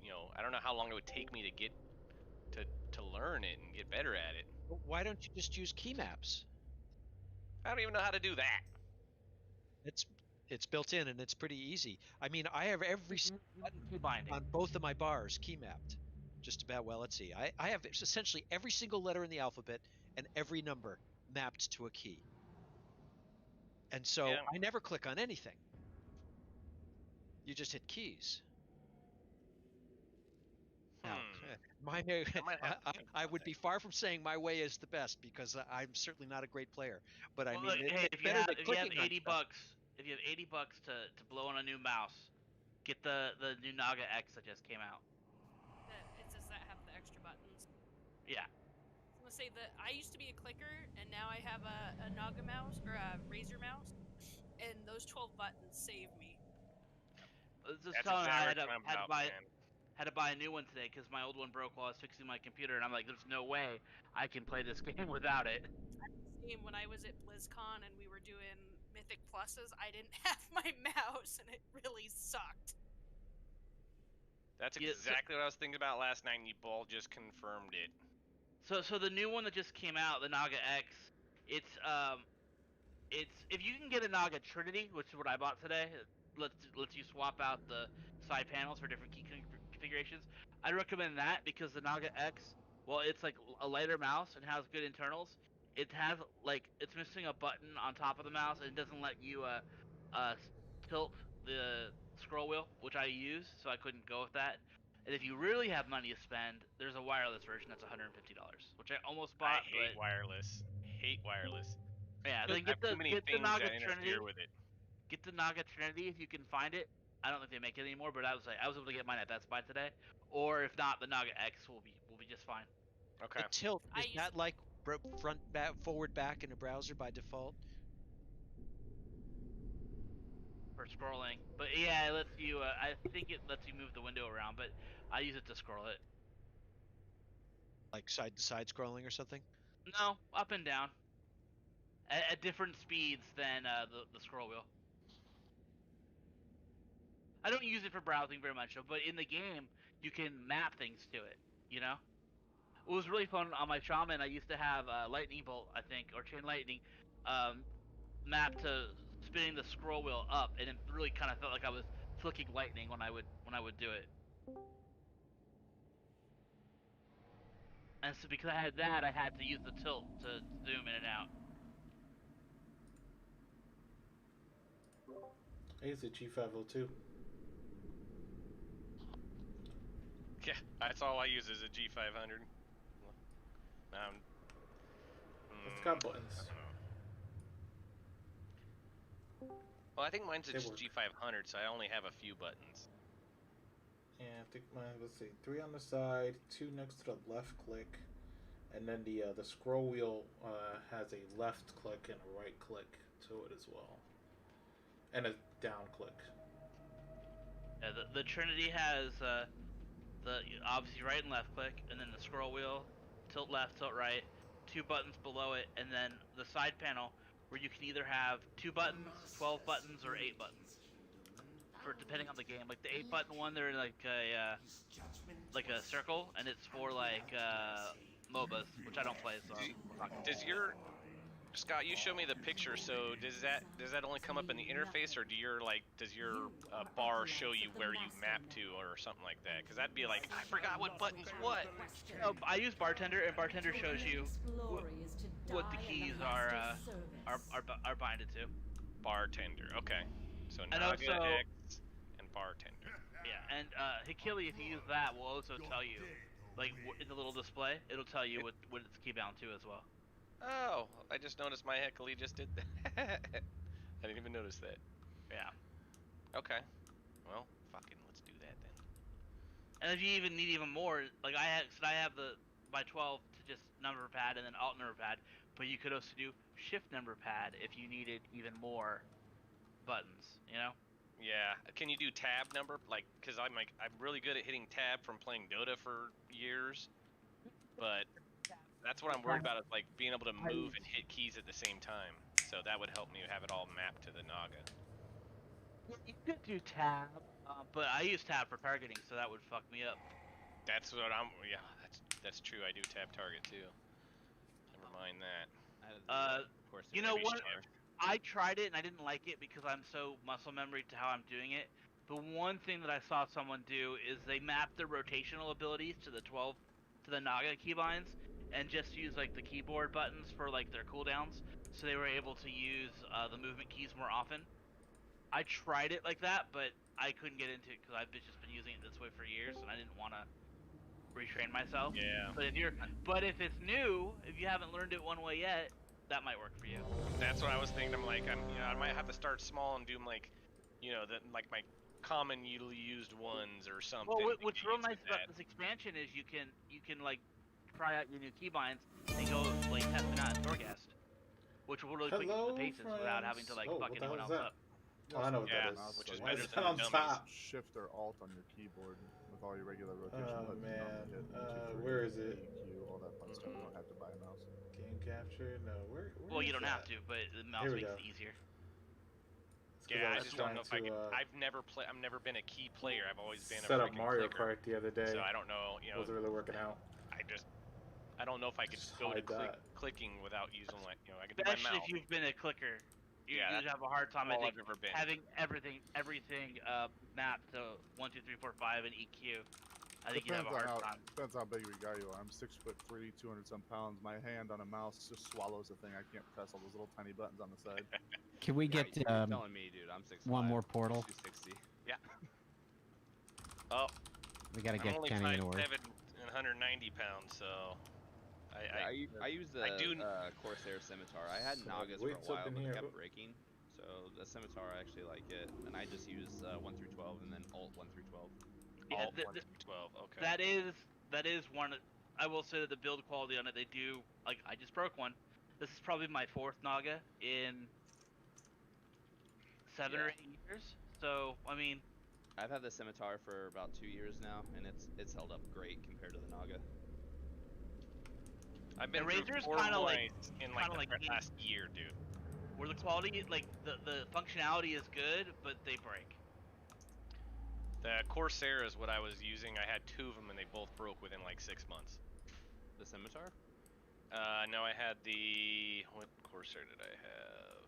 You know, I don't know how long it would take me to get to learn it and get better at it. Why don't you just use key maps? I don't even know how to do that. It's it's built in and it's pretty easy. I mean, I have every single button Key binding. on both of my bars key mapped. Just about, well, let's see. I have essentially every single letter in the alphabet and every number mapped to a key. And so Yeah. I never click on anything. You just hit keys. Now, my I might have to think I about would be far from saying my way is the best because I'm certainly not a great player. But I Well, mean, look, hey, it's better than if you have clicking on 80 stuff. bucks, if you have 80 bucks to blow on a new mouse, get the new Naga X that just came out. Does that have the extra buttons? Yeah. I was gonna say that I used to be a clicker, and now I have a Naga mouse or a Razer mouse, and those 12 buttons save me. Just That's telling exactly I what I'm about, man. had to buy a new one today because my old one broke while I was fixing my computer, and I'm like, there's no way I can play this game without it. Same when I was at BlizzCon and we were doing Mythic Pluses, I didn't have my mouse, and it really sucked. That's Yeah, exactly what I was thinking about last night, and you both just confirmed it. So the new one that just came out, the Naga X, it's if you can get a Naga Trinity, which is what I bought today, lets you swap out the side panels for different key configurations. I'd recommend that because the Naga X, well, it's like a lighter mouse and has good internals. It has like it's missing a button on top of the mouse and it doesn't let you tilt the scroll wheel, which I use, so I couldn't go with that. And if you really have money to spend, there's a wireless version that's $150, which I almost I bought, hate but wireless. Hate wireless. yeah, Good. then I have too many get the things Naga that interfere Trinity. with it. Get the Naga Trinity if you can find it. I don't think they make it anymore, but I was able to get mine at Best Buy today. Or if not, the Naga X will be just fine The Okay. tilt, I is use that like front, back, forward, back in a browser by default? for scrolling. But yeah, it lets you. I think it lets you move the window around, but I use it to scroll it. Like side to side scrolling or something? No, up and down at different speeds than the scroll wheel. I don't use it for browsing very much, but in the game you can map things to it. You know. It was really fun on my shaman. I used to have lightning bolt, I think, or chain lightning, um, mapped to spinning the scroll wheel up, and it really kind of felt like I was flicking lightning when I would do it. And so because I had that, I had to use the tilt to zoom in and out. I use a G502. Yeah, that's all I use is a G500. It's got buttons. I don't know. Well, I think mine's a They work. G500, so I only have a few buttons. And I think mine, let's see, 3 on the side, 2 next to the left click, and then the scroll wheel has a left click and a right click to it as well, and a down click. Yeah, the Trinity has the obviously right and left click, and then the scroll wheel, tilt left, tilt right, 2 buttons below it, and then the side panel where you can either have 2 buttons, 12 buttons, or 8 buttons. For depending on the game, like the 8-button one, they're like a circle, and it's for like MOBAs, which I don't play. So Does your Scott? You show me the picture. So does that only come up in the interface, or does your bar show you where you map to, or something like that? Because that'd be like, I forgot what buttons what. I use Bartender, and Bartender shows you what the keys are binded to. Bartender. Okay. So And Naga also- X and Bartender. Yeah, and Hikili, if you use that, will also tell you, like in the little display, it'll tell you what it's key bound to as well. Oh, I just noticed my Heckley just did that. I didn't even notice that. Yeah. Okay. Well, fucking let's do that then. And if you even need even more, like I have the by 12 to just number pad and then alt number pad, but you could also do shift number pad if you needed even more buttons, you know? Yeah. Can you do tab number? Like, cause I'm really good at hitting tab from playing Dota for years, but that's what I'm worried about is like being able to move and hit keys at the same time. So that would help me have it all mapped to the Naga. You could do tab, but I use tab for targeting, so that would fuck me up. That's what I'm. Yeah, that's true. I do tab target too. Never mind that. Of course, You know Maybe what? share. I tried it and I didn't like it because I'm so muscle memory to how I'm doing it. The one thing that I saw someone do is they mapped their rotational abilities to the Naga keybinds and just use like the keyboard buttons for like their cooldowns, so they were able to use the movement keys more often. I tried it like that, but I couldn't get into it because I've just been using it this way for years, and I didn't want to retrain myself. Yeah. But if it's new, if you haven't learned it one way yet, that might work for you. That's what I was thinking. I'm like, I might have to start small and do like, like my common used ones or something. Well, what's to real use nice with about that. this expansion is you can like try out your new keybinds and go like test them out in Torghast, which will really put you Hello, through the paces without having to like friends. fuck what the anyone hell else is that? up. Oh, I know what Yeah, that is. which is Why better is than that on the dummies. top? Shift or Alt on your keyboard with all your regular rotation Oh, buttons. man. Hit 1, 2, 3, Where is it? EQ, all that fun stuff. You don't have to buy a mouse. Game capture? No, where Well, you is don't have that? to, but the mouse Here we makes go. it easier. It's 'cause Yeah, I was just don't know if I trying could. to, I've never been a key player. I've always been a set up freaking Mario clicker. Kart the other day. So I don't know. Wasn't really working out. I don't know if I could Just go to hide that. clicking without using I can do my Especially mouth. if you've been a clicker, Yeah, you'd have a hard time. I All think I've ever been. having everything mapped to 1, 2, 3, 4, 5 and EQ. I think you'd have a hard time. Depends how big of a guy you are. I'm 6'3", 200 some pounds. My hand on a mouse just swallows the thing. I can't press all those little tiny buttons on the side. Can we get you're telling me, dude? I'm 6'5". one more portal? 260. Oh, We gotta I'm get only Kenny in 5'7" order. and 190 pounds, so I use the I do- Corsair Scimitar. I had So, Nagas for weights a up while, in but here. it kept breaking. So the Scimitar, I actually like it, and I just use 1 through 12 and then Alt 1 through 12. Yeah, all the- 1 through 12. Okay. That is one. I will say that the build quality on it, they do like. I just broke one. This is probably my 4th Naga in 7 or 8 years. So I mean, I've had the Scimitar for about 2 years now, and it's held up great compared to the Naga. I've been the through Razor's 4 kinda like- points in like kinda like the me. last year, dude. where the quality, like the functionality is good, but they break. The Corsair is what I was using. I had 2 of them, and they both broke within like 6 months. The Scimitar? No, I had what Corsair did I have?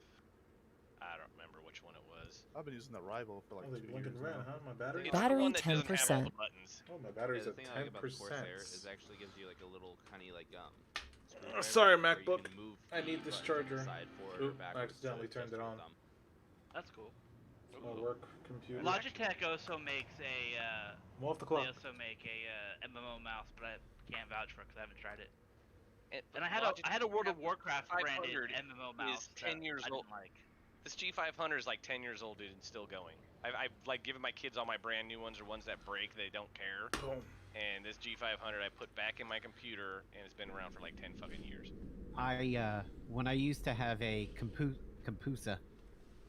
I don't remember which one it was. I've been using the Rival for like Oh, they 2 blinking years red, now. huh? My battery? It's Battery the one that doesn't have all 10%. the buttons. Oh, my battery's the at thing I like about the Corsair 10%. is actually gives you like a little tiny like screwdriver sorry, where you MacBook. can move I the need this buttons charger. Side, forward, or Oop, I backwards to accidentally turned adjust it your on. thumb. That's cool. My work computer. Logitech also makes a. I'm off the They clock. also make a MMO mouse, but I can't vouch for it because I haven't tried it. But And I had a World of Warcraft branded 500 MMO mouse. is 10 that years I old. didn't like. This G500 is like 10 years old, dude, and still going. I've like given my kids all my brand new ones or ones that break, they don't care. Boom. And this G500 I put back in my computer, and it's been around for like 10 fucking years. When I used to have a Compusa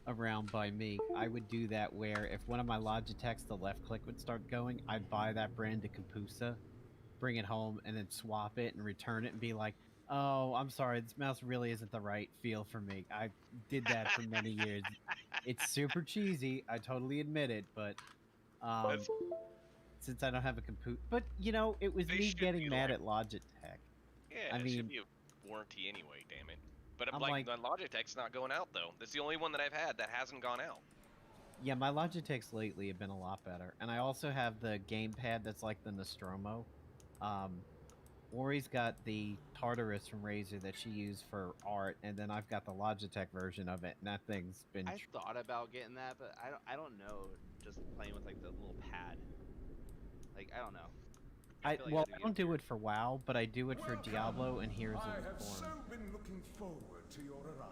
around by me, I would do that where if one of my Logitechs, the left click would start going, I'd buy that brand of Compusa, bring it home, and then swap it and return it and be like, oh, I'm sorry, this mouse really isn't the right feel for me. I did that for many years. It's super cheesy, I totally admit it, but since I don't have a but it was They me should getting be mad like- at Logitech. Yeah, I it mean- should be a warranty anyway, damn it. But I'm like, like- the Logitech's not going out though. That's the only one that I've had that hasn't gone out. Yeah, my Logitechs lately have been a lot better. And I also have the gamepad that's like the Nostromo. Ori's got the Tartarus from Razer that she used for art, and then I've got the Logitech version of it, and that thing's been... I thought about getting that, but I don't know. Just playing with like the little pad. Like I don't know. I feel like that'd be don't do weird. it for WoW, but I do it for Diablo and Heroes I of have the so Storm. been looking forward to your arrival.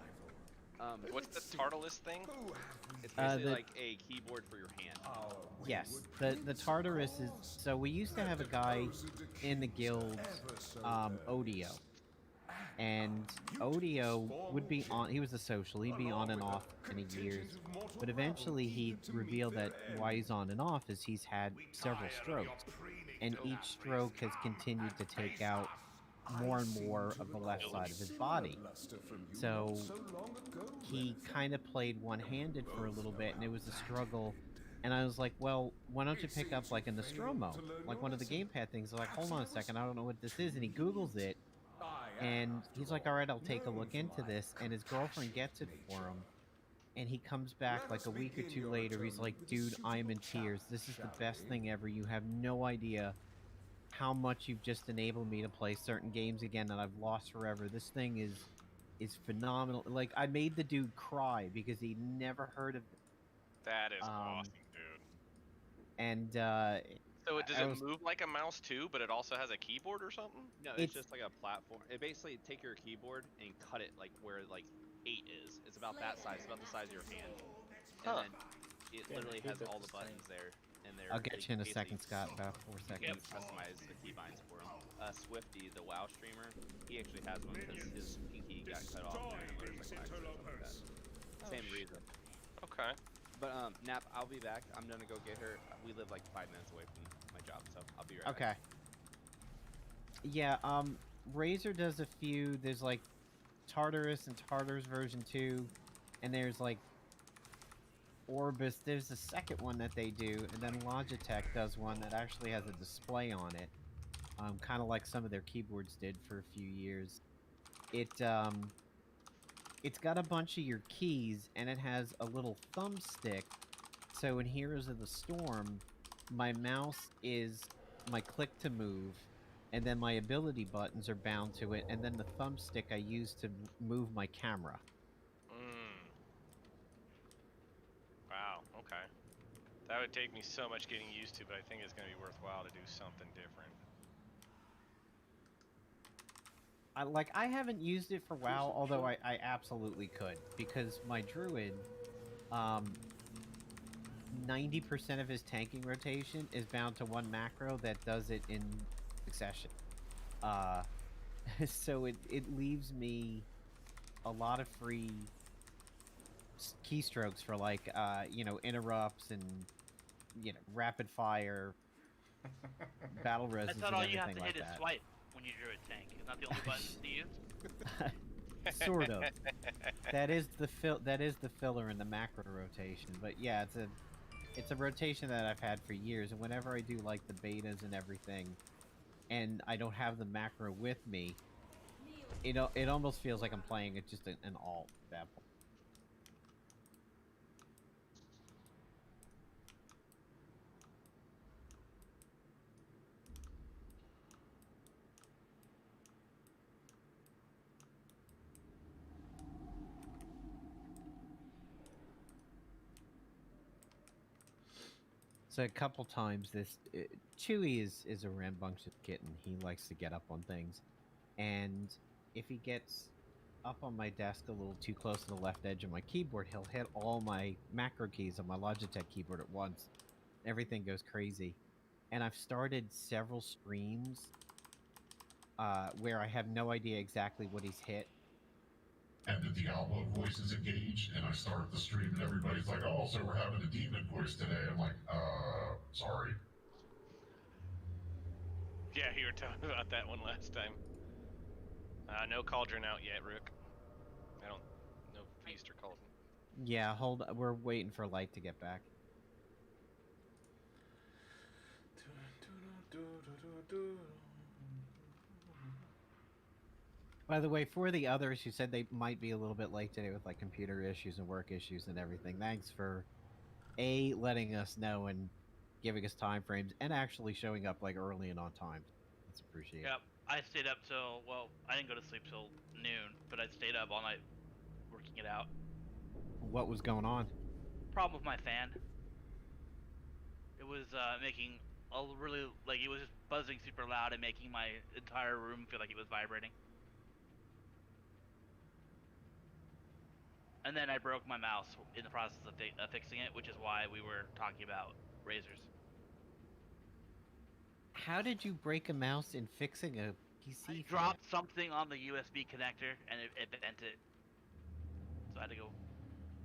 What's the Tartalus thing? Who have we It's basically the- like a keyboard for your hand. our Yes, wayward the Tartarus is... So we used to have a guy in the guild, ever so Odio. And Odio would be on. He was a social. He'd be on and off many years, but eventually he revealed that why he's on and off is he's had several strokes, and each stroke has continued to take out more and more of the left side of his body. So he kind of played one-handed for a little bit, and it was a struggle. And I was like, well, why don't you pick up like a Nostromo, like one of the gamepad things? I'm like, hold on a second, I don't know what this is. And he Googles it, and he's like, all right, I'll take a look into this. And his girlfriend gets it for him. And he comes back like a week or two later. He's like, dude, I'm in tears. This is the best thing ever. You have no idea how much you've just enabled me to play certain games again that I've lost forever. This thing is phenomenal. Like, I made the dude cry because he never heard of it. That is awesome, dude. And so does it move like a mouse too, but it also has a keyboard or something? No, it's just like a platform. It basically take your keyboard and cut it like where like 8 is. It's about that size, about the size of your hand. And then it literally has all the buttons there. And I'll get you in a second, Scott. About 4 seconds. Customize the keybinds for him. Swifty, the WoW streamer, he actually has one because his pinky got cut off during a motorcycle accident, stuff like that. Same reason. Okay. But Nap, I'll be back. I'm gonna go get her. We live like 5 minutes away from my job, so I'll be right back. Okay. Yeah. Razer does a few. There's like Tartarus and Tartarus version 2, and there's like Orbis. There's a second one that they do, and then Logitech does one that actually has a display on it, kind of like some of their keyboards did for a few years. It's got a bunch of your keys, and it has a little thumbstick. So in Heroes of the Storm, my mouse is my click to move, and then my ability buttons are bound to it, and then the thumbstick I use to move my camera. Wow, okay. That would take me so much getting used to, but I think it's going to be worthwhile to do something different. I haven't used it for WoW, although I absolutely could, because my druid, 90% of his tanking rotation is bound to one macro that does it in succession. So it leaves me a lot of free keystrokes for like, interrupts and, rapid fire, battle res, I and thought all you everything have to like hit that. is swipe when you drew a tank. It's not the only buttons to use. Sort of. That is the filler in the macro rotation. But yeah, it's a rotation that I've had for years, and whenever I do like the betas and everything, and I don't have the macro with me, it almost feels like I'm playing it just an alt at that point. So a couple times Chewy is a rambunctious kitten. He likes to get up on things, and if he gets up on my desk a little too close to the left edge of my keyboard, he'll hit all my macro keys on my Logitech keyboard at once. Everything goes crazy, and I've started several streams where I have no idea exactly what he's hit. And the Diablo voice is engaged, and I start the stream, and everybody's like, oh, so we're having a demon voice today. I'm like, sorry. Yeah, you were talking about that one last time. No Cauldron out yet, Rook. No Feast or Cauldron. Yeah, we're waiting for Light to get back. By the way, for the others who said they might be a little bit late today with like computer issues and work issues and everything, thanks for letting us know and giving us time frames and actually showing up like early and on time. That's appreciated. Yep, I stayed up till, well, I didn't go to sleep till noon, but I stayed up all night working it out. What was going on? Problem with my fan. It was making a really, like, it was just buzzing super loud and making my entire room feel like it was vibrating. And then I broke my mouse in the process of fixing it, which is why we were talking about razors. How did you break a mouse in fixing a PC. I dropped something on the USB connector and it bent it. So I had to go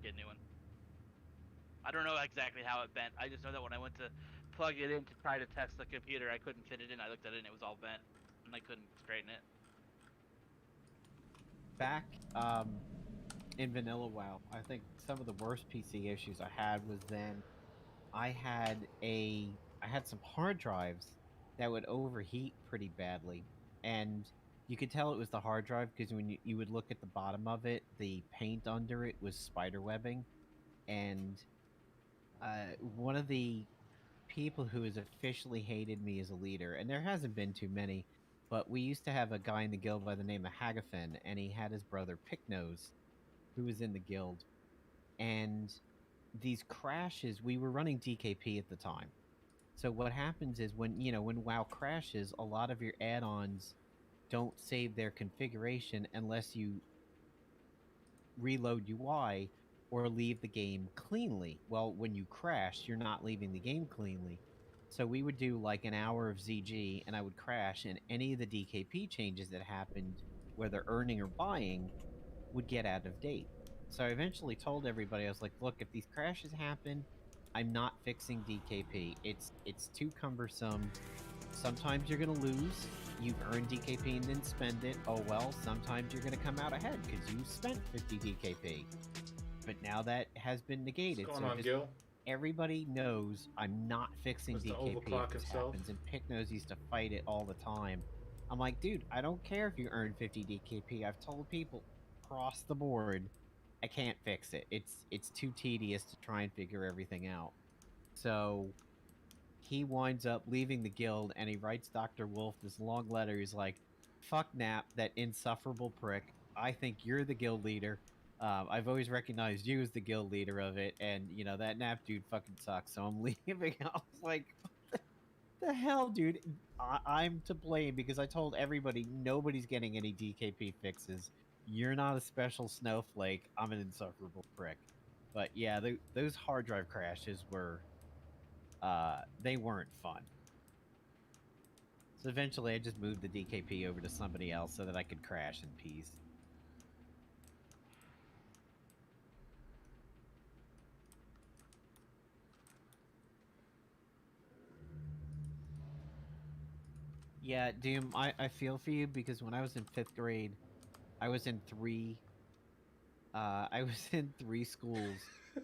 get a new one. I don't know exactly how it bent. I just know that when I went to plug it in to try to test the computer, I couldn't fit it in. I looked at it and it was all bent, and I couldn't straighten it. Back in vanilla WoW, I think some of the worst PC issues I had was then I had some hard drives that would overheat pretty badly, and you could tell it was the hard drive because when you would look at the bottom of it, the paint under it was spider webbing, and one of the people who has officially hated me as a leader, and there hasn't been too many, but we used to have a guy in the guild by the name of Hagafin, and he had his brother Picknose, who was in the guild, and these crashes, we were running DKP at the time. So what happens is when WoW crashes, a lot of your add-ons don't save their configuration unless you reload UI or leave the game cleanly. Well, when you crash, you're not leaving the game cleanly. So we would do like an hour of ZG and I would crash, and any of the DKP changes that happened, whether earning or buying, would get out of date. So I eventually told everybody, I was like, look, if these crashes happen, I'm not fixing DKP. It's too cumbersome. Sometimes you're going to lose. You've earned DKP and didn't spend it. Oh well, sometimes you're going to come out ahead because you spent 50 DKP. But now that has been negated. What's going on, Gil? Everybody knows I'm not fixing Mr. DKP Overclock if this himself. happens, and Picknose used to fight it all the time. I'm like, dude, I don't care if you earn 50 DKP. I've told people across the board, I can't fix it. It's too tedious to try and figure everything out. So he winds up leaving the guild, and he writes Dr. Wolf this long letter. He's like, fuck Nap, that insufferable prick. I think you're the guild leader. I've always recognized you as the guild leader of it, and, you know, that Nap dude fucking sucks, so I'm leaving. I was like, what the hell, dude? I'm to blame because I told everybody nobody's getting any DKP fixes. You're not a special snowflake. I'm an insufferable prick. But yeah, those hard drive crashes were... they weren't fun. So eventually I just moved the DKP over to somebody else so that I could crash in peace. Yeah, Doom, I feel for you because when I was in 5th grade, I was in three schools.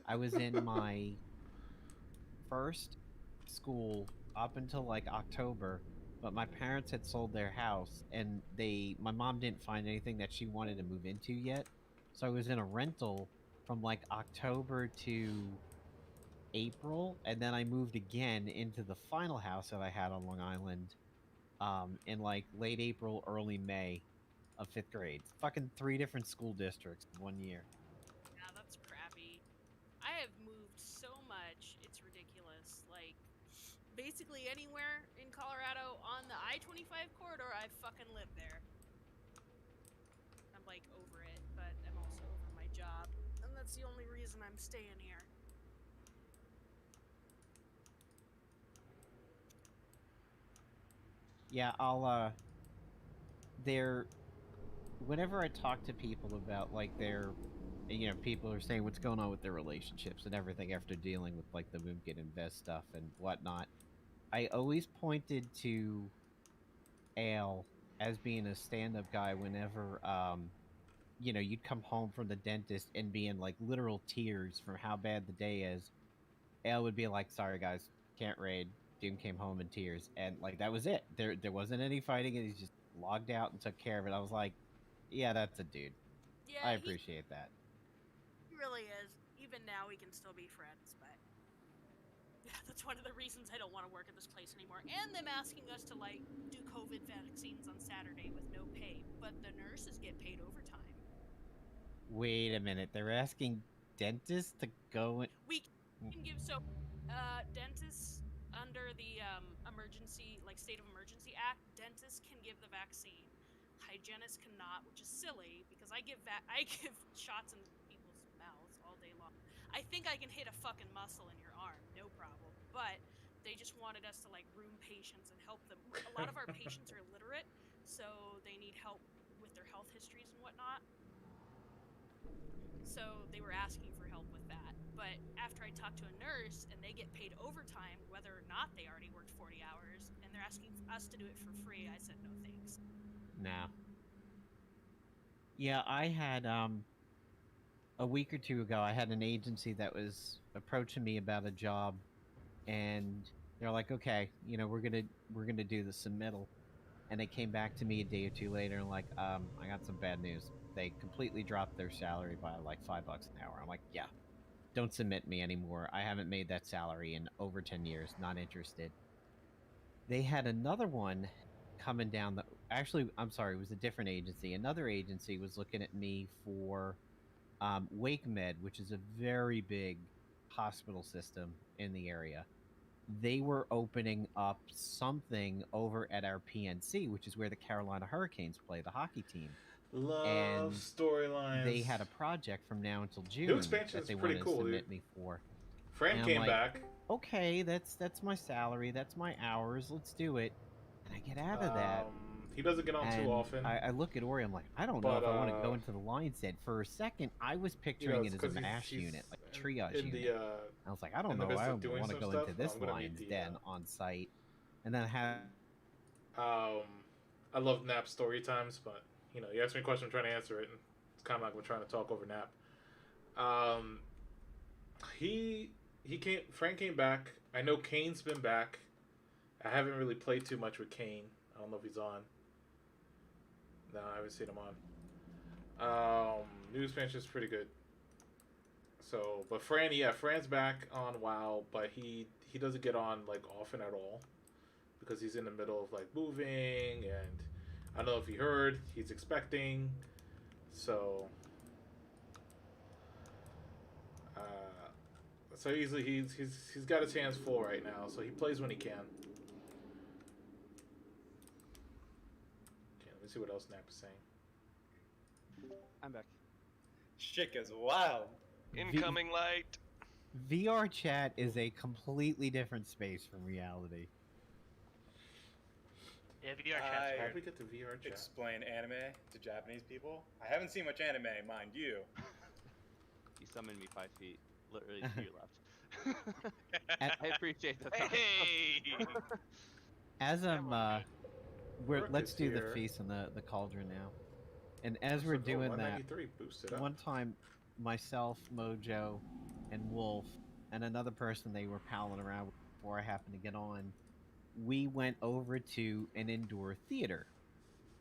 I was in my first school up until like October, but my parents had sold their house and my mom didn't find anything that she wanted to move into yet. So I was in a rental from like October to April, and then I moved again into the final house that I had on Long Island in like late April, early May of 5th grade. Fucking 3 different school districts in 1 year. Yeah, that's crappy. I have moved so much, it's ridiculous. Like, basically anywhere in Colorado on the I-25 corridor, I fucking live there. I'm like over it, but I'm also over my job, and that's the only reason I'm staying here. Yeah, whenever I talk to people about, like, people are saying what's going on with their relationships and everything after dealing with, like, the Moonget Invest stuff and whatnot, I always pointed to Ale as being a stand-up guy whenever, you'd come home from the dentist and be in, like, literal tears from how bad the day is. Ale would be like, sorry guys, can't raid. Doom came home in tears, and like that was it. There wasn't any fighting, and he just logged out and took care of it. I was like, yeah, that's a dude. Yeah, I appreciate that. He really is. Even now, we can still be friends, but yeah, that's one of the reasons I don't want to work at this place anymore. And them asking us to like do COVID vaccines on Saturday with no pay, but the nurses get paid overtime. Wait a minute, they're asking dentists to go and... We can give dentists under the state of emergency act, dentists can give the vaccine. Hygienists cannot, which is silly because I give shots in people's mouths all day long. I think I can hit a fucking muscle in your arm, no problem. But they just wanted us to like room patients and help them. A lot of our patients are illiterate, so they need help with their health histories and whatnot. So they were asking for help with that. But after I talked to a nurse and they get paid overtime whether or not they already worked 40 hours, and they're asking us to do it for free, I said no thanks. Nah. Yeah, I had a week or two ago, I had an agency that was approaching me about a job, and they're like, "Okay, you know, we're gonna do the submittal," and they came back to me a day or two later and like, I got some bad news. They completely dropped their salary by like $5 an hour. I'm like, yeah, don't submit me anymore. I haven't made that salary in over 10 years. Not interested. They had another one coming down the. Actually, I'm sorry, it was a different agency. Another agency was looking at me for WakeMed, which is a very big hospital system in the area. They were opening up something over at our PNC, which is where the Carolina Hurricanes play, the hockey team. Love storylines. They had a project from now until June New expansion that they is pretty wanted cool, to submit dude. me for. Fran And came I'm like, back. Okay, that's my salary, that's my hours. Let's do it. And I get out of that. He doesn't get on and too often. I look at Ori. I'm like, I don't know if I want to go uh, into the Lion's Den. For a second, I was picturing it as a MASH unit, like a triage in unit. the, I was like, I don't in the know. midst I of doing want to some go stuff, into this I'm gonna meet Lion's the, Den on site, and then have. I love Nap story times, but you know, you ask me a question, I'm trying to answer it, and it's kind of like we're trying to talk over Nap. Frank came back. I know Kane's been back. I haven't really played too much with Kane. I don't know if he's on. No, I haven't seen him on. New expansion is pretty good. So, but Fran's back on WoW, but he doesn't get on like often at all because he's in the middle of like moving, and I don't know if you heard, he's expecting. So, so easily he's got his hands full right now. So he plays when he can. Okay, let me see what else Nap is saying. I'm back. Shit goes wild. Incoming light. VR chat is a completely different space from reality. Yeah, VR chat's How I do we get to VR chat? explain anime to Japanese people. I haven't seen much anime, mind you. You summoned me 5 feet, literally to your left. I appreciate the time. Hey. As I'm, Work let's is do here. the feast and the cauldron now. And as So we're go doing that, 193, boost it up. one time, myself, Mojo, and Wolf, and another person they were palling around with before I happened to get on, we went over to an indoor theater,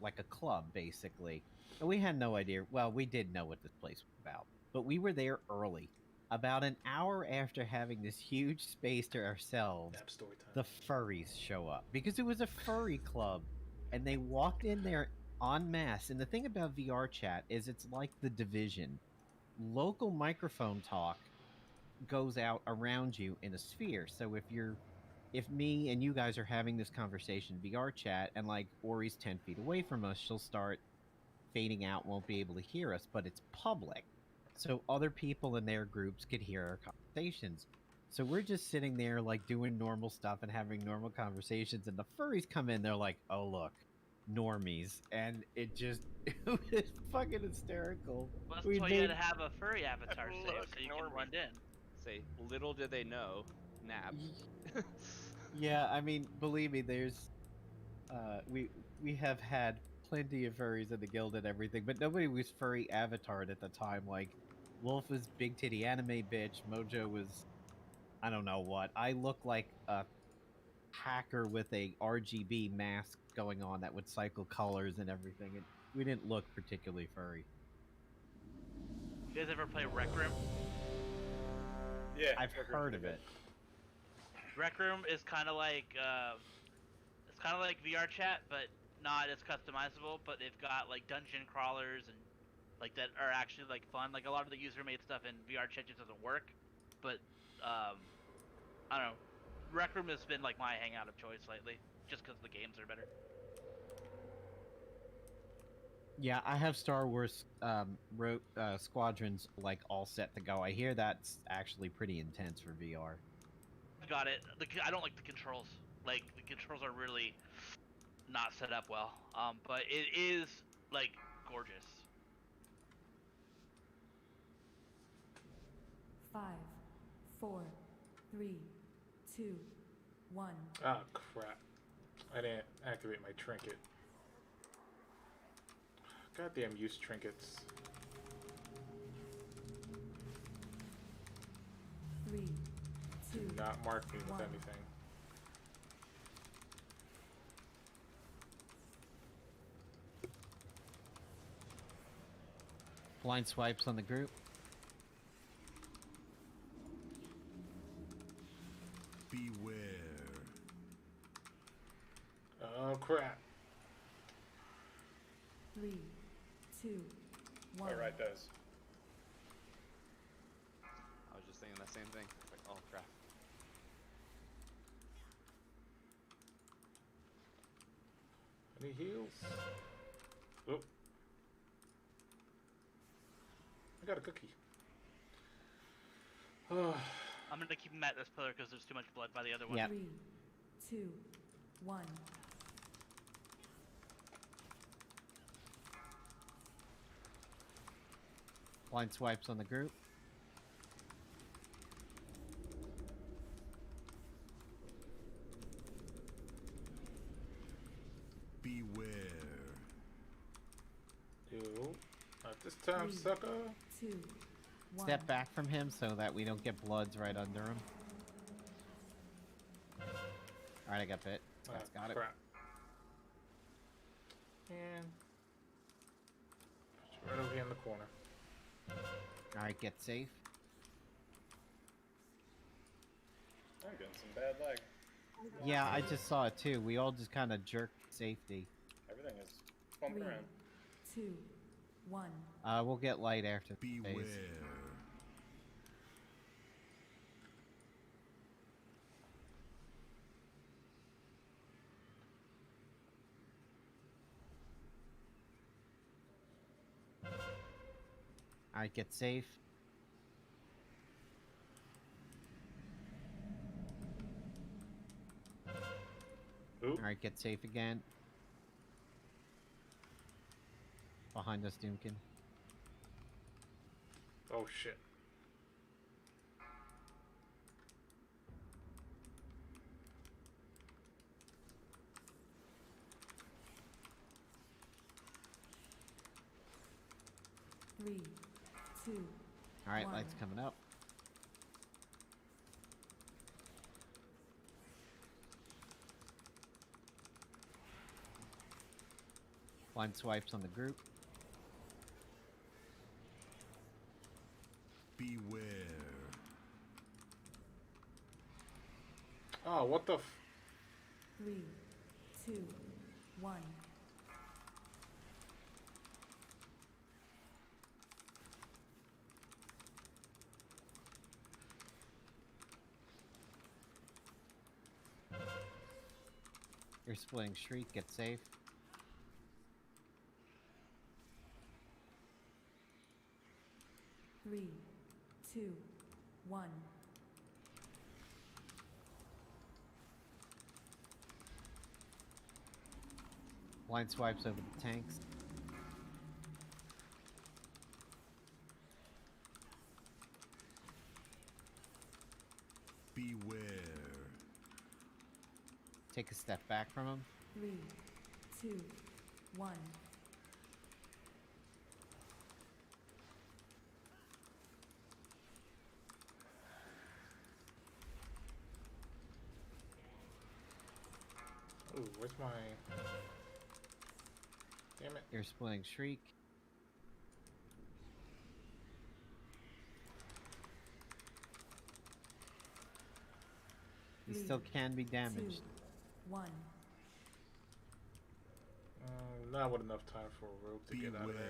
like a club, basically. And we had no idea. Well, we did know what this place was about, but we were there early. About an hour after having this huge space to ourselves, Nap story time. the furries show up because it was a furry club, and they walked in there en masse. And the thing about VR chat is it's like The Division. Local microphone talk goes out around you in a sphere. So if me and you guys are having this conversation VR chat, and like Ori's 10 feet away from us, she'll start fading out, won't be able to hear us, but it's public. So other people in their groups could hear our conversations. So we're just sitting there like doing normal stuff and having normal conversations, and the furries come in, they're like, oh look, normies, and it just it was fucking hysterical. Well, that's We why you made- had to have a furry avatar save Look, so you can Normie. run in. Say, little did they know, Nap. Yeah, I mean, believe me, there's we have had plenty of furries in the guild and everything, but nobody was furry avatared at the time. Like, Wolf was big titty anime bitch, Mojo was I don't know what. I look like a hacker with a RGB mask going on that would cycle colors and everything, and we didn't look particularly furry. You guys ever play Rec Room? Yeah, I've Rec Room's heard pretty of good. it. Rec Room is kind of like VR chat, but not as customizable. But they've got like dungeon crawlers and like that are actually like fun. Like a lot of the user-made stuff in VR chat just doesn't work. But I don't know. Rec Room has been like my hangout of choice lately, just because the games are better. Yeah, I have Star Wars Squadrons like all set to go. I hear that's actually pretty intense for VR. Got it. I don't like the controls. Like the controls are really not set up well. But it is like gorgeous. 5, 4, 3, 2, 1. Ah, crap. I didn't activate my trinket. Goddamn use trinkets. 3, 2. Do not mark me with 1. anything. Blind swipes on the group. Beware. Oh crap. 3, 2, 1. Alright, those. I was just thinking the same thing. Like, oh crap. Any heals? Oh. I got a cookie. Oh. I'm gonna keep him at this pillar because there's too much blood by the other one. Yeah. 3, 2, 1. Blind swipes on the group. Beware. Ew. Not this time, 3, sucker. 2, 1. Step back from him so that we don't get bloods right under him. Alright, I got bit. That's got it. Crap. And it's right over here in the corner. Alright, get safe. I'm getting some bad lag. Yeah, I just saw it too. We all just kind of jerked safety. Everything is bumping 3, around. 2, 1. We'll get light after the Beware. phase. Alright, get safe. Oop. Alright, get safe again. Behind us, Doomkin. Oh shit. Three, 2. Alright, 1. light's coming up. Blind swipes on the group. Beware. Oh, what the f- 3, 2, 1. You're splitting Shriek, get safe. Three, 2, 1. Blind swipes over the tanks. Beware. Take a step back from him. 3, 2, 1. Ooh, where's my... Damn it. You're splitting Shriek. He still can be damaged. 2, 1. Not with enough time for a rope to get out of there.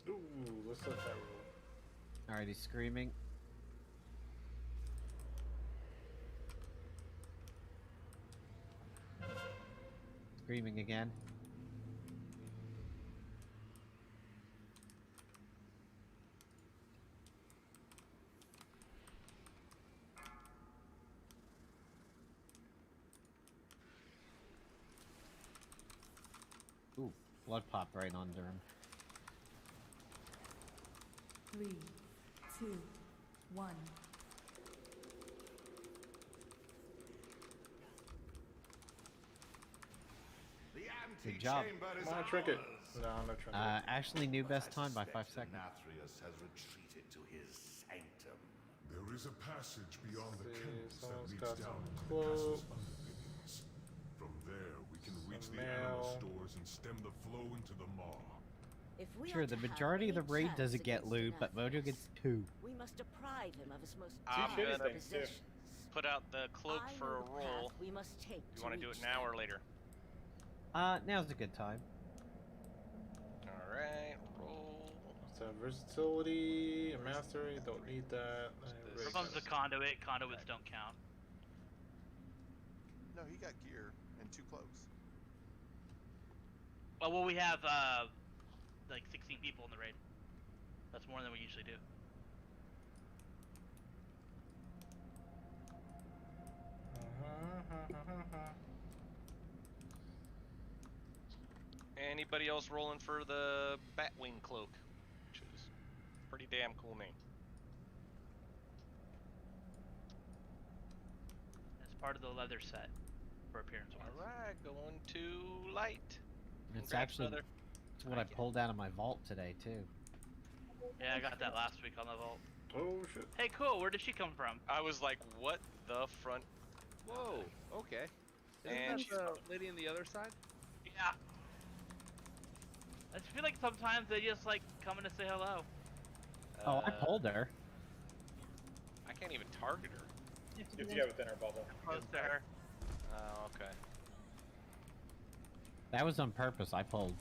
Ooh, let's let that roll. Alright, he's screaming. Screaming again. Ooh, blood popped right under him. 3, 2, 1. The Good job. antechamber is Come on, ours. trinket. No, no trinket. Ashley knew best time by 5 seconds. Nathrius has retreated to his sanctum. There is a passage beyond the See, kennels that someone's leads got down some to the clothes. castle's underpinnings. From there, we can reach Some the animal mail. stores and stem the flow into the maw. If we Sure, are the to have majority of the any raid chance doesn't get against loot, but Anathrius, Mojo gets 2. we must deprive him of his most I'm valuable gonna possessions. put out the cloak I for know a the roll. path we must take You want to do it reach now them. or later? Now's a good time. All right, roll. So versatility, mastery, don't need that. This Here comes the conduit. Conduits don't count. No, he got gear and 2 cloaks. Oh, well, we have like 16 people in the raid. That's more than we usually do. Anybody else rolling for the Batwing cloak, which is a pretty damn cool name. It's part of the leather set for appearance wise. All right, going to light. It's Congrats, actually brother. it's what I pulled out of my vault today too. Yeah, I got that last week on the vault. Oh shit. Hey, cool. Where did she come from? I was like, what the front? Whoa. Okay. Isn't And that she's the lady on the other side? Yeah. I just feel like sometimes they just like come in to say hello. Oh, I pulled her. I can't even target her. If you get within her bubble. Close to her. Oh, okay. That was on purpose. I pulled.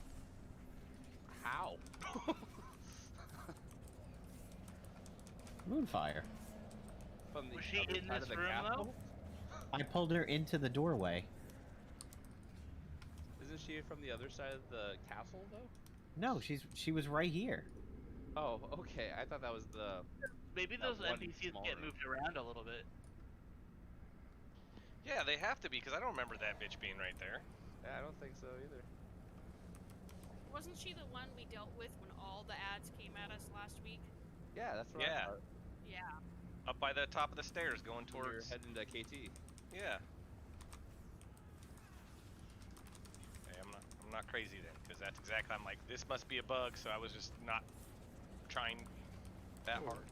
How? Moonfire. From the Was she other in side this of the room, castle? I pulled her into the doorway. Isn't she from the other side of the castle, though? No, she was right here. Oh, okay. I thought that was the. Maybe That those one NPCs small get room. moved around a little bit. Yeah, they have to be, because I don't remember that bitch being right there. Yeah, I don't think so either. Wasn't she the one we dealt with when all the ads came at us last week? Yeah, that's what Yeah. I thought. Yeah. Up by the top of the stairs, going When you're towards. heading to KT. Yeah. Okay, I'm not crazy then, because that's exactly. I'm like, this must be a bug, so I was just not trying that hard.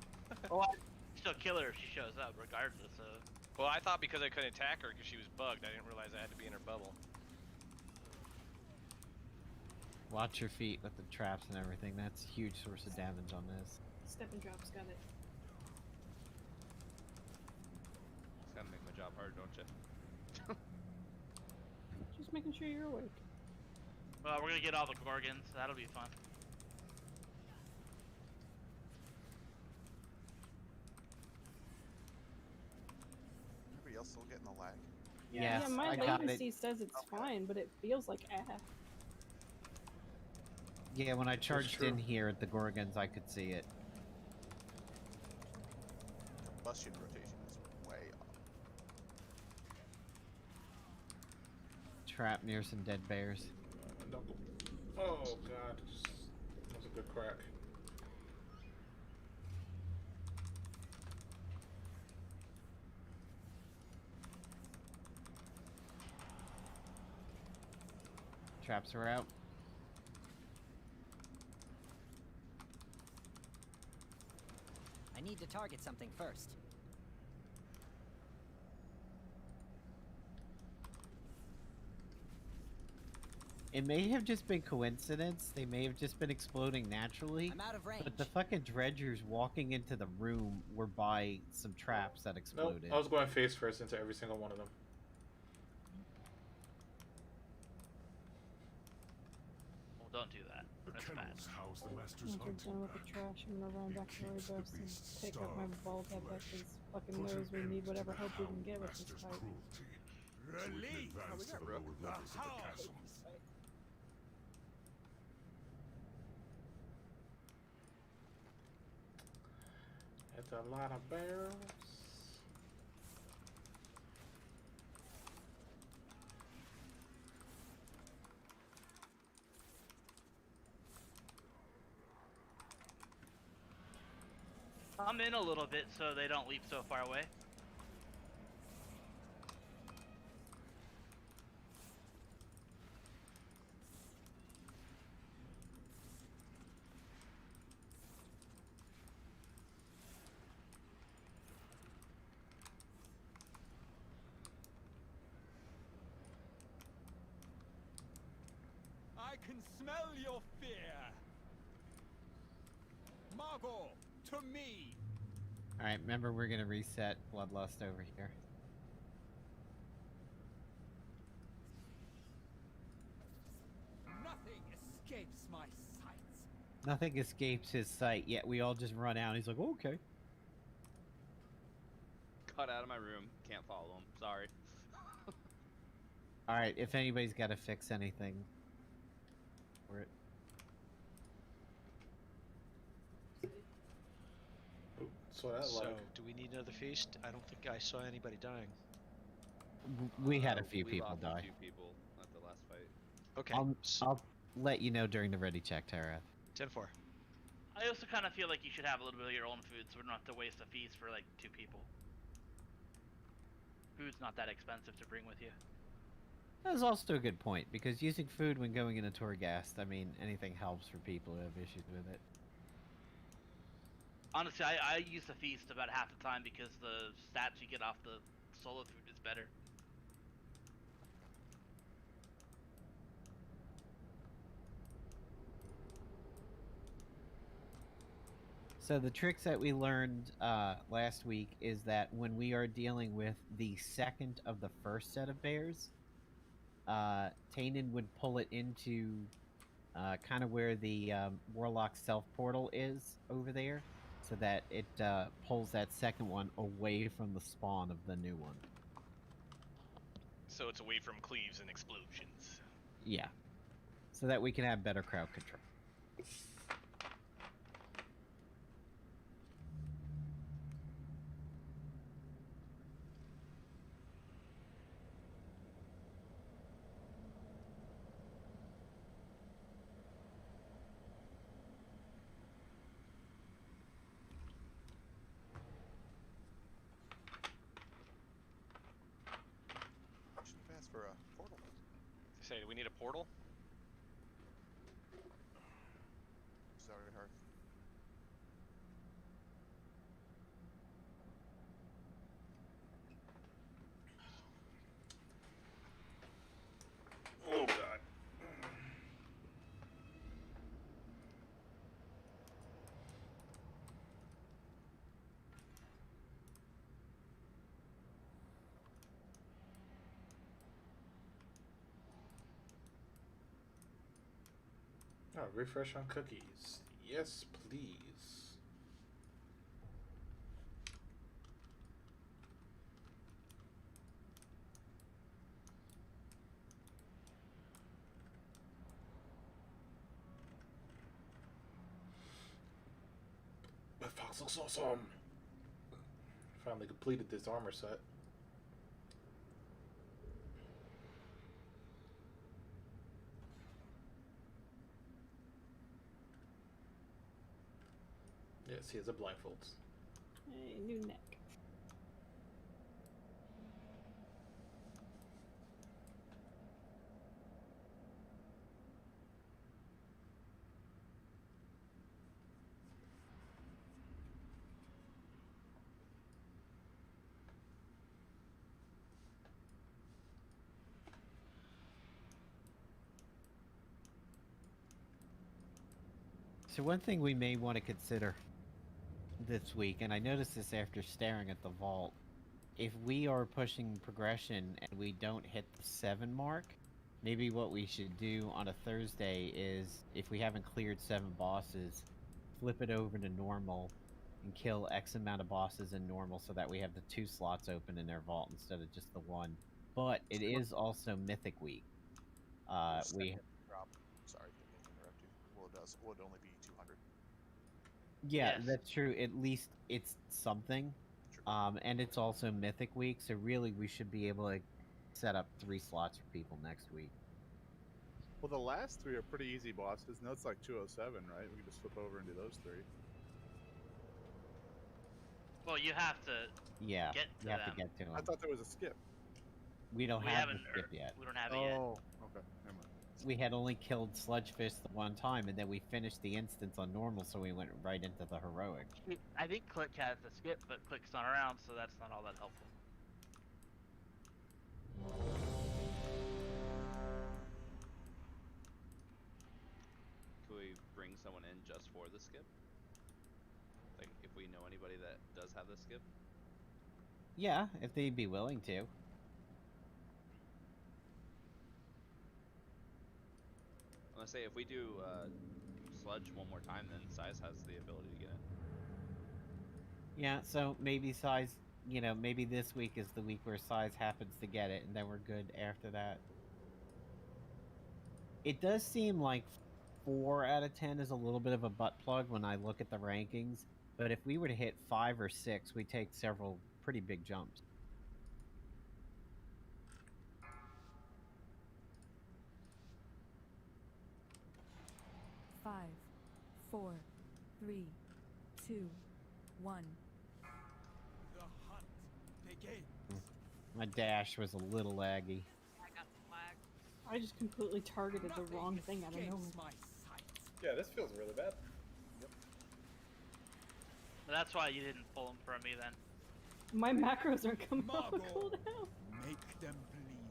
Oh, I still kill her if she shows up, regardless of. Well, I thought because I couldn't attack her because she was bugged, I didn't realize I had to be in her bubble. Watch your feet with the traps and everything. That's a huge source of damage on this. Step and drop's got it. It's gotta make my job hard, don't you? Just making sure you're awake. Well, we're gonna get all the Gorgons. That'll be fun. Everybody else still getting the lag? Yes, yeah, my I got it. latency says it's fine, but it feels like Yeah, when I charged true. in here at the Gorgons, I could see it. Combustion rotation is way off. Trap near some dead bears. Oh god, that was a good crack. Traps are out. I need to target something first. It may have just been coincidence. They may have just been exploding naturally. I'm out of range. But the fucking dredgers walking into the room were by some traps that Nope, exploded. I was going face first into every single one of them. Well, don't do that. The That's bad. kennels house the master's Once we're hunting done with the pack. trash, I'm gonna run back to Keeps the Roybus and beasts pick up my starved bald for head that flesh. is fucking Put an knows we end need to whatever the hope we can hound get with this master's fight. cruelty, so we can Relief! advance to the lower levels of the castle. It's a lot of barrels. I'm in a little bit so they don't leap so far away. I can smell your fear. Margot, to me. Alright, remember we're gonna reset Bloodlust over here. Nothing escapes my sights. Nothing escapes his sight, yet we all just run out. He's like, oh, okay. Cut out of my room. Can't follow him. Sorry. Alright, if anybody's got to fix anything for it. That's what I So, like. do we need another feast? I don't think I saw anybody dying. We had a few We people lost die. A few people at the last fight. Okay. I'll let you know during the ready check, Tara. 10-4. I also kind of feel like you should have a little bit of your own food, so we don't have to waste a feast for like 2 people. Food's not that expensive to bring with you. That's also a good point, because using food when going into Torghast, I mean, anything helps for people who have issues with it. Honestly, I use the feast about half the time because the stats you get off the solo food is better. So the tricks that we learned last week is that when we are dealing with the second of the first set of bears, Tainen would pull it into kind of where the Warlock self portal is over there, so that it pulls that second one away from the spawn of the new one. So it's away from cleaves and explosions. Yeah. So that we can have better crowd control. For a portal. Say, do we need a portal? Sorry, Hearth. Oh god. Oh, refresh on cookies. Yes, please. My fox looks awesome. Finally completed this armor set. Yes, he has a blindfold. Hey, new neck. So one thing we may want to consider this week, and I noticed this after staring at the vault, if we are pushing progression and we don't hit the 7 mark, maybe what we should do on a Thursday is, if we haven't cleared 7 bosses, flip it over to normal and kill X amount of bosses in normal so that we have the 2 slots open in their vault instead of just the 1. But it is also Mythic Week. We Drop. Sorry, didn't mean to interrupt you. Well, it does. Would only be 200. Yeah, Yes. that's true. At least it's something. And it's also Mythic Week, so really we should be able to set up 3 slots for people next week. Well, the last 3 are pretty easy bosses. Now it's like 207, right? We can just flip over and do those 3. Well, you have to. Yeah, Get you to have them. to get to them. I thought there was a skip. We don't We have the haven't. skip yet. We don't have it yet. Oh, okay. Never mind. We had only killed Sludgefish the one time, and then we finished the instance on normal, so we went right into the heroic. I think Click has the skip, but Click's not around, so that's not all that helpful. Could we bring someone in just for the skip? Like, if we know anybody that does have the skip? Yeah, if they'd be willing to. I'm gonna say if we do sludge one more time, then Size has the ability to get it. Yeah, so maybe Size, you know, maybe this week is the week where Size happens to get it, and then we're good after that. It does seem like 4 out of 10 is a little bit of a butt plug when I look at the rankings, but if we were to hit 5 or 6, we take several pretty big jumps. Five, 4, 3, 2, 1. The hunt begins. My dash was a little laggy. I got flagged. I just completely targeted the wrong thing out of nowhere. Yeah, this feels really bad. But that's why you didn't pull him from me then. My macros are coming off a Margot, cooldown. make them bleed.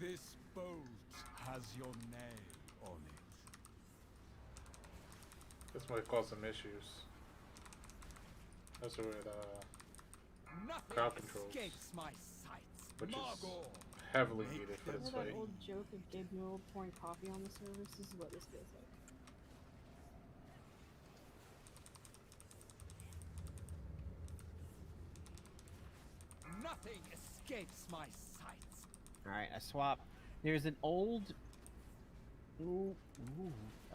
This boat has your name on it. This might cause some issues. That's with crowd controls, Escapes my sights. which is Margot, heavily make needed for them this Remember fight. that old joke of Gabe Newell pouring coffee on the service? This is what this feels like. nothing escapes my sights. Alright, I swap. There's an old...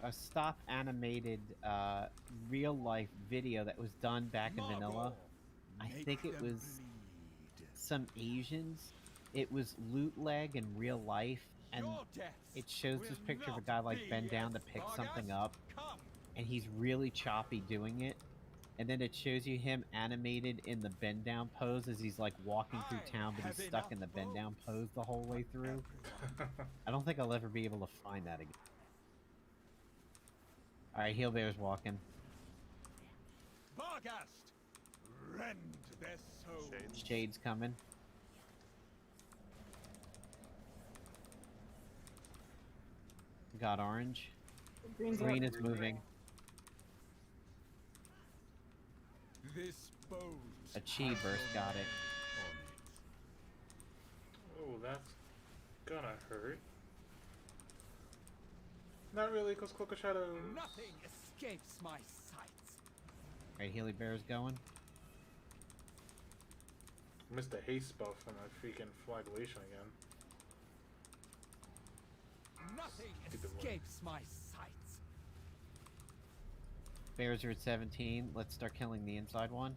a stop animated real-life video that was done back in vanilla. I think it was some Asians. It was loot leg in real life, and it shows this picture of a guy like bend down to pick something up, and he's really choppy doing it. And then it shows you him animated in the bend down pose as he's like walking through town, but he's stuck in the bend down pose the whole way through. I don't think I'll ever be able to find that again. Alright, Heel Bear's walking. Barghast, rend their souls. Shade's coming. Got orange. Green is moving. This boat A chi burst got it. Oh, that's gonna hurt. Not really, because Cloak of Shadows. Nothing escapes my sights. Alright, Healy Bear's going. Missed the haste buff on my freaking flagellation again. Nothing Stupid one. escapes my sights. Bears are at 17. Let's start killing the inside one.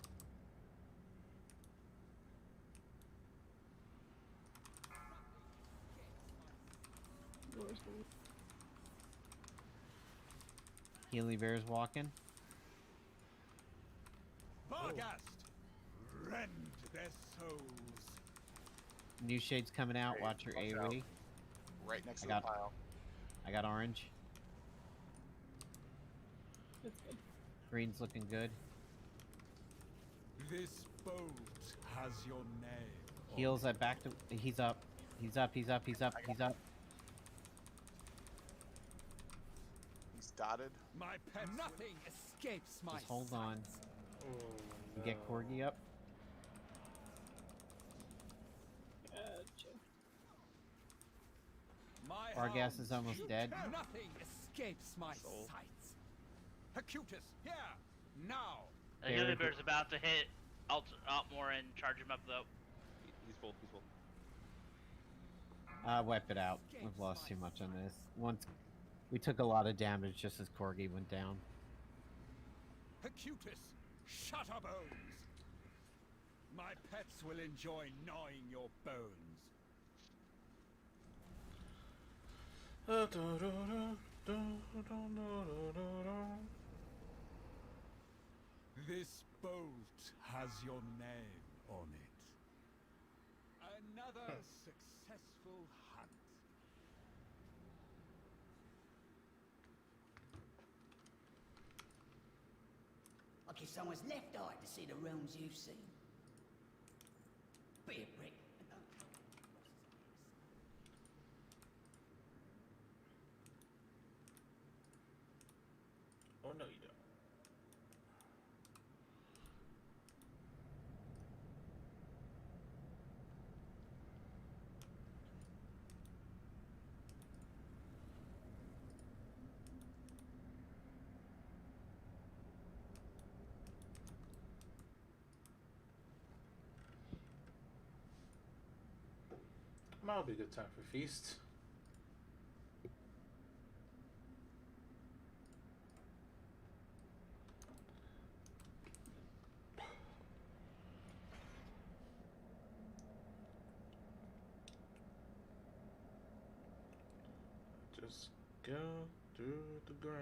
Healy Bear's walking. Barghast, rend their souls. New Shade's coming out. Watch your AoE. Right next I to got, the pile. I got orange. That's good. Green's looking good. This boat has your name. Heals at back to. He's up. He's up. He's up. He's up. He's up. He's dotted. My pet. Nothing escapes my Just hold on. Oh, Get no. Corgi up. Gotcha. My Barghast is hounds almost shoot dead. Nothing escapes my sights. Hercutus, here, now. The Healy Bear's about to hit Altmore and charge him up though. He's full. He's full. Wipe it out. We've lost too much on this. Once we took a lot of damage just as Corgi went down. Hercutus, shutterbones. My pets will enjoy gnawing your bones. This bolt has your name on it. Another successful hunt. Like if someone's left-eyed to see the realms you've seen. Be a prick. Oh no, you don't. That'll be a good time for feast. Just go through the ground.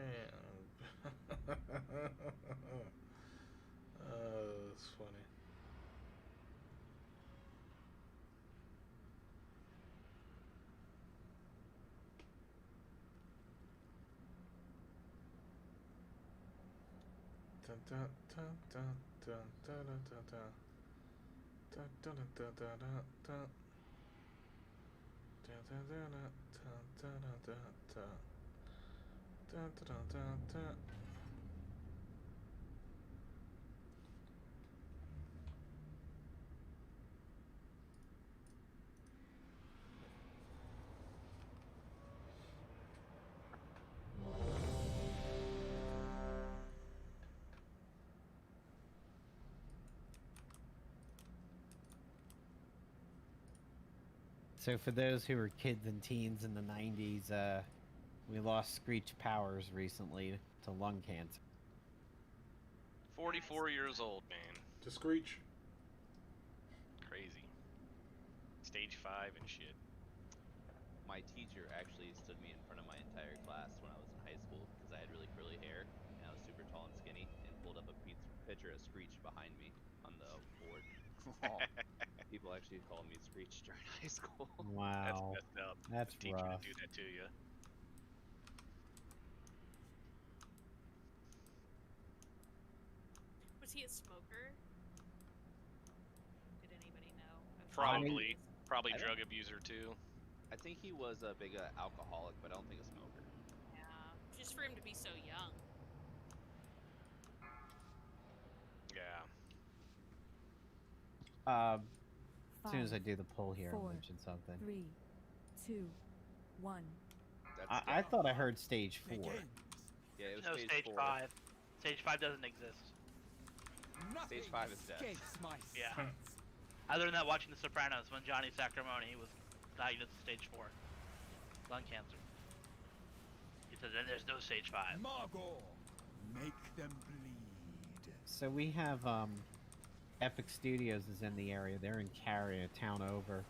Oh, that's funny. Dun dun dun dun dun dun dun dun dun dun dun dun dun. Dun dun dun dun dun dun dun dun dun dun dun dun. So for those who were kids and teens in the 90s, we lost Screech Powers recently to lung cancer. 44 years old, man. To Screech. Crazy. Stage 5 and shit. My teacher actually stood me in front of my entire class when I was in high school because I had really curly hair and I was super tall and skinny, and pulled up a picture of Screech behind me on the board. People actually called me Screech during high school. Wow. That's messed up. That's The teacher rough. to do that to you. Was he a smoker? Did anybody know? Probably. Probably I don't- drug abuser too. I think he was a big alcoholic, but I don't think a smoker. Yeah. Just for him to be so young. Yeah. As soon as I do the pull here, I'll 4, mention something. 3, 2, 1. I thought I heard stage 4. Yeah, it was No, stage 4. 5. Stage 5 doesn't exist. Stage 5 is death. Yeah. I learned that watching The Sopranos when Johnny Sacramone was diagnosed with stage 4 lung cancer. He said, then there's no stage 5. Margot, make them bleed. So we have Epic Studios is in the area. They're in Cary, a town over.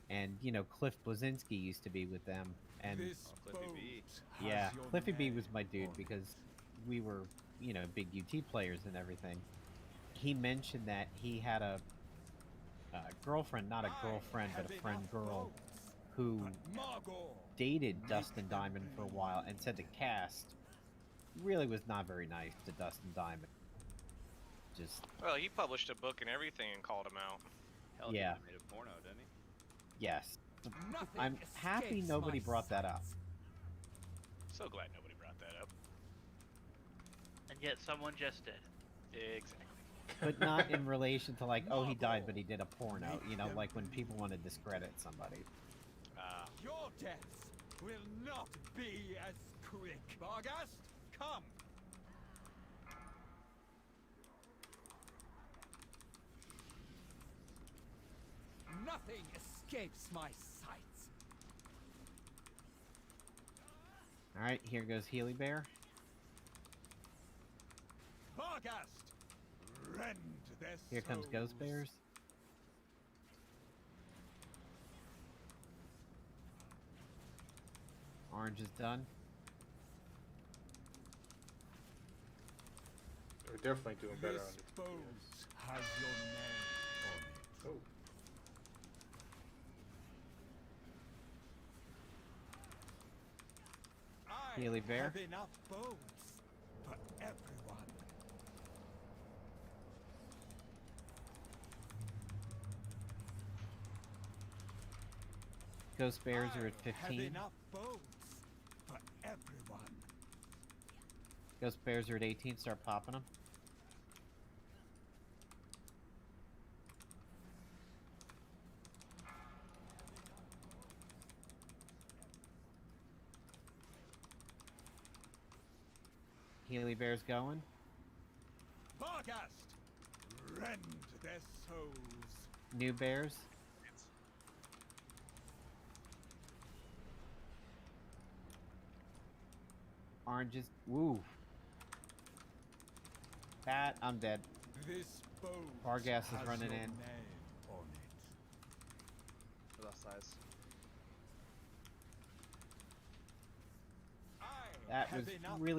And you know, Cliff Blazinski used to be with them. And Cliffy B. yeah, Cliffy B was my dude because we were, you know, big UT players and everything. He mentioned that he had a girlfriend, not a girlfriend, but a friend girl, who dated Dustin Diamond for a while and said the cast really was not very nice to Dustin Diamond. Just Well, he published a book and everything and called him out. Hell, Yeah. he made a porno, didn't he? yes. I'm happy nobody brought that up. So glad nobody brought that up. And yet someone just did. Exactly. But not in relation to like, oh, he died, but he did a porno. You know, like when people want to discredit somebody. Your deaths will not be as quick. Barghast, come. Nothing escapes my sights. All right, here goes Healy Bear. Barghast, rend their Here comes Ghost souls. Bears. Orange is done. We're definitely doing better This on the boat has your name on it. Oh. I Healy Bear. have enough boats for everyone. Ghost Bears are at I have 15. enough boats for everyone. Ghost Bears are at 18. Start popping them. Healy Bear's going. Barghast, rend their souls. New Bears. Oranges. Woo. That, I'm dead. This boat Barghast is has running your in. name on it. Left size. That was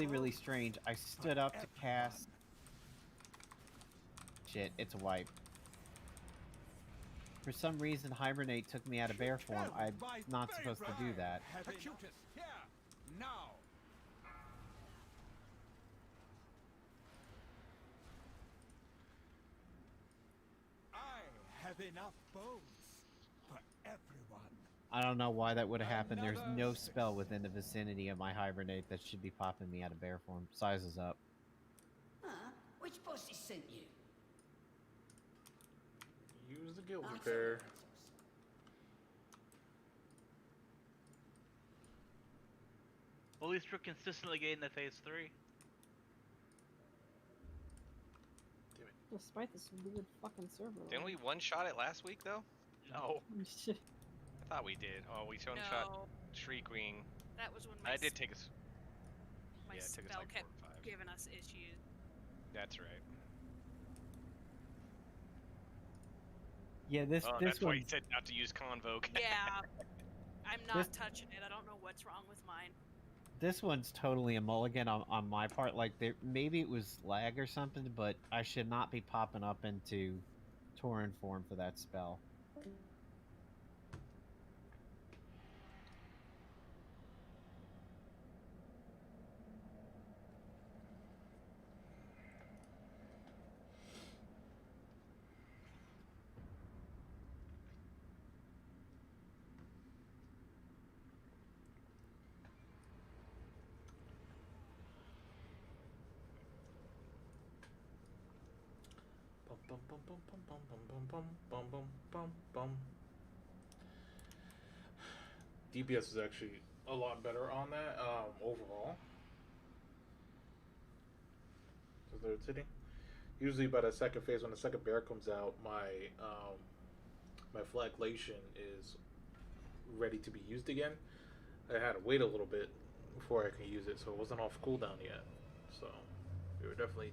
really strange. I stood up to cast. Shit, it's a wipe. For some reason, Hibernate took me out of bear form. I'm not supposed to do that. Acutus, here, now. I have enough boats for everyone. I don't know why that would have happened. There's no spell within the vicinity of my Hibernate that should be popping me out of bear form. Size is up. Huh? Which bosses sent you? Use the Guild Bear. Well, at least we're consistently getting the phase 3. Despite this weird fucking server. Didn't we one-shot it last week, though? No. I thought we did. Oh, we one-shot Shriekwing. That was when my I did take us. my Yeah, it took us spell like 4 kept or 5. giving us issues. That's right. Yeah, this That's why one. you said not to use Convoke. Yeah, I'm not This- touching it. I don't know what's wrong with mine. This one's totally a mulligan on my part. Like, maybe it was lag or something, but I should not be popping up into Tauren form for that spell. Bum bum bum bum bum bum bum bum bum bum bum. DPS is actually a lot better on that overall. So they're sitting. Usually by the second phase, when the second bear comes out, my my flagellation is ready to be used again. I had to wait a little bit before I can use it, so it wasn't off cooldown yet. So we were definitely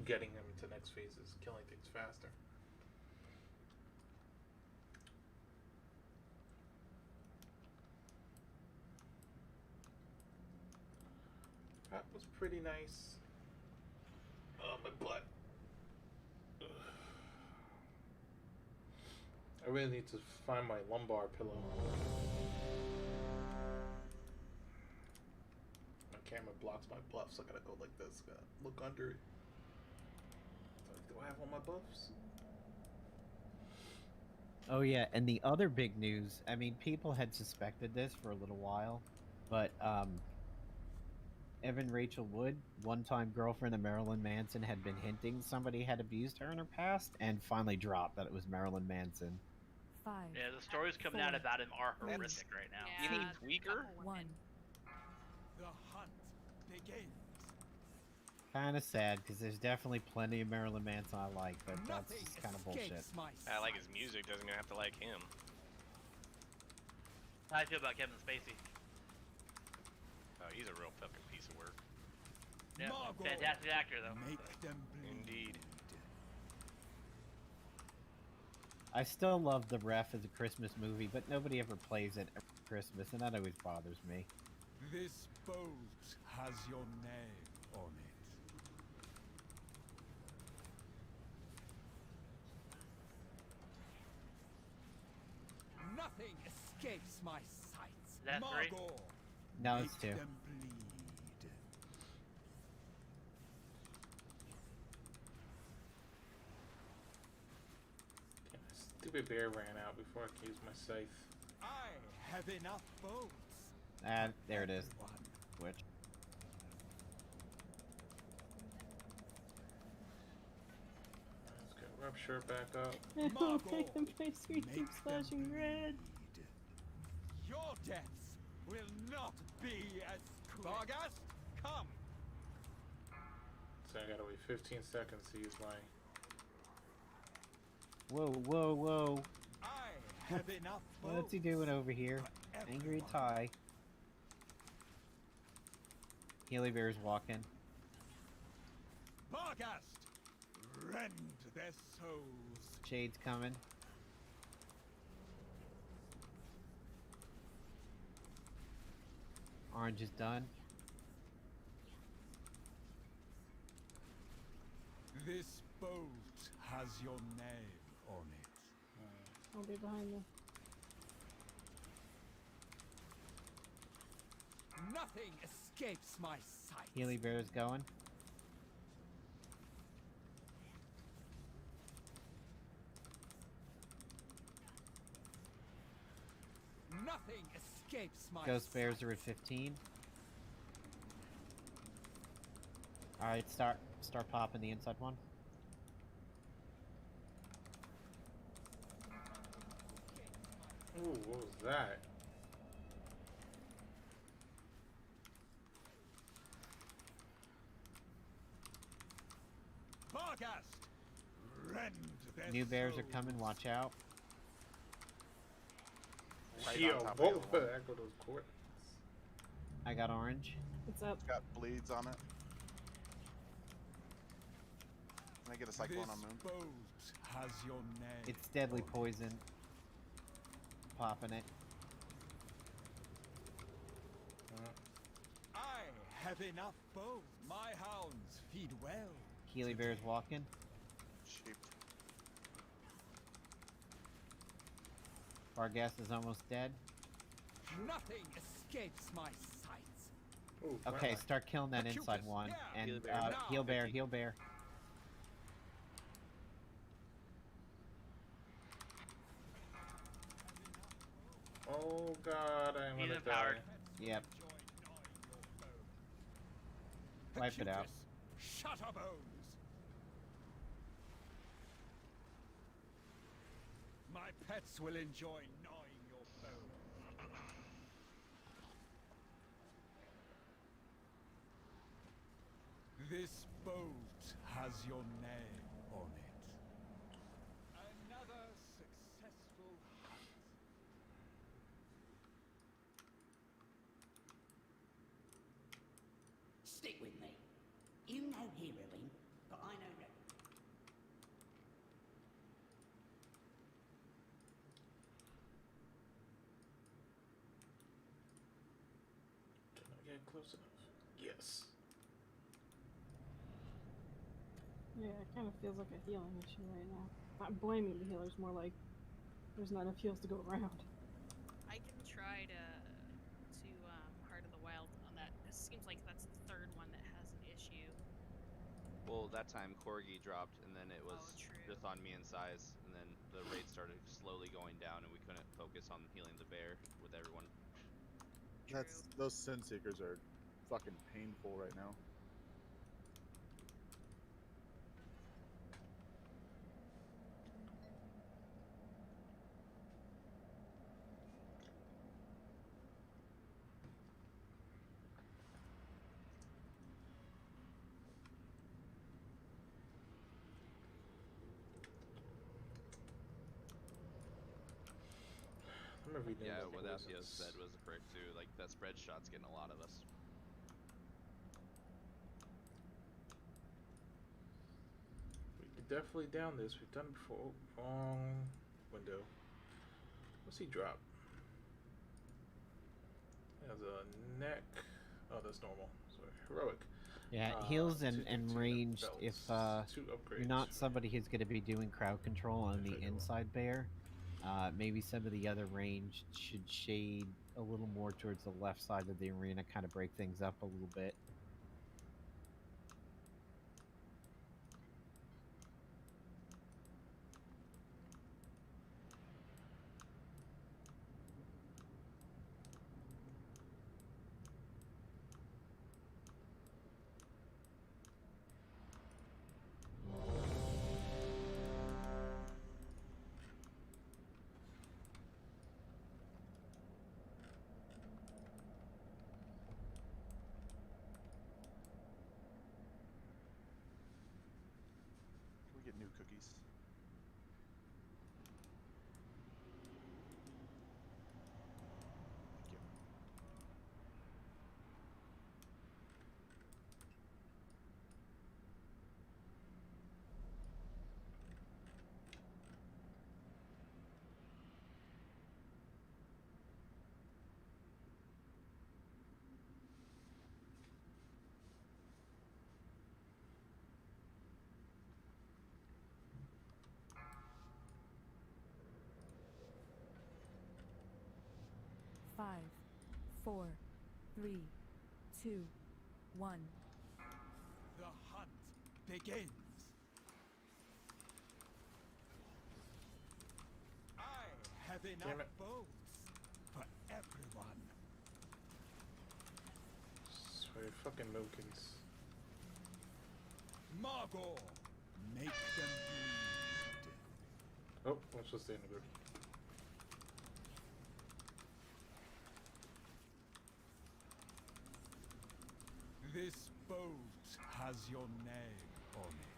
getting him to next phases, killing things faster. That was pretty nice. Oh, my butt. Ugh. I really need to find my lumbar pillow. My camera blocks my buffs, so I gotta go like this. Gotta look under it. Do I have all my buffs? Oh yeah, and the other big news, I mean, people had suspected this for a little while, but Evan Rachel Wood, one-time girlfriend of Marilyn Manson, had been hinting somebody had abused her in her past, and finally dropped that it was Marilyn Manson. 5. Yeah, the stories coming out about him are horrific right now. You mean Uyghur? 1. The hunt begins. Kind of sad, because there's definitely plenty of Marilyn Manson I like, but that's Nothing kind of bullshit. escapes my I like his music. Doesn't even have to like him. How do you feel about Kevin Spacey? Oh, he's a real fucking piece of work. Yeah, Margot, fantastic actor though. Make them bleed. Indeed. I still love The Ref as a Christmas movie, but nobody ever plays it at Christmas, and that always bothers me. This boat has your name on it. Nothing escapes my sights. That three? Margor, No, it's make 2. them bleed. Stupid bear ran out before I could use my scythe. I have enough boats. Ah, there it is. Which? Let's get Rupture back up. My screen keeps flashing red. Your deaths will not be as quick. Varghast, come. So I gotta wait 15 seconds to use my. Whoa, whoa, whoa. I have enough What's he doing over here? Angry Ty. Healy Bear's walking. Varghast, rend their souls. Shade's coming. Orange is done. This boat has your name on it. I'll be behind them. Nothing escapes my sight. Healy Bear's going. Nothing escapes my Ghost Bears are at 15. Alright, start popping the inside one. Ooh, what was that? Varghast, rend their New bears are souls. coming, watch out. Right Yo, on top of both the of other one. echo those coordinates. I got orange. It's up. It's got bleeds on it. Can I get a cyclone This on moon? boat has your name. It's deadly poison. Popping it. I have enough boats. My hounds feed well. Healy Bear's walking. Sheep. Varghast is almost dead. Nothing escapes my sights. Ooh, Okay, right. start killing that inside Acutus, one. yeah. And Heal bear. heal bear, 50. heal bear. Oh god, I'm He's gonna empowered. die. Yep. Wipe it out. Shutterbones. My pets will enjoy gnawing your bones. This boat has your name on it. Another successful hunt. Stick with me. You know heroine, but I know rebel. Can I get close enough? Yes. Yeah, it kind of feels like a healing issue right now. Not blaming the healers, more like there's not enough heals to go around. I can try to Heart of the Wild on that. It seems like that's the third one that has an issue. Well, that time Corgi dropped, and then it was true. just on me and Size, and then the rate started slowly going down, and we couldn't focus on healing the bear with everyone. Those Sin Seekers are fucking painful right now. I'm gonna read Yeah, the what Athia poisons. said was a prick too. Like that spread shot's getting a lot of us. We could definitely down this. We've done it before. Wrong window. What's he drop? has a neck. Oh, that's normal. So heroic. Yeah, heals and 2 ranged. belts, If 2 you're upgrades. not somebody who's going to be doing crowd control on the inside bear, maybe some of the other ranged should shade a little more towards the left side of the arena, kind of break things up a little bit. Can we get new cookies? Thank you. Five, 4, 3, 2, 1. The hunt begins. I have enough Damn it. boats for everyone. Sorry, fucking Milkins. Margor, make them bleed. Oh, I'm supposed to stay in the group. This boat has your name on it.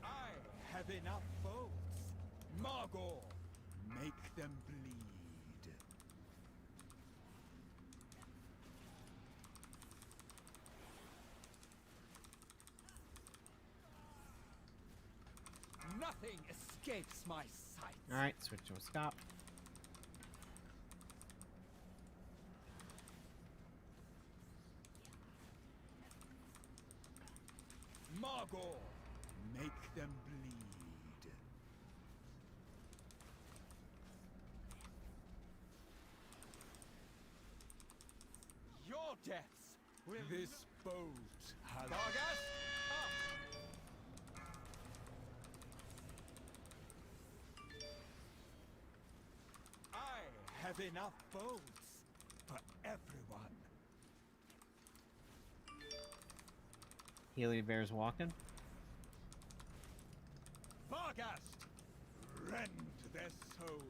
I have enough boats. Margor, make them bleed. Nothing escapes my sight. All right, switch to a stop. Margor, make them bleed. Your deaths will. This boat has. Vargas, come! I have enough boats for everyone. Healy Bear's walking. Vargast, rend their souls.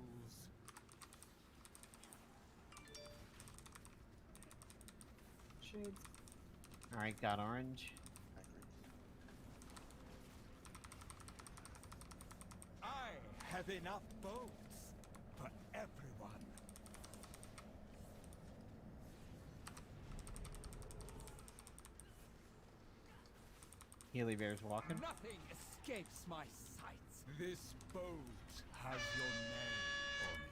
Shades. All right, got orange. I have enough boats for everyone. Healy Bear's walking. Nothing escapes my sight. This boat has your name on it.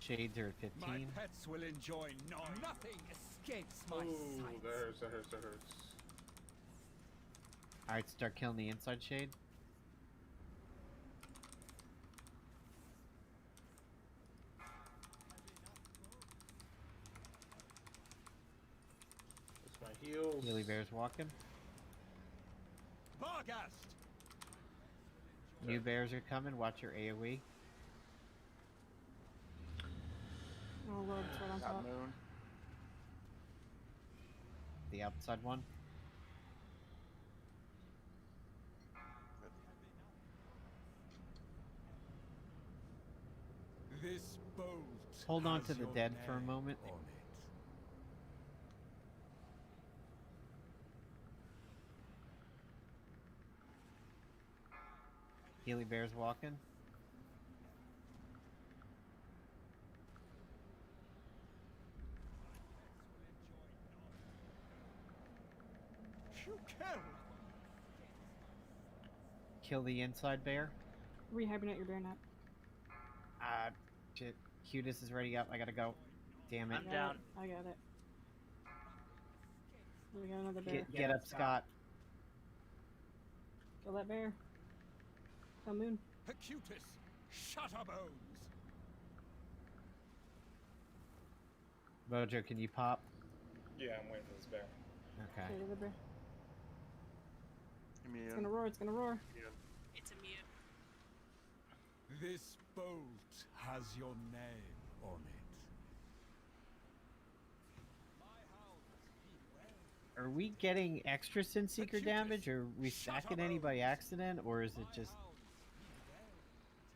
Shades are at My 15. pets will enjoy nothing escapes my Ooh, sight. that hurts, that hurts, that hurts. All right, start killing the inside shade. That's my heals. Healy Bear's walking. Vargast! New bears are coming. Watch your AoE. Oh lord, it's right on top. Moon. The outside one. This boat Hold on has to the your dead for a name moment. on it. Healy Bear's walking. You kill! kill the inside bear. Rehibernate your bear nap. Shit. Cutest is ready up. I gotta go. Damn it. I'm down. I got it. We got another bear. Get up, Scott. Kill that bear. Kill Moon. Acutus, Shutterbones. Mojo, can you pop? Yeah, I'm waiting for this bear. Okay. Okay, the bear. Immune. It's gonna roar. It's gonna roar. It's immune. This bolt has your name on it. Are we getting extra Sin Seeker damage, or are we stacking any by accident, or is it just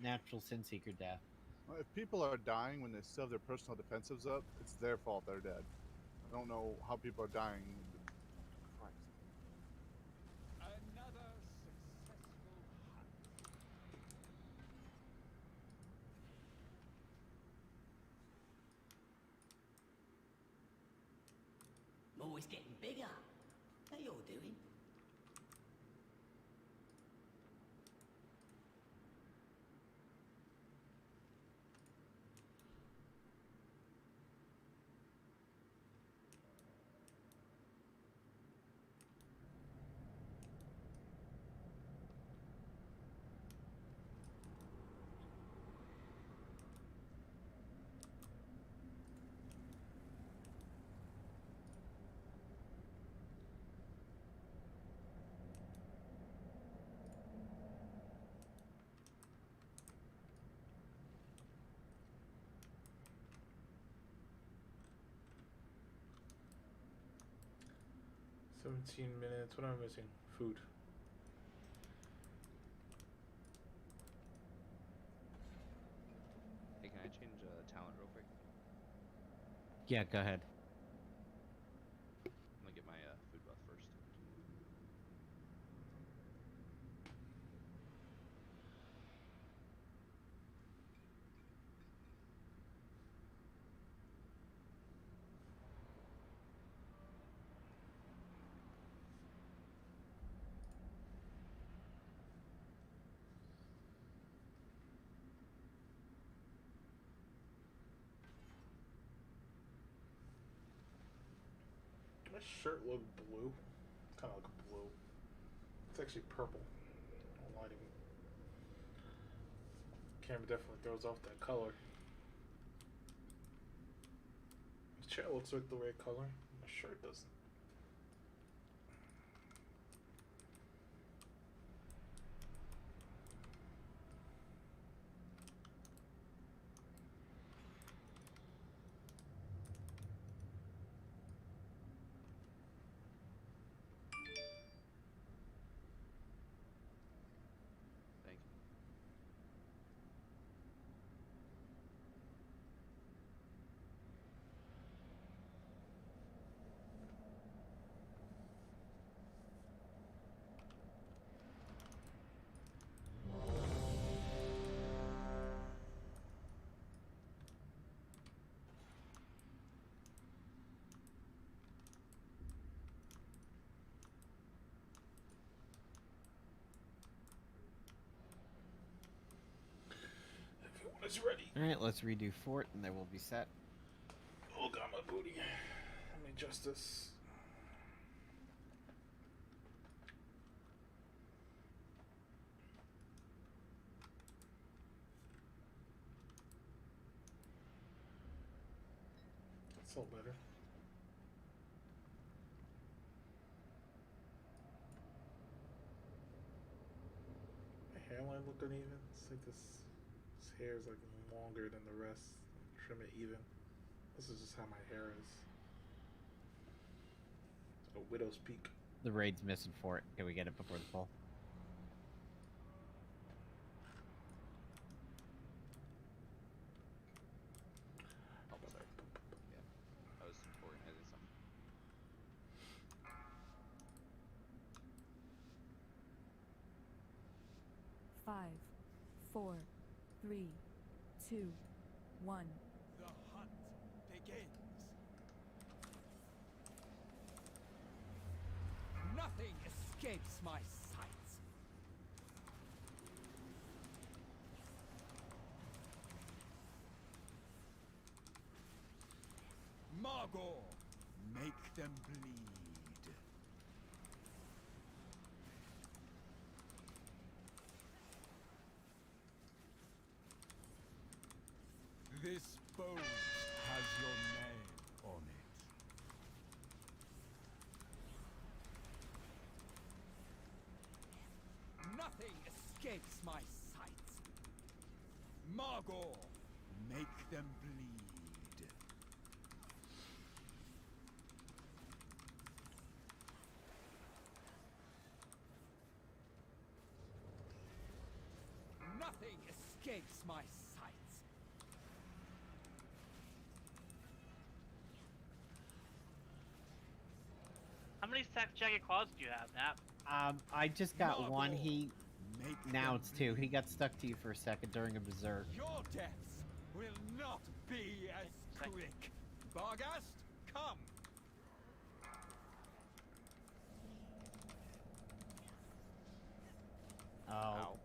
natural Sin Seeker death? Well, if people are dying when they still have their personal defensives up, it's their fault they're dead. I don't know how people are dying. Christ. Another successful hunt. Always getting bigger. How you all doing? Minutes. What am I missing? Food. Hey, can I change talent real quick? Yeah, go ahead. I'm gonna get my food buff first. My shirt look blue. Kind of look blue. It's actually purple. Lighting. Camera definitely throws off that color. The chair looks like the right color. My shirt doesn't. Thank you. Everyone is ready. Alright, let's redo Fort, and then we'll be set. Oh, got my booty. Let me adjust this. That's all better. My hairline look uneven. It's like this hair is like longer than the rest. Trim it even. This is just how my hair is. A widow's peak. The raid's missing Fort. Can we get it before the fall? Oh, sorry. Yeah, I was organizing something. Five, 4, 3, 2, 1. The hunt begins. Nothing escapes my sights. Margor, make them bleed. This boat has your name on it. Nothing escapes my sight. Margor, make them bleed. Nothing escapes my sight. How many stacked jagged claws do you have, Nap? I just got one. Now it's two. He got stuck to you for a second during a berserk. Your deaths will not be as quick. Barghast, come. Oh.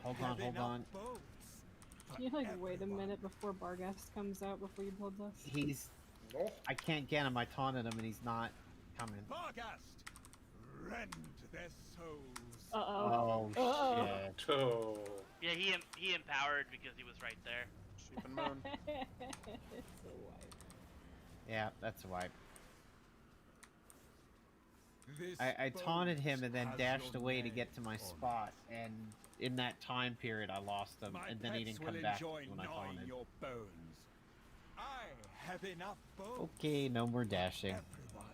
Hold on. Can you like wait a minute before Barghast comes out before you build this? He's. I can't get him. I taunted him and he's not coming. Barghast, rend their souls. Oh shit. Oh. Yeah, he empowered because he was right there. Sheep and moon. It's a wipe. Yeah, that's a wipe. This I taunted him and then boat dashed has your away to name get to my on spot, and in that time period I lost him, My and then he pets didn't come will back enjoy when I gnawing taunted. your bones. I have enough bones. Okay, no more dashing. Everyone.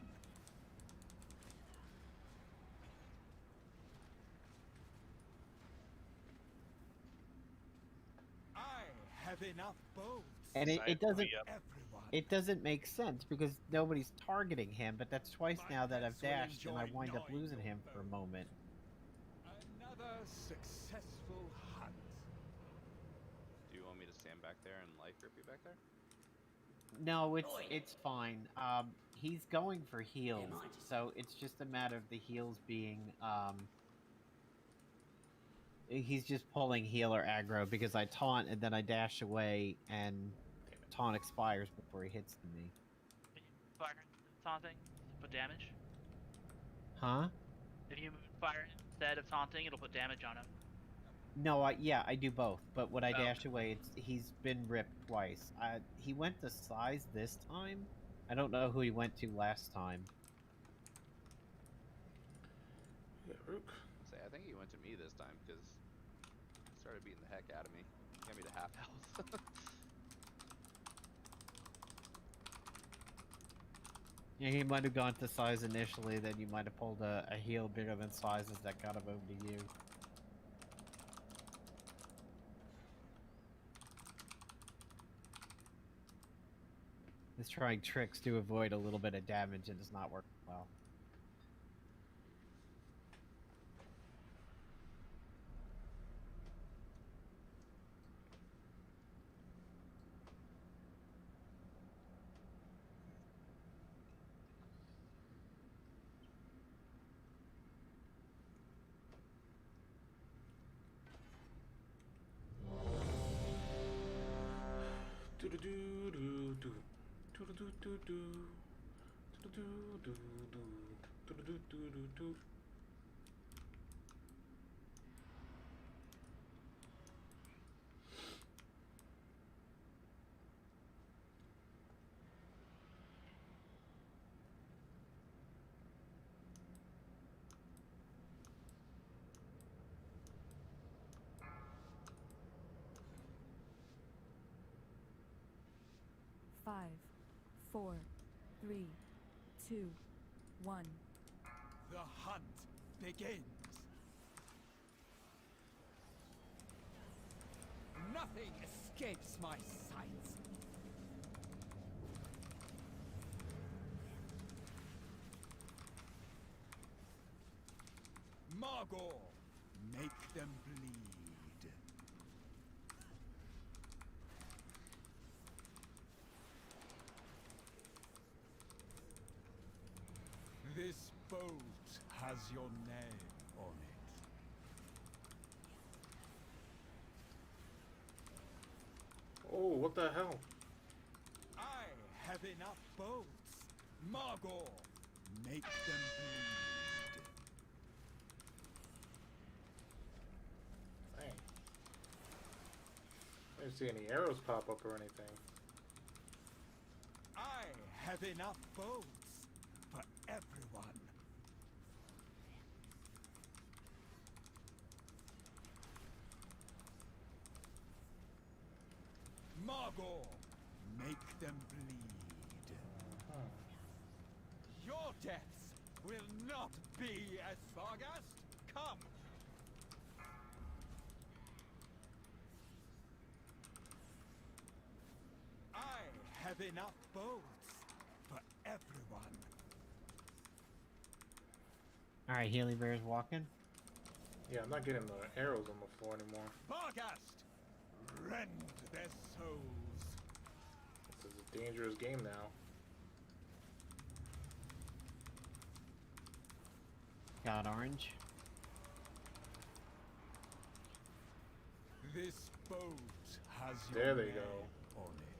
I have enough bones. And it doesn't Everyone. it doesn't make sense because nobody's targeting him, but that's twice now that I've dashed and I wind up losing him for a moment. Another successful hunt. Do you want me to stand back there and life grip you back there? No, it's fine. He's going for heals, so it's just a matter of the heals being he's just pulling healer aggro because I taunt and then I dash away and taunt expires before he hits me. Fire taunting, put damage. Huh? If you fire instead of taunting, it'll put damage on him. No, I do both, but when I dash away, he's been ripped twice. He went to size this time. I don't know who he went to last time. Yeah, Rook. Say, I think he went to me this time because he started beating the heck out of me. Got me to half health. Yeah, he might have gone to size initially, then you might have pulled a heal bigger than sizes that got him over to you. He's trying tricks to avoid a little bit of damage and it's not working well. Do do do do do. Do do do do. Do do do do. Do do do do do. Five, 4, 3, 2, 1. The hunt begins. Nothing escapes my sight. Margor, make them bleed. This boat has your name on it. Oh, what the hell? I have enough boats. Margor, make them bleed. Dang. I didn't see any arrows pop up or anything. I have enough boats for everyone. Margor, make them bleed. Your deaths will not be as Varghast. Come. I have enough boats for everyone. Alright, Healy Bear's walking. Yeah, I'm not getting the arrows on the floor anymore. Varghast, rend their souls. This is a dangerous game now. Got orange. This boat has your There they name go. on it.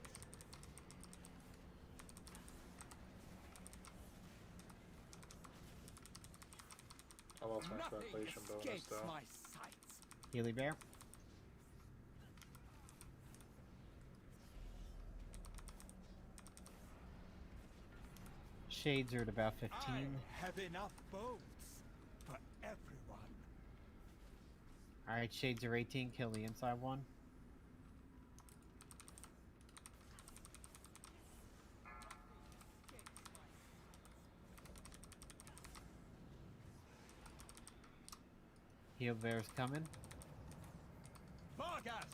I lost my Nothing translation bonus escapes though. my sights. Healy Bear. Shades are at about 15. I have enough boats for everyone. Alright, shades are 18. Kill the inside one. Heal Bear's coming. Varghast,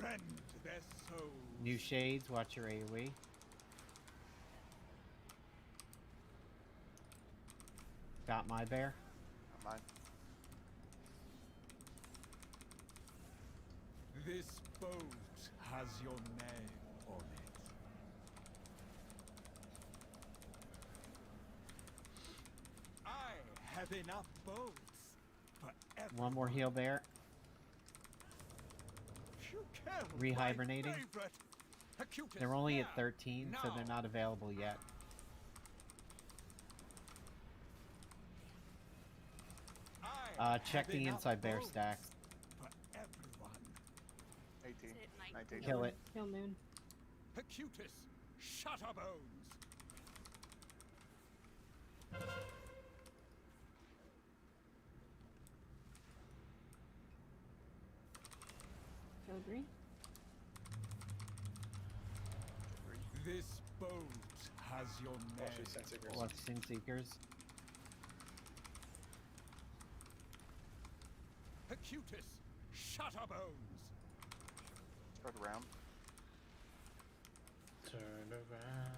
rend their souls. New shades, watch your AoE. Got my bear. Not mine. This boat has your name on it. I have enough boats for everyone. One more heal bear. You killed my Rehibernating. favorite. Acutus, They're only at now, 13, so they're now. not available yet. Check have the enough inside bear boats stacks. for everyone. 18. 19. Kill it. Kill Moon. Acutus, Shutterbones. Kill Green. This boat has your Oh, name. she's Sin Seekers. Watch Sin Seekers. Acutus, Shutterbones. Spread around. Turn around.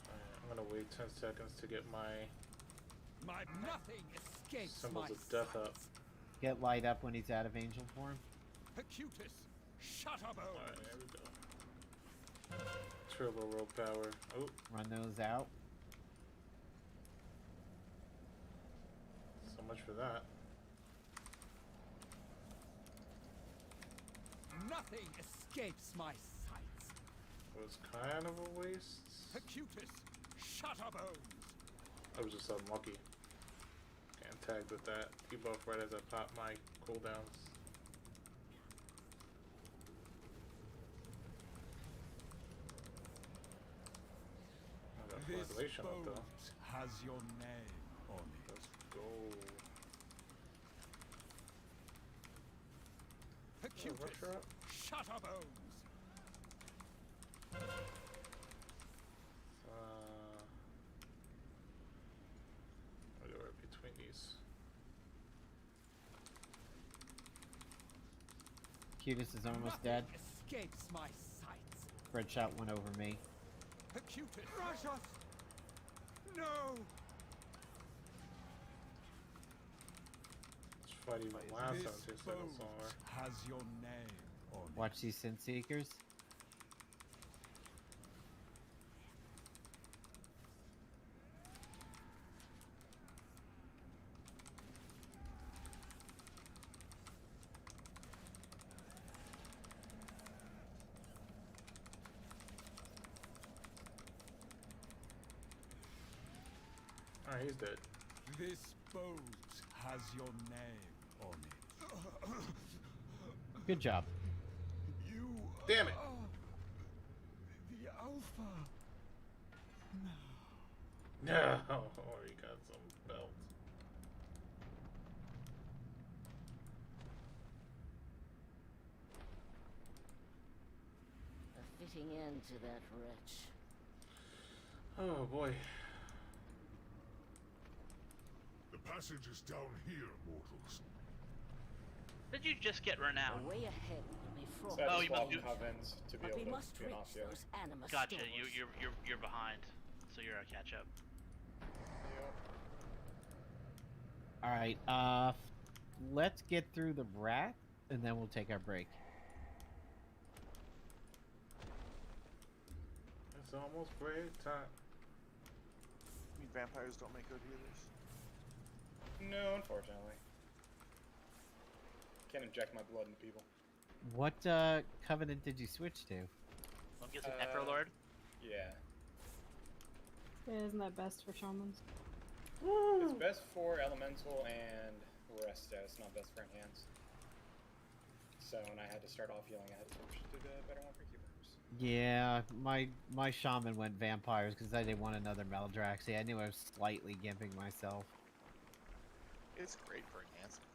Alright, I'm gonna wait 10 seconds to get my Nothing escapes symbols my of death up. Get light up when he's out of angel form. Acutus, Shutterbones. Alright, there we go. Turbo rope power. Oh, Run those out. so much for that. Nothing escapes my sights. It was kind of a waste. Acutus, Shutterbones. I was just unlucky. Getting tagged with that debuff right as I pop my cooldowns. I got This flagellation up boat though. has your name on it. Let's go. Acutus, rush her up? Shutterbones. I'll go right between these. Cutis is almost dead. Escapes my sights. Red shot went over me. Acutus, Rashos. No. This fight even lasts This 17 seconds boat longer. has your name on it. Watch these Sin Seekers. Alright, he's dead. This boat has your name on it. Good job. You Damn it! are the Alpha. No, or he got some belt. A fitting end to that wretch. Oh boy. The passage is down here, mortals. Did you just get renowned? Way ahead will be So fraught. I Oh, just you swapped moved- covens to be But we able must to be an reach off-field. those anima Gotcha. stores. You're behind, so you're a catch up. All right. Let's get through the rat, and then we'll take our break. It's almost break time. I mean, vampires don't make good healers. No, unfortunately. Can't inject my blood into people. What covenant did you switch to? I'm guessing Necrolord. Yeah. Yeah, isn't that best for shamans? It's best for elemental and Restos, not best for enhance. So when I had to start off healing, I had to switch to the better one for keepers. Yeah, my shaman went vampires because I didn't want another Maldraxxi. I knew I was slightly gimping myself. It's great for enhancement.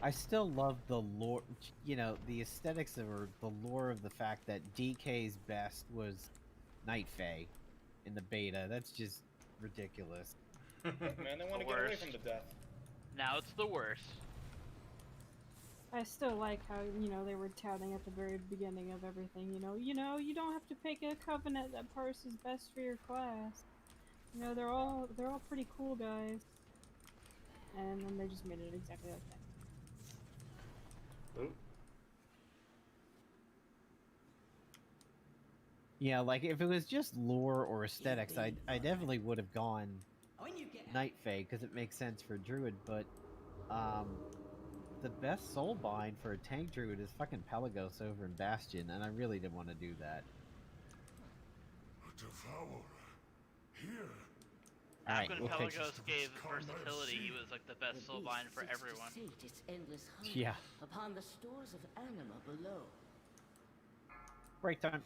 I still love the lore, you know, the aesthetics of, or the lore of the fact that DK's best was Night Fae in the beta. That's just ridiculous. Man, they want to get away from the death. Now it's the worst. I still like how, you know, they were touting at the very beginning of everything, you know, you don't have to pick a covenant that parses best for your class. You know, they're all pretty cool guys. And then they just made it exactly like that. Oop. Yeah, like if it was just lore or aesthetics, I definitely would have gone Night Fae because it makes sense for Druid, but the best soulbind for a tank Druid is fucking Pelagos over in Bastion, and I really didn't want to do that. A devourer. Here. Alright, When we'll take Pelagos gave versatility, he was like the best The soulbind beast for seeks to everyone. sate its endless hunger Yeah. upon the stores of anima below. break time.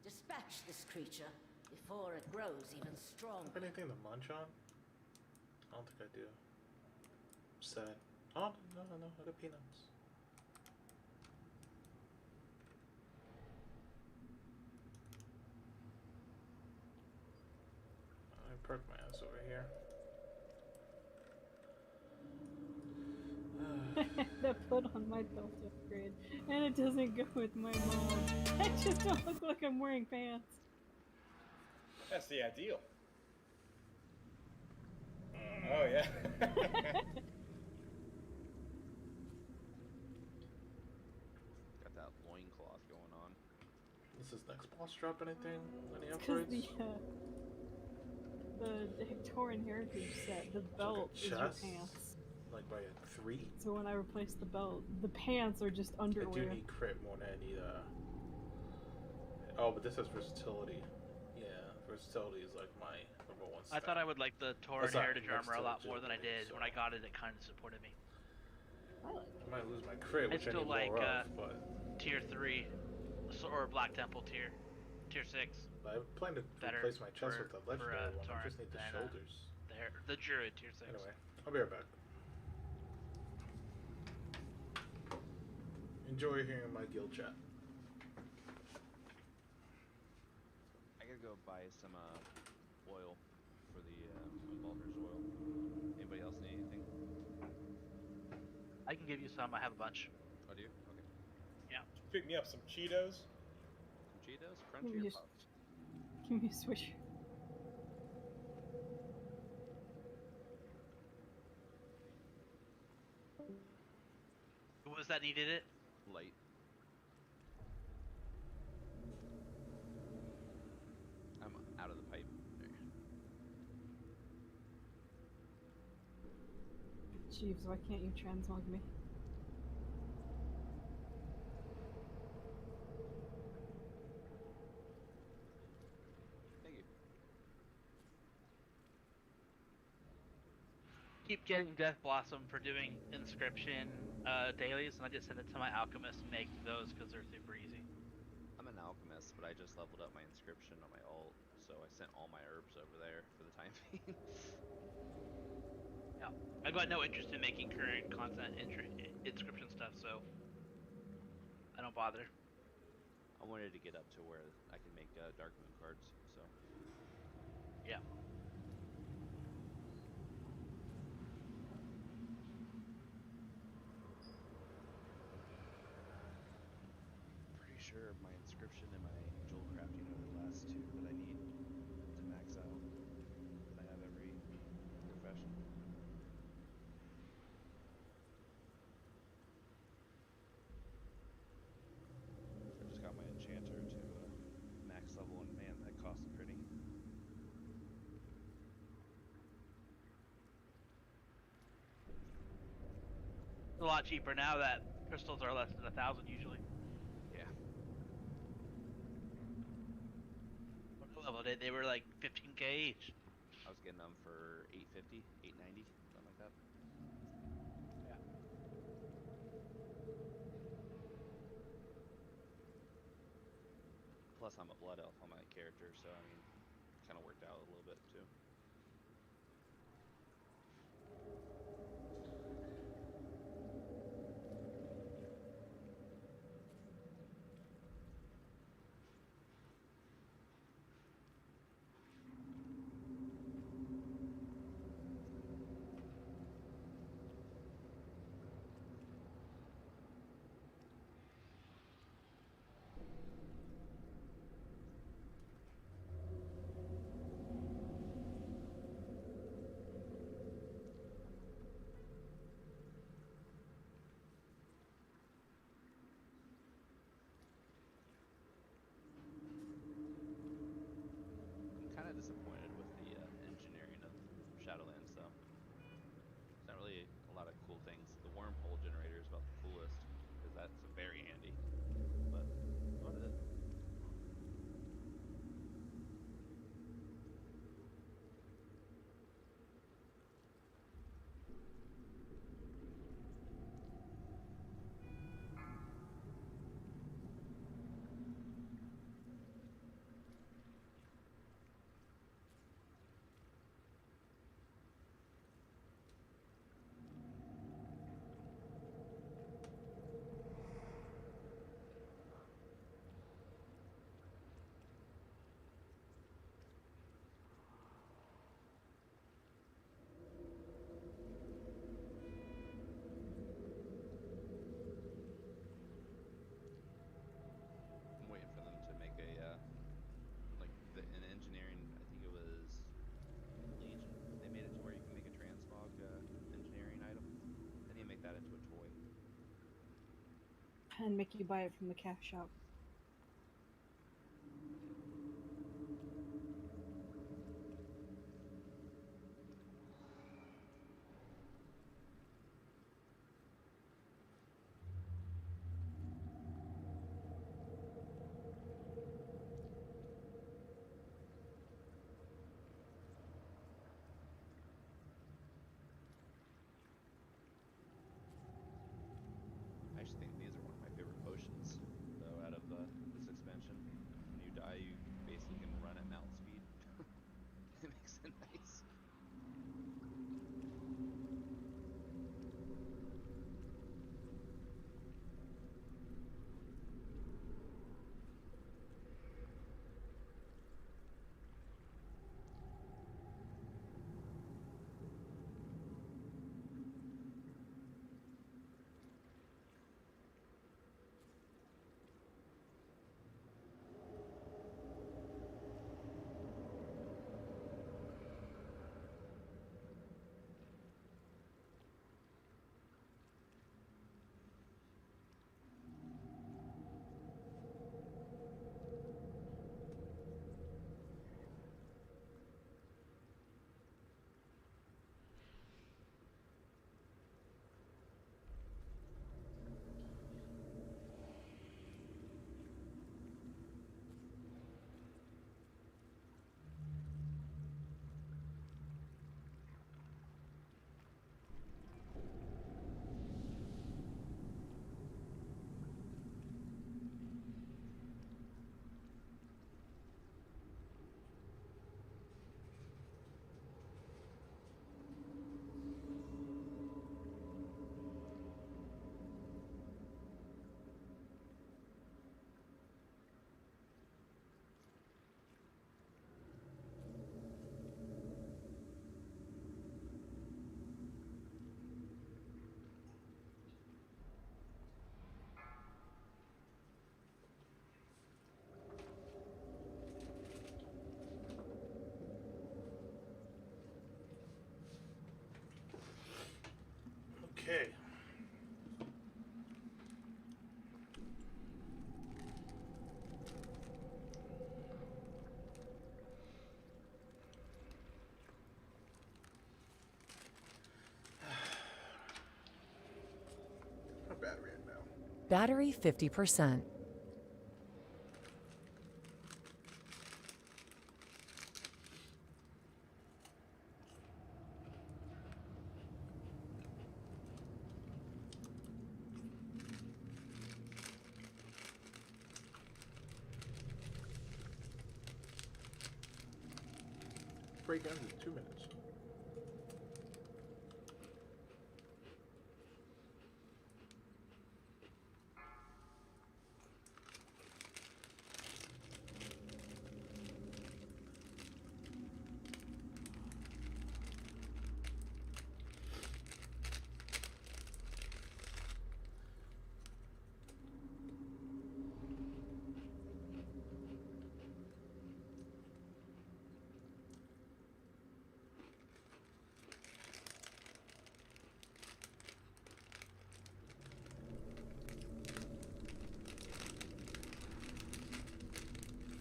Dispatch this creature before it grows even stronger. Anything to munch on? I don't think I do. Sad. Oh, no, I got peanuts. I perked my ass over here. That put on my belt upgrade, and it doesn't go with my mom. I just don't look like I'm wearing pants. That's the ideal. Oh yeah. Got that loincloth going on. Does this next boss drop anything? Any Because upgrades? the Hectorian Heritage set, the belt is your chest? pants. Like by a 3? So when I replace the belt, the pants are just I underwear. do need crit more than I need Oh, but this has versatility. Yeah, versatility is like my number one I stat. thought I would like the Tauren That's not Heritage next armor a to lot more than I agility, did. so- When I got it, it kind of supported me. I might lose my crit, I which I still need like more of, but Tier 3, or Black Temple tier 6. I plan to Better replace my chest for- with the for, legendary one. I Tauren just need the than, shoulders. The Druid tier 6. Anyway, I'll be right back. Enjoy hearing my guild chat. I gotta go buy some oil for the Baldur's oil. Anybody else need anything? I can give you some. I have a bunch. Oh, do you? Okay. Yeah. Pick me up some Cheetos. Some Cheetos, Give crunchy me or a, puffed? give me a swish. Who was that needed it? Light. I'm out of the pipe. There. Jeeves, why can't you transmog me? keep getting Death Blossom for doing inscription dailies, and I just send it to my alchemist and make those because they're super easy. I'm an alchemist, but I just leveled up my inscription on my alt, so I sent all my herbs over there for the time being. Yeah, I've got no interest in making current content inscription stuff, so I don't bother. I wanted to get up to where I can make Dark Moon cards, so. Yeah. Pretty sure my inscription and my jewel crafting are the last two that I need to max out. I have every profession. I just got my enchanter to max level, and man, that costs pretty. It's a lot cheaper now that crystals are less than 1,000 usually. Yeah. What level did they were like 15k each? I was getting them for 850, 890, something like that. Yeah. Plus, I'm a blood elf on my character, so I mean, kind of worked out a little bit too. I'm kind of disappointed with the engineering of Shadowlands, though. There's not really a lot of cool things. The wormhole generator is about the coolest, because that's very handy. But that's about it. I'm waiting for them to make a, in engineering, I think it was Legion. They made it to where you can make a transmog engineering item. They need to make that into a toy. And make you buy it from the cash shop. I actually think these are one of my favorite potions, though, out of Okay. My battery at now. Battery 50%. Break ends in 2 minutes.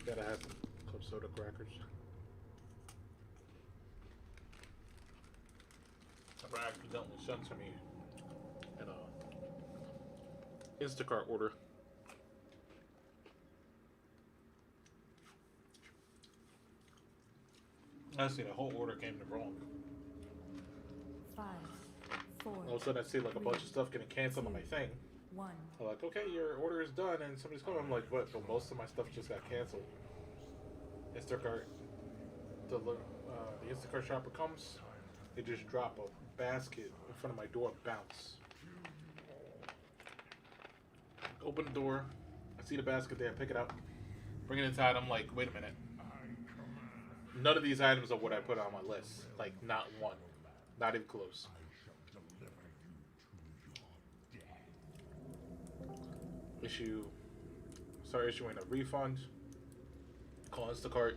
Gotta have some club soda crackers. I accidentally sent to me an Instacart order. Honestly, the whole order came to wrong. 5, 4. All of a sudden, I see like a bunch of stuff getting canceled on my thing. 1. I'm like, okay, your order is done, and somebody's coming. I'm like, what? But most of my stuff just got canceled. Instacart, the Instacart shopper comes, they just drop a basket in front of my door, bounce. Open the door, I see the basket there, pick it up, bring it inside. I'm like, wait a minute. None of these items are what I put on my list. Like, not one. Not even close. Start issuing a refund. Call Instacart.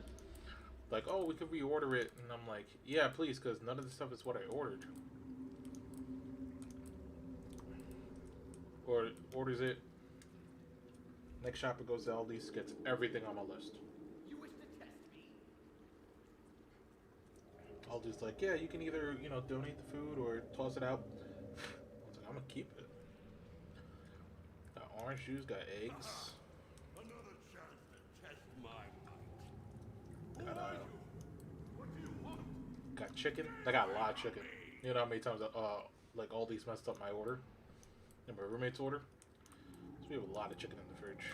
Like, oh, we could reorder it. And I'm like, yeah, please, because none of the stuff is what I ordered. Or orders it. Next shopper goes to Aldi's, gets everything on my list. Aldi's like, yeah, you can either, donate the food or toss it out. I was like, I'm gonna keep it. Got orange juice, got eggs. Got chicken. I got a lot of chicken. You know how many times like Aldi's messed up my order? And my roommate's order? So we have a lot of chicken in the fridge.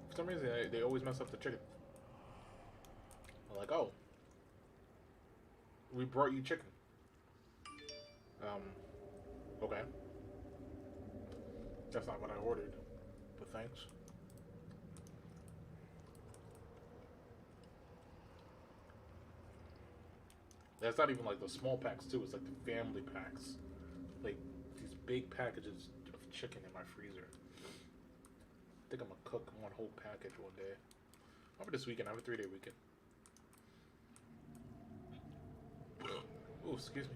For some reason, they always mess up the chicken. I'm like, oh. We brought you chicken. Okay. That's not what I ordered. But thanks. That's not even like the small packs too, it's like the family packs. Like these big packages of chicken in my freezer. I think I'm gonna cook one whole package one day. Over this weekend, I have a 3-day weekend. Oh, excuse me.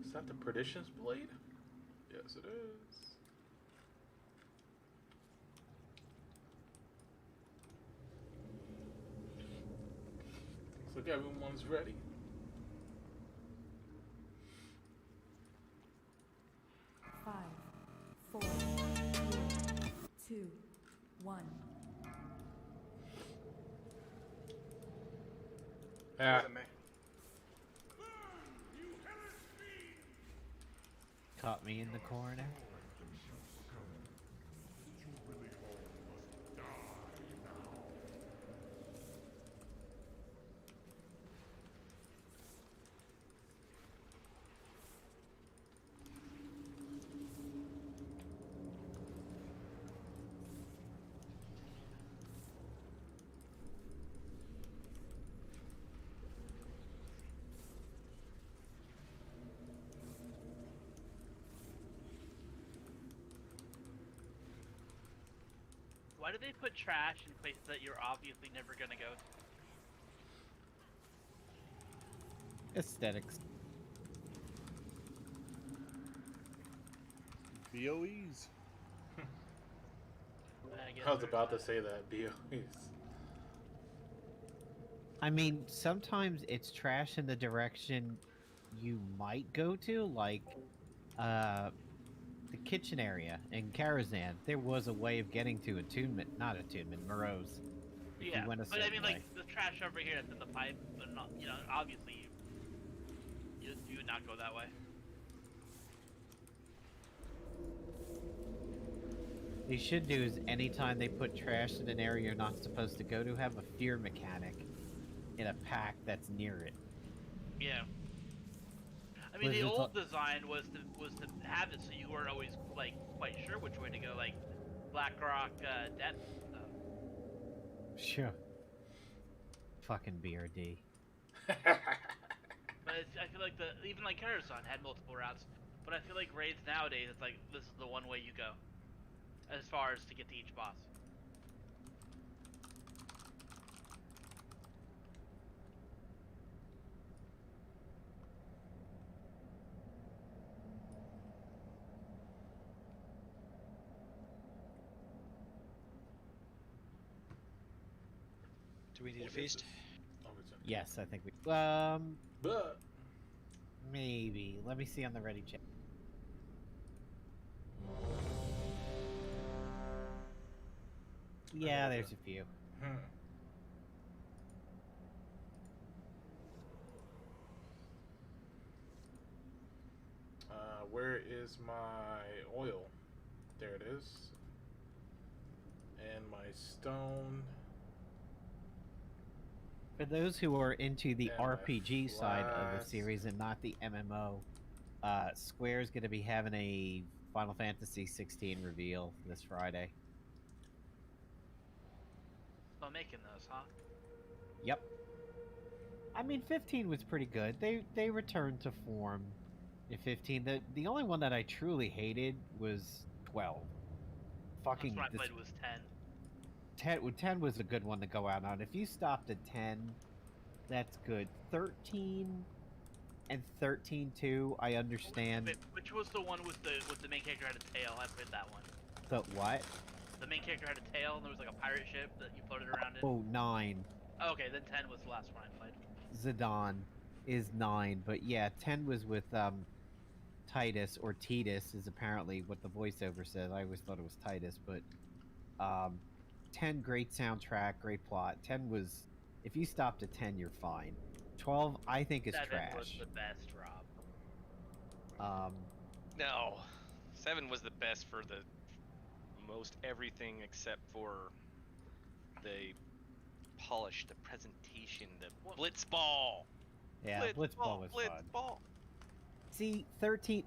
Is that the Perdition's blade? Yes, it is. Looks like everyone's ready. Five, 4, 3, 2, 1. Ah. Caught me in the corner. Why do they put trash in places that you're obviously never gonna go to? Aesthetics. BOEs. I was about to say that. BOEs. I mean, sometimes it's trash in the direction you might go to, like the kitchen area in Karazhan. There was a way of getting to Morose. If Yeah, you went a but I certain mean, way. like, the trash over here that's in the pipe, but not, you know, obviously you would not go that way. They should do is anytime they put trash in an area you're not supposed to go to, have a fear mechanic in a pack that's near it. Yeah. I mean, the Blizzard's old design was to have it so you weren't always like quite sure which way to go, like Blackrock depth and stuff. Sure. Fucking BRD. But I feel like even like Karazhan had multiple routes, but I feel like raids nowadays it's like this is the one way you go, as far as to get to each boss. Do we need a feast? Yes, I think we. Maybe. Let me see on the ready check. Yeah, there's a few. Where is my oil? There it is. And my stone. For those who are into the And my RPG side of the flask. series and not the MMO, Square's going to be having a Final Fantasy 16 reveal this Friday. Still making those, huh? Yep. I mean, 15 was pretty good. They returned to form in 15. The only one that I truly hated was 12. Fucking. That's what I played was 10. 10 was a good one to go out on. If you stopped at 10, that's good. 13 and 13 too, I understand. Wait, which was the one with the main character had a tail? I played that one. The what? The main character had a tail and there was like a pirate ship that you floated around in. Oh, 9. Oh, okay, then 10 was the last one I played. Zidane is 9, but yeah, 10 was with Titus, or Titus is apparently what the voiceover says. I always thought it was Titus, but 10, great soundtrack, great plot. 10 was, if you stopped at 10, you're fine. 12, I think is 7 trash. was the best, Rob. No, 7 was the best for the most everything except for the polish, the presentation, the blitzball. Yeah, Blitzball was fun. Blitzball. See, 13,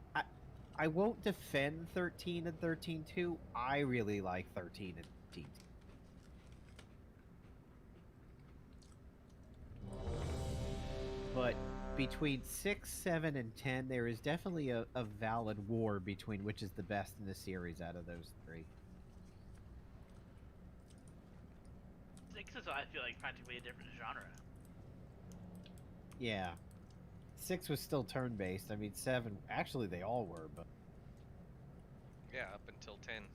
I won't defend 13 and 13-2. I really like 13 and 13. But between 6, 7, and 10, there is definitely a valid war between which is the best in the series out of those three. 6 is, I feel like, practically a different genre. Yeah. 6 was still turn-based. I mean, 7, actually they all were, but... Yeah, up until 10.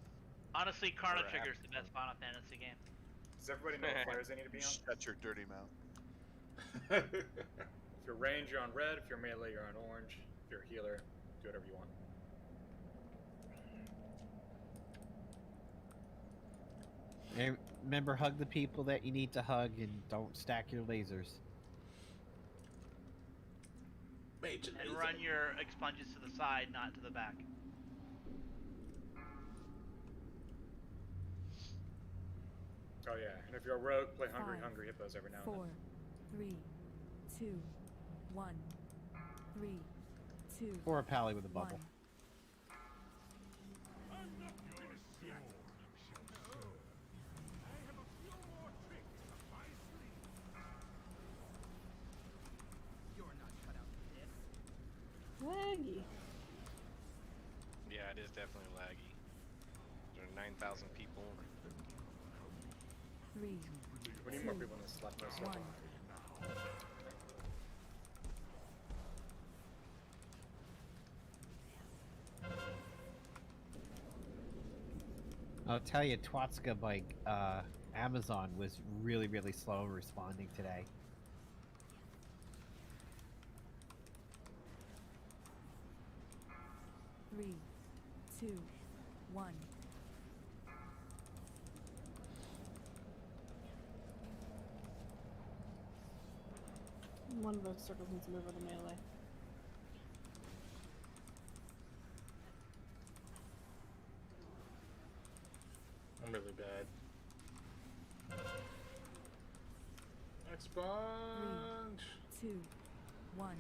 Honestly, Chrono Or Trigger is the best Final Fantasy game. Does everybody know what flares they need to be on? Shut your dirty mouth. If you're range, you're on red. If you're melee, you're on orange. If you're a healer, do whatever you want. Remember, hug the people that you need to hug and don't stack your lasers. And run your expunges to the side, not to the back. Oh yeah, and if you're a rogue, play Hungry 5, Hungry Hippos every now and 4, 3, 2, 1, 3, 2. Or a pally with a bubble. 1. Laggy. Yeah, it is definitely laggy. There are 9,000 people. 3, We need more people in this leftmost circle. 1. I'll tell you, Twatska by Amazon was really, really slow responding today. Three, two, 1. One of those circles needs to move with the melee. I'm really bad. Expunge! 3, 2, 1.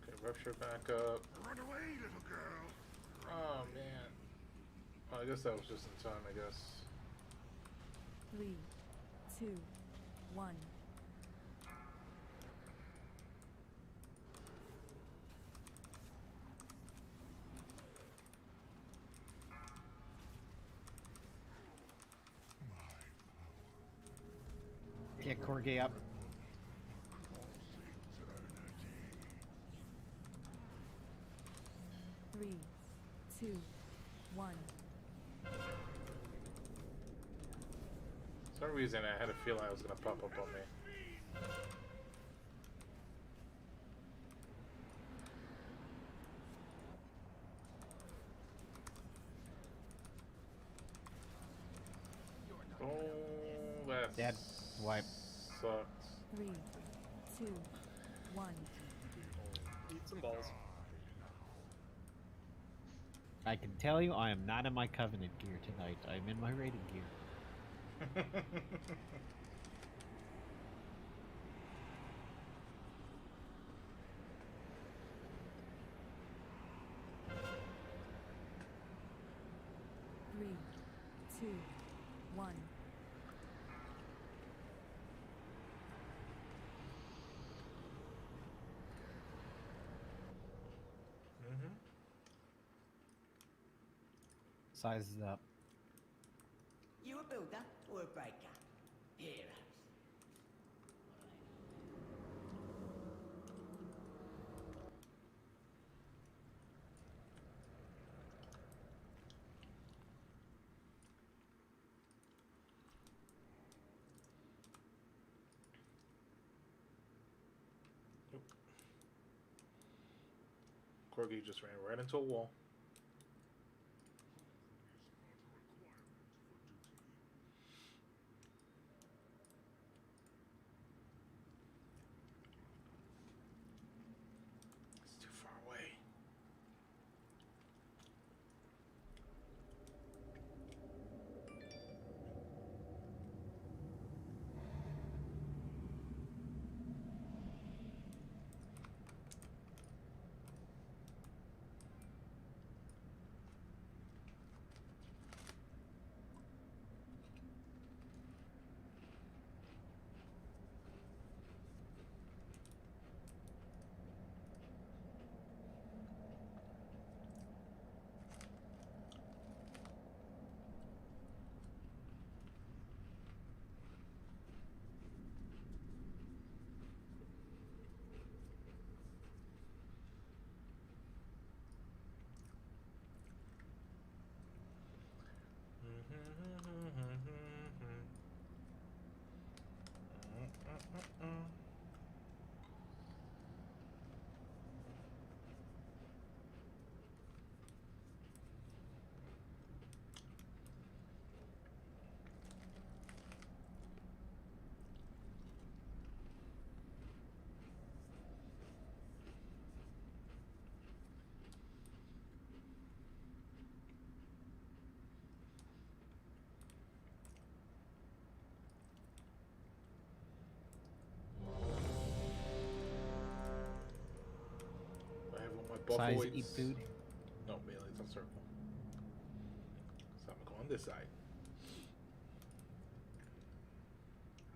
Okay, rupture back up. Run away, little girl. Oh man. Well, I guess that was just in time, I guess. 3, 2, 1. Get Corgi up. Three, 2, 1. For some reason, I had a feeling I was gonna pop up on me. Oh, that Dead. Wipe. sucks. 3, 2, 1. Eat some balls. I can tell you, I am not in my Covenant gear tonight. I'm in my raiding gear. Three, 2, 1. Sizes up. You a builder or a breaker? Heroes. Corgi just ran right into a wall. It's too far away. I have all my Size buffaloids. eat food. No, melee's a circle. So I'm going this side.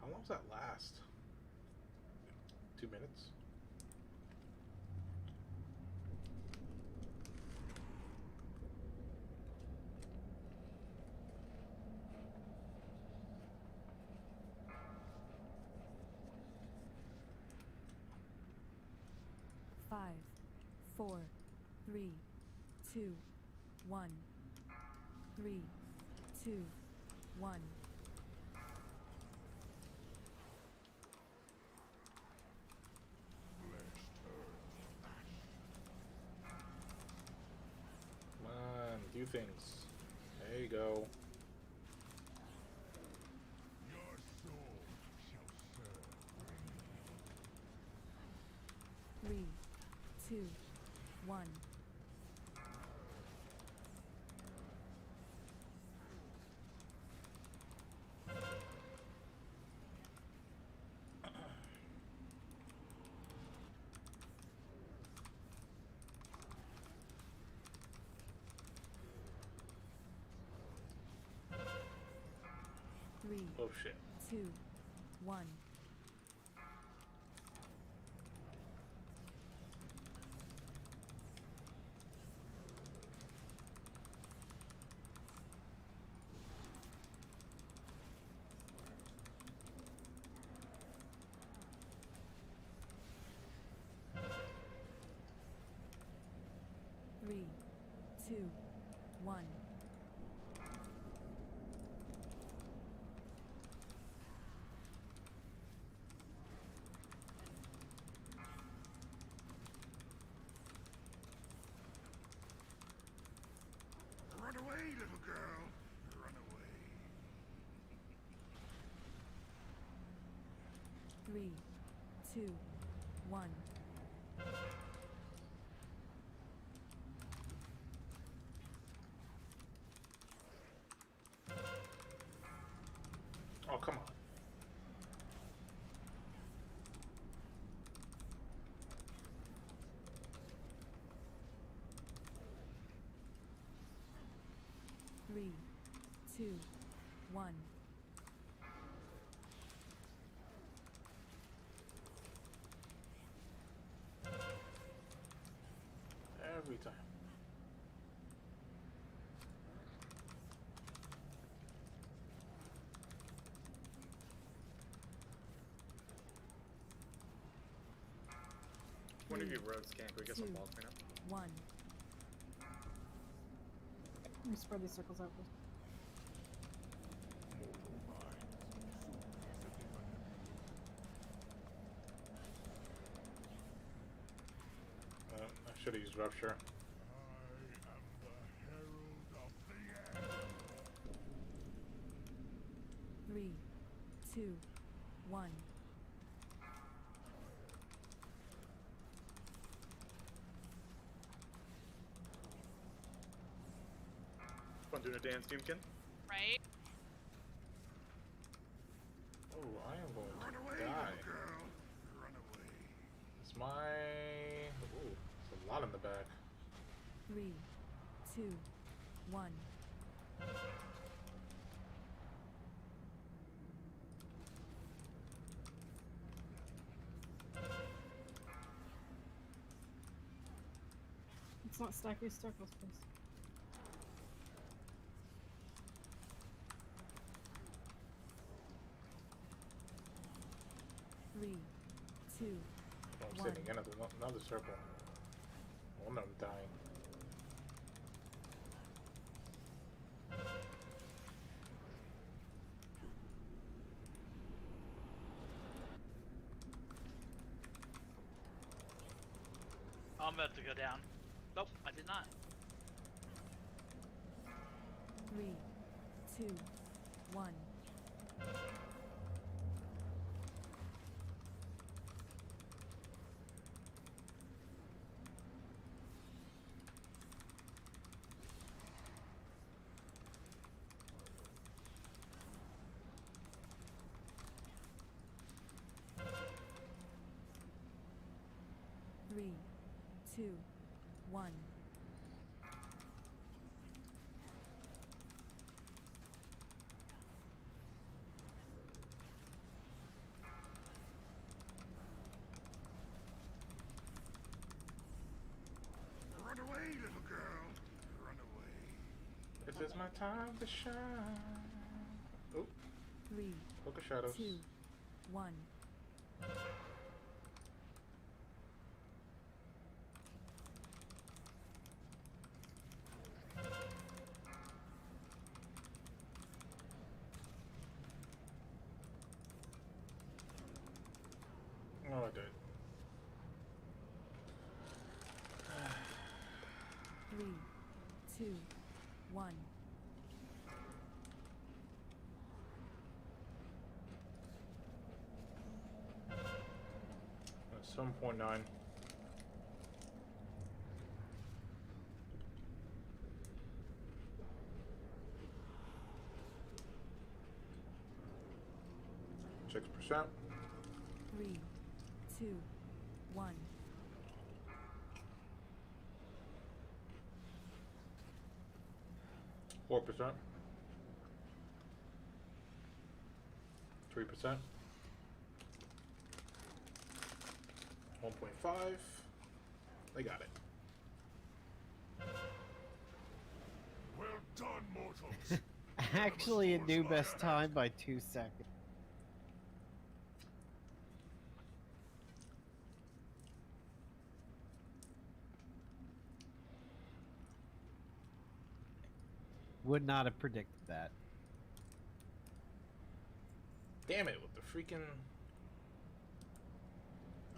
How long does that last? 2 minutes. Five, four, three, two, one. 3, 2, 1. Come on, do things. There you go. Your soul shall serve. 3, 2, 1. Three, Oh shit. 2, 1. Three, 2, 1. Run away, little girl. Run away. 3, 2, 1. Oh, come on. Three, 2, 1. Every time. One of you roads camp. We get some ball cleanup. 1. Let me spread these circles out first. I should have used Rupture. I am the herald of the end. 3, 2, 1. Fun doing a dance, Doomkin? Right? Oh, I am going Run to away, die. little girl. Run away. It's my... Ooh, it's a lot in the back. 3, 2, 1. Let's not stack these circles, please. Three, 2, I'm 1. sitting in another circle. Oh no, I'm dying. I'm about to go down. Nope, I did not. 3, 2, 1. Three, 2, 1. This is my time to shine. Oh. 3, Book of Shadows. 2, 1. Oh, I did. 3, 2, 1. 7.9. %. 3, 2, 1. 4%. 3%. 1.5. They got it. Well done, mortals. Actually, it knew best time by 2 seconds. Would not have predicted that. Damn it, with the freaking...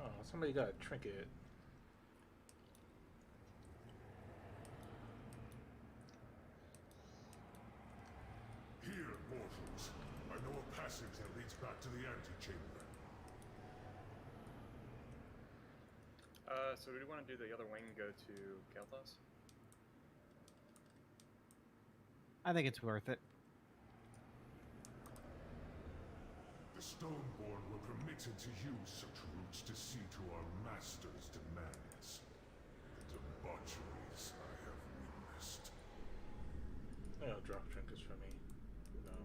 Oh, somebody got a trinket. Here, mortals. I know a passage that leads back to the antechamber. So do we want to do the other wing and go to Kael'thas? I think it's worth it. The Stoneborn were permitted to use such routes to see to our master's demands. The debaucheries I have witnessed. Yeah, drop trinkets for me. No.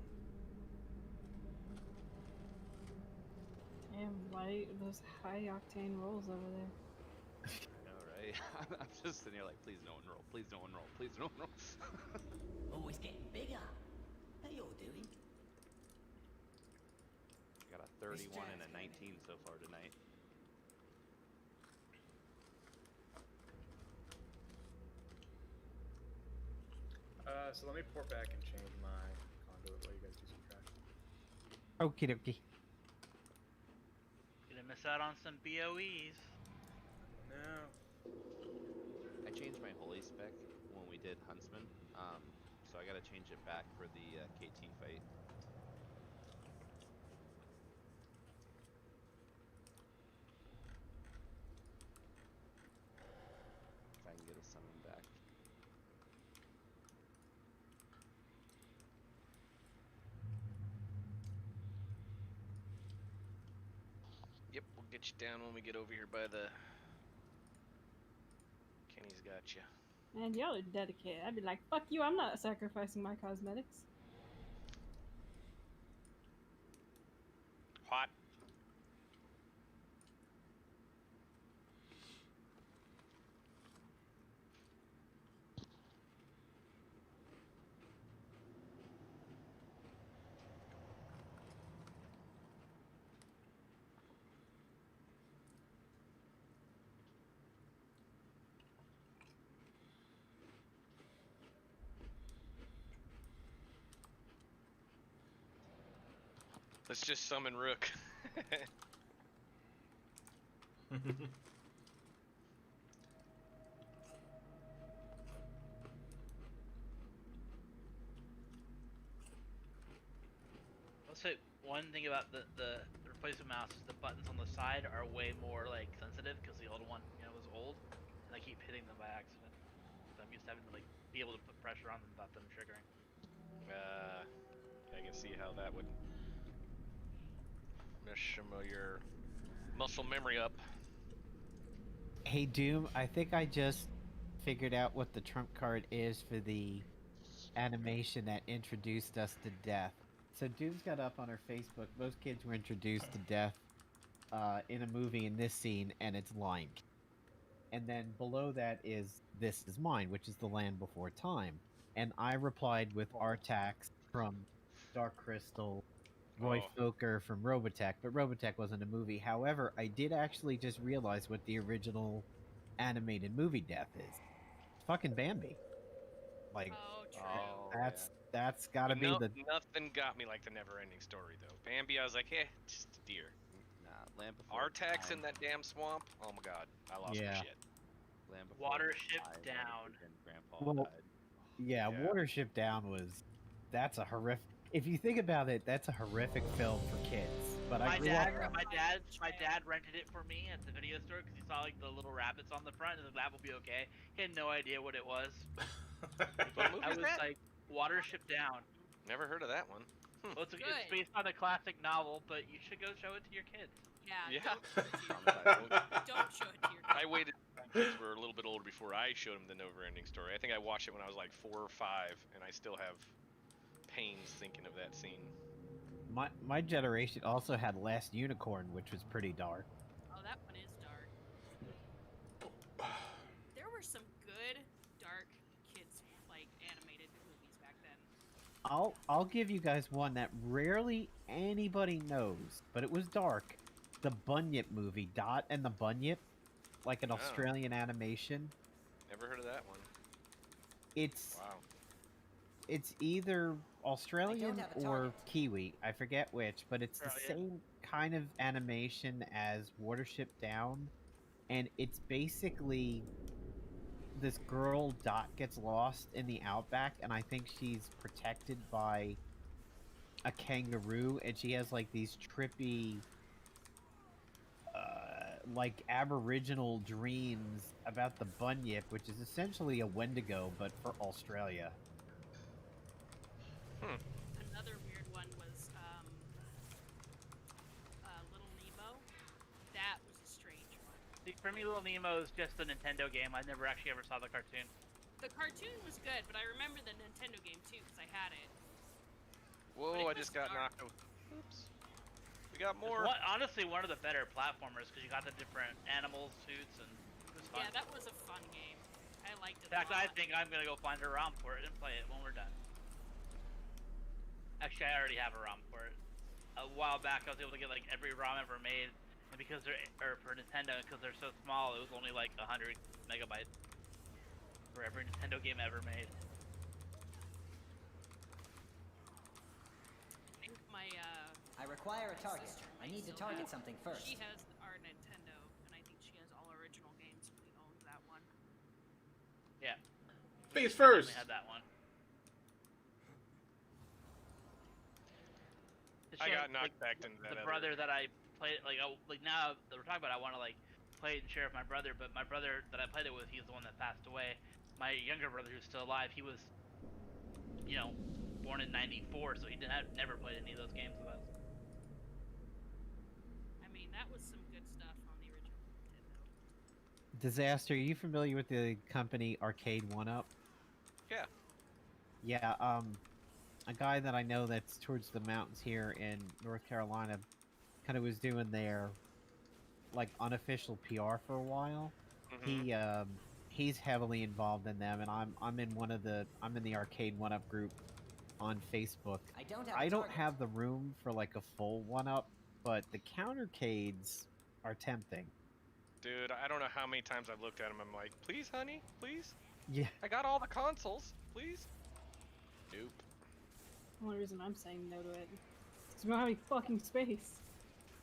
Damn, why those high octane rolls over there? I know, right? I'm just sitting here like, please no one roll, please no one roll, please no one roll. Oh, it's getting bigger. How you're doing? Got a 31 and a 19 so far tonight. So let me port back and change my conduit while you guys do some tracks. Okie dokie. Gonna miss out on some BOEs. No. I changed my holy spec when we did Huntsman, so I gotta change it back for the KT fight. If I can get a summon back. Yep, we'll get you down when we get over here by the... Kenny's got you. Man, y'all are dedicated. I'd be like, fuck you, I'm not sacrificing my cosmetics. What? Let's just summon Rook. I'll say one thing about the replacement mouse is the buttons on the side are way more like sensitive because the old one, you know, was old, and I keep hitting them by accident. So I'm used to having to like be able to put pressure on them without them triggering. I can see how that would mess some of your muscle memory up. Hey Doom, I think I just figured out what the trump card is for the animation that introduced us to death. So Doom's got up on her Facebook, most kids were introduced to death in a movie in this scene, and it's Lion King. And then below that is This Is Mine, which is The Land Before Time. and I replied with Artax from Dark Crystal, Roy Fokker from Robotech, but Robotech wasn't a movie. However, I did actually just realize what the original animated movie death is. It's fucking Bambi. Like, Oh, true. that's gotta be the. Nothing got me like the never-ending story though. Bambi, I was like, just a deer. Nah, Land Before Artax Time. in that damn swamp. Oh my god, I lost my shit. Land Before Watership Time, Down. and Grandpa Well, died. yeah, Watership Down was. That's a horrific. If you think about it, that's a horrific film for kids. But My I grew dad up. rented it for me at the video store because he saw like the little rabbits on the front and that will be okay. He had no idea what it was. I was like, Watership Down. Never heard of that one. Well, it's based on a classic novel, but you should go show it to your kids. Yeah. Don't show it to your kids. I waited. Kids were a little bit older before I showed them the never-ending story. I think I watched it when I was like 4 or 5, and I still have pains thinking of that scene. My generation also had Last Unicorn, which was pretty dark. Oh, that one is dark. There were some good dark kids like animated movies back then. I'll give you guys one that rarely anybody knows, but it was dark. The Bunyip movie, Dot and the Bunyip, like an Australian animation. Never heard of that one. It's either Australian or Kiwi, I forget which, but it's the same kind of animation as Watership Down, and it's basically this girl Dot gets lost in the outback, and I think she's protected by a kangaroo, and she has like these trippy like aboriginal dreams about the Bunyip, which is essentially a Wendigo but for Australia. Another weird one was Little Nemo. That was a strange one. See, for me, Little Nemo is just a Nintendo game. I never actually ever saw the cartoon. The cartoon was good, but I remember the Nintendo game too because I had it. Whoa, I just got knocked over. Oops. We got more. Honestly, one of the better platformers because you got the different animal suits and it was fun. Yeah, that was a fun game. I liked it In fact, a lot. I think I'm gonna go find a ROM for it and play it when we're done. Actually, I already have a ROM for it. A while back, I was able to get like every ROM ever made, and because they're for Nintendo, because they're so small, it was only like 100 megabytes for every Nintendo game ever made. I think my I require a target. I need to target something first. She has our Nintendo, and I think she has all original games. We owned that one. Yeah. Face first. We had that one. I got knocked back into that. The brother that I played, like now that we're talking about, it, I want to like play it and share with my brother. But my brother that I played it with, he's the one that passed away. My younger brother, who's still alive, he was, born in '94, so he never played any of those games with us. I mean, that was some good stuff on the original Nintendo. Disaster, are you familiar with the company Arcade 1-Up? Yeah. Yeah, a guy that I know that's towards the mountains here in North Carolina kind of was doing their like unofficial PR for a while. He's heavily involved in them, and I'm in the Arcade 1-Up group on Facebook. I don't have the room for like a full 1-Up, but the countercades are tempting. Dude, I don't know how many times I've looked at them. I'm like, please, honey, please. Yeah. I got all the consoles, please. Nope. The only reason I'm saying no to it is because we don't have any fucking space.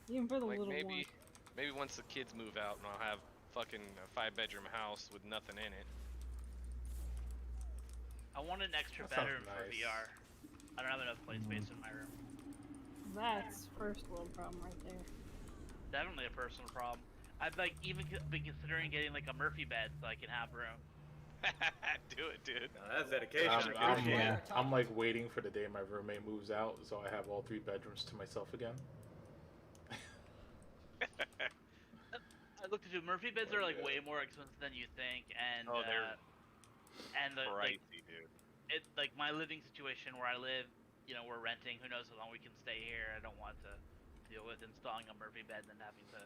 Even for the Like little one. maybe once the kids move out and I'll have fucking a 5-bedroom house with nothing in it. I want an extra That sounds bedroom for nice. VR. I don't have enough play space in my room. That's first world problem right there. Definitely a personal problem. I've like even been considering getting like a Murphy bed so I can have room. Do it, dude. That's dedication. I'm like waiting for the day my roommate moves out, so I have all 3 bedrooms to myself again. I looked into Murphy beds are like way more expensive than you think, and they're pricey, dude. It's like my living situation where I live. We're renting. Who knows how long we can stay here? I don't want to deal with installing a Murphy bed and then having to.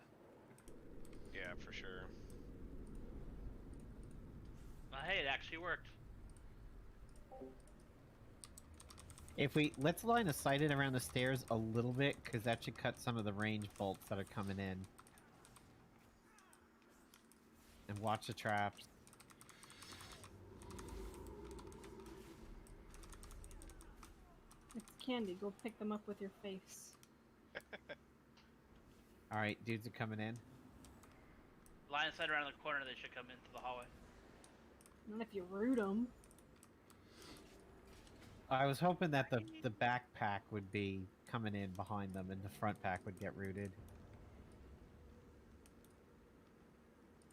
Yeah, for sure. Hey, it actually worked. let's line a sight in around the stairs a little bit, because that should cut some of the range bolts that are coming in. And watch the traps. It's candy. Go pick them up with your face. Alright, dudes are coming in. Line of sight around the corner, they should come into the hallway. Not if you root them. I was hoping that the backpack would be coming in behind them and the front pack would get rooted.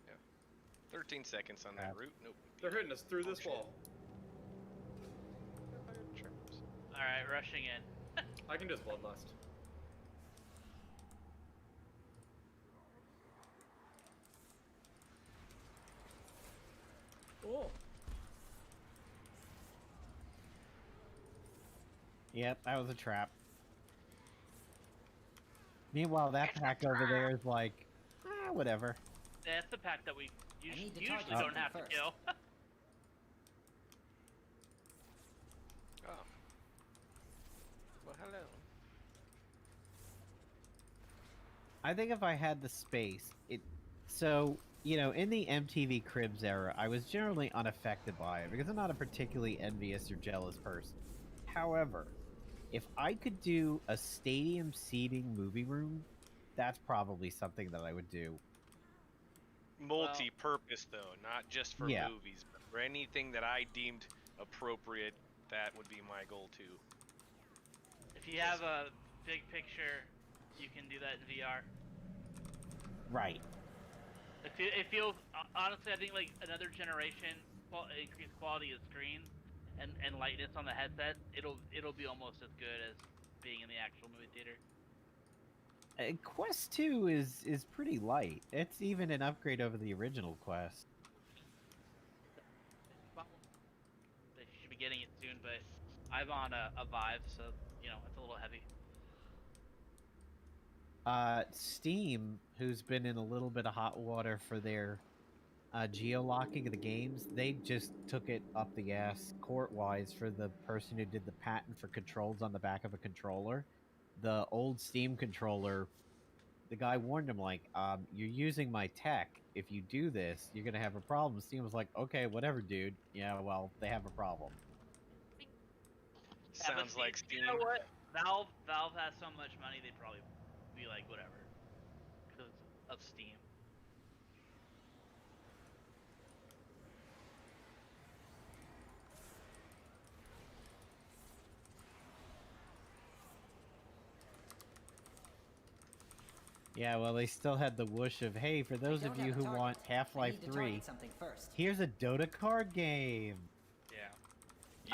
Yeah. 13 seconds on that route. Nope. They're hitting us through this wall. Alright, rushing in. I can just bloodlust. Oh. Yep, that was a trap. Meanwhile, that pack over there is like, whatever. That's the pack that we usually target don't something have to first. kill. Oh. Well, hello. I think if I had the space, so, you know, in the MTV Cribs era, I was generally unaffected by it because I'm not a particularly envious or jealous person. However, if I could do a stadium seating movie room, that's probably something that I would do. Multi-purpose though, not just for Yeah. movies, but for anything that I deemed appropriate, that would be my goal too. If you have a big picture, you can do that in VR. Right. It feels, honestly, I think like another generation, increased quality of screen and lightness on the headset, it'll be almost as good as being in the actual movie theater. Quest 2 is pretty light. It's even an upgrade over the original Quest. They should be getting it soon, but I'm on a Vive, so you know it's a little heavy. Steam, who's been in a little bit of hot water for their geo-locking of the games, they just took it up the ass court-wise for the person who did the patent for controls on the back of a controller. The old Steam controller, the guy warned him, like, you're using my tech. If you do this, you're gonna have a problem. Steam was like, okay, whatever, dude. Yeah, well, they have a problem. Sounds like Steam. You know what? Valve has so much money, they'd probably be like, whatever. Because of Steam. Yeah, well, they still had the whoosh of, hey, for those of don't you have a who target. want I Half-Life need to 3, target something first. here's a Dota card game. Yeah.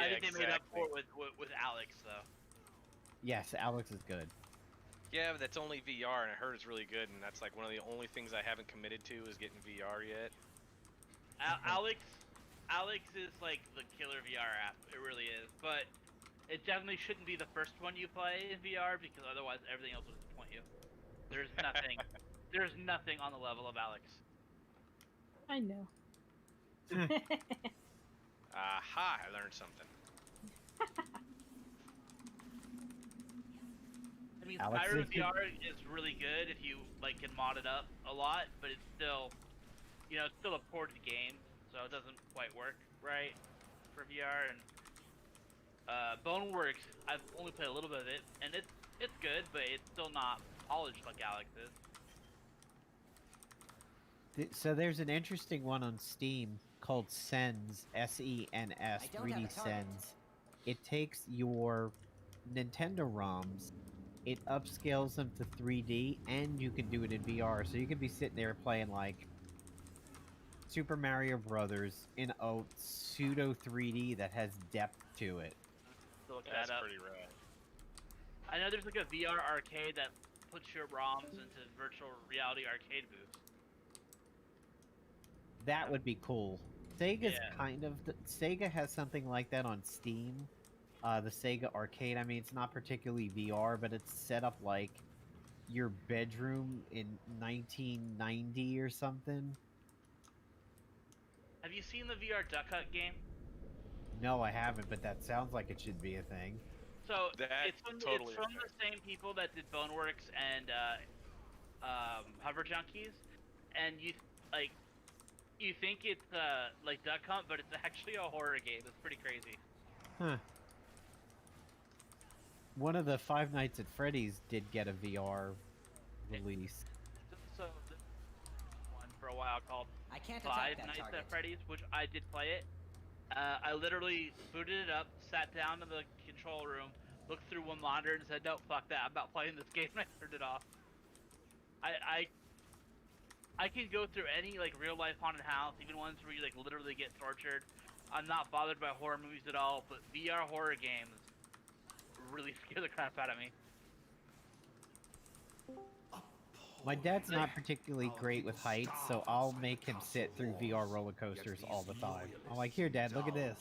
I think they made up for it with Alex, though. Yes, Alex is good. Yeah, but that's only VR, and I heard it's really good, and that's like one of the only things I haven't committed to is getting VR yet. Alex is like the killer VR app. It really is, but it definitely shouldn't be the first one you play in VR because otherwise everything else will disappoint you. There's nothing. There's nothing on the level of Alex. I know. Aha! I learned something. I mean, Alex, Skyrim if you- VR is really good if you like can mod it up a lot, but it's still, you know, it's still a ported game, so it doesn't quite work right for VR. And Boneworks, I've only played a little bit of it, and it's good, but it's still not polished like Alex is. So there's an interesting one on Steam called Sens, S-E-N-S, I don't have 3D a target. Sens. It takes your Nintendo ROMs, it upscales them to 3D, and you can do it in VR. So you can be sitting there playing like Super Mario Brothers in a pseudo 3D that has depth to it. So look That's that up. pretty rad. I know there's like a VR arcade that puts your ROMs into virtual reality arcade booths. That would be cool. Sega's Yeah. kind of Sega has something like that on Steam. The Sega Arcade. I mean, it's not particularly VR, but it's set up like your bedroom in 1990 or something. Have you seen the VR Duck Hunt game? No, I haven't, but that sounds like it should be a thing. So That it's from, totally it's from the same people that did Boneworks and Hover Junkies, and you think it's like Duck Hunt, but it's actually a horror game. It's pretty crazy. Huh. One of the Five Nights at Freddy's did get a VR release. So the one for a while called I can't Five attack that Nights target. at Freddy's, which I did play it. I literally booted it up, sat down in the control room, looked through one monitor, and said, "No, fuck that! I'm not playing this game." And I turned it off. I can go through any like real life haunted house, even ones where you like literally get tortured. I'm not bothered by horror movies at all, but VR horror games really scare the crap out of me. My dad's not particularly great with heights, so I'll make him sit through VR roller coasters all the time. I'm like, here, Dad, look at this.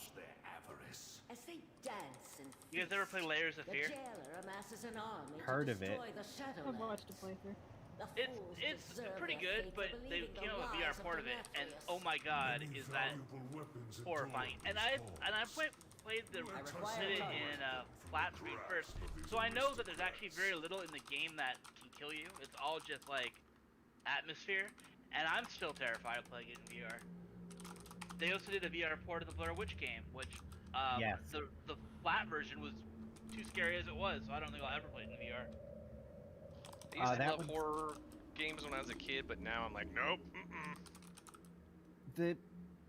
As they dance and You guys ever play Layers of the Fear? jailer amasses an army Heard to of it. destroy the Shadowlands. I've watched a playthrough. The It's fools it's deserve pretty their good, fate but for they believing came the out with a VR lies port of it, and Demetrius. oh my god, is that horrifying. And I played the did it in flat screen first, so I know that there's actually very little in the game that can kill you. It's all just like atmosphere, and I'm still terrified of playing it in VR. They also did a VR port of the Blair Witch game, which Yes. the flat version was too scary as it was, so I don't think I'll ever play it in VR. I used to that love was- horror games when I was a kid, but now I'm like, nope.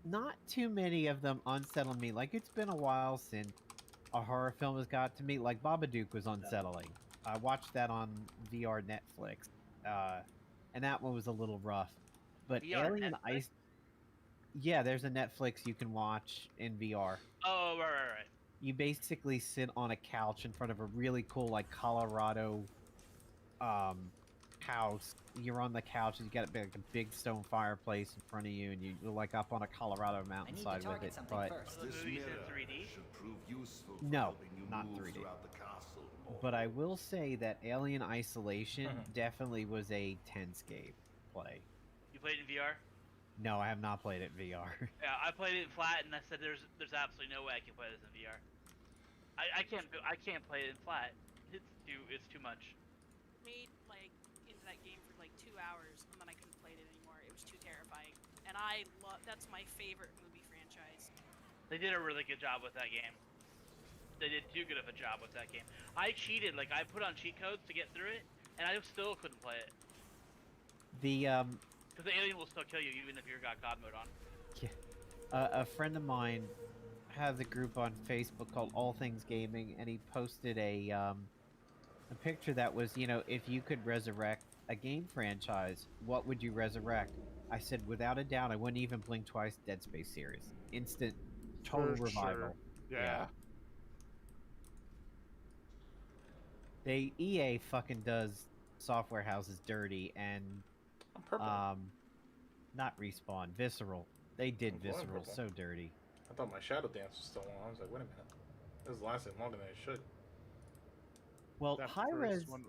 Not too many of them unsettle me. Like, it's been a while since a horror film has got to me. Like, Babadook was unsettling. I watched that on VR Netflix, and that one was a little rough. But VR Alien Netflix? Ice... Yeah, there's a Netflix you can watch in VR. Oh, right. You basically sit on a couch in front of a really cool, like, Colorado house. You're on the couch and you got like a big stone fireplace in front of you, and you're like up on a Colorado mountainside with it. But The movie's in 3D? no, not 3D. But I will say that Alien Isolation definitely was a tense-scape play. You played it in VR? No, I have not played it in VR. Yeah, I played it in flat, and I said there's absolutely no way I can play this in VR. I can't play it in flat. It's too much. Made like into that game for like 2 hours, and then I couldn't play it anymore. It was too terrifying, and that's my favorite movie franchise. They did a really good job with that game. They did too good of a job with that game. I cheated, like I put on cheat codes to get through it, and I still couldn't play it. Because the alien will still kill you even if you've got God mode on. A friend of mine has a group on Facebook called All Things Gaming, and he posted a picture that was, you know, if you could resurrect a game franchise, what would you resurrect? I said, without a doubt, I wouldn't even blink twice. Dead Space series, instant, total For revival. sure. Yeah. EA fucking does software houses dirty, and not Respawn, Visceral. They did I'm going Visceral purple. so dirty. I thought my Shadow Dance was still on. I was like, wait a minute. This is lasting longer than it should. Well, That high first res. one-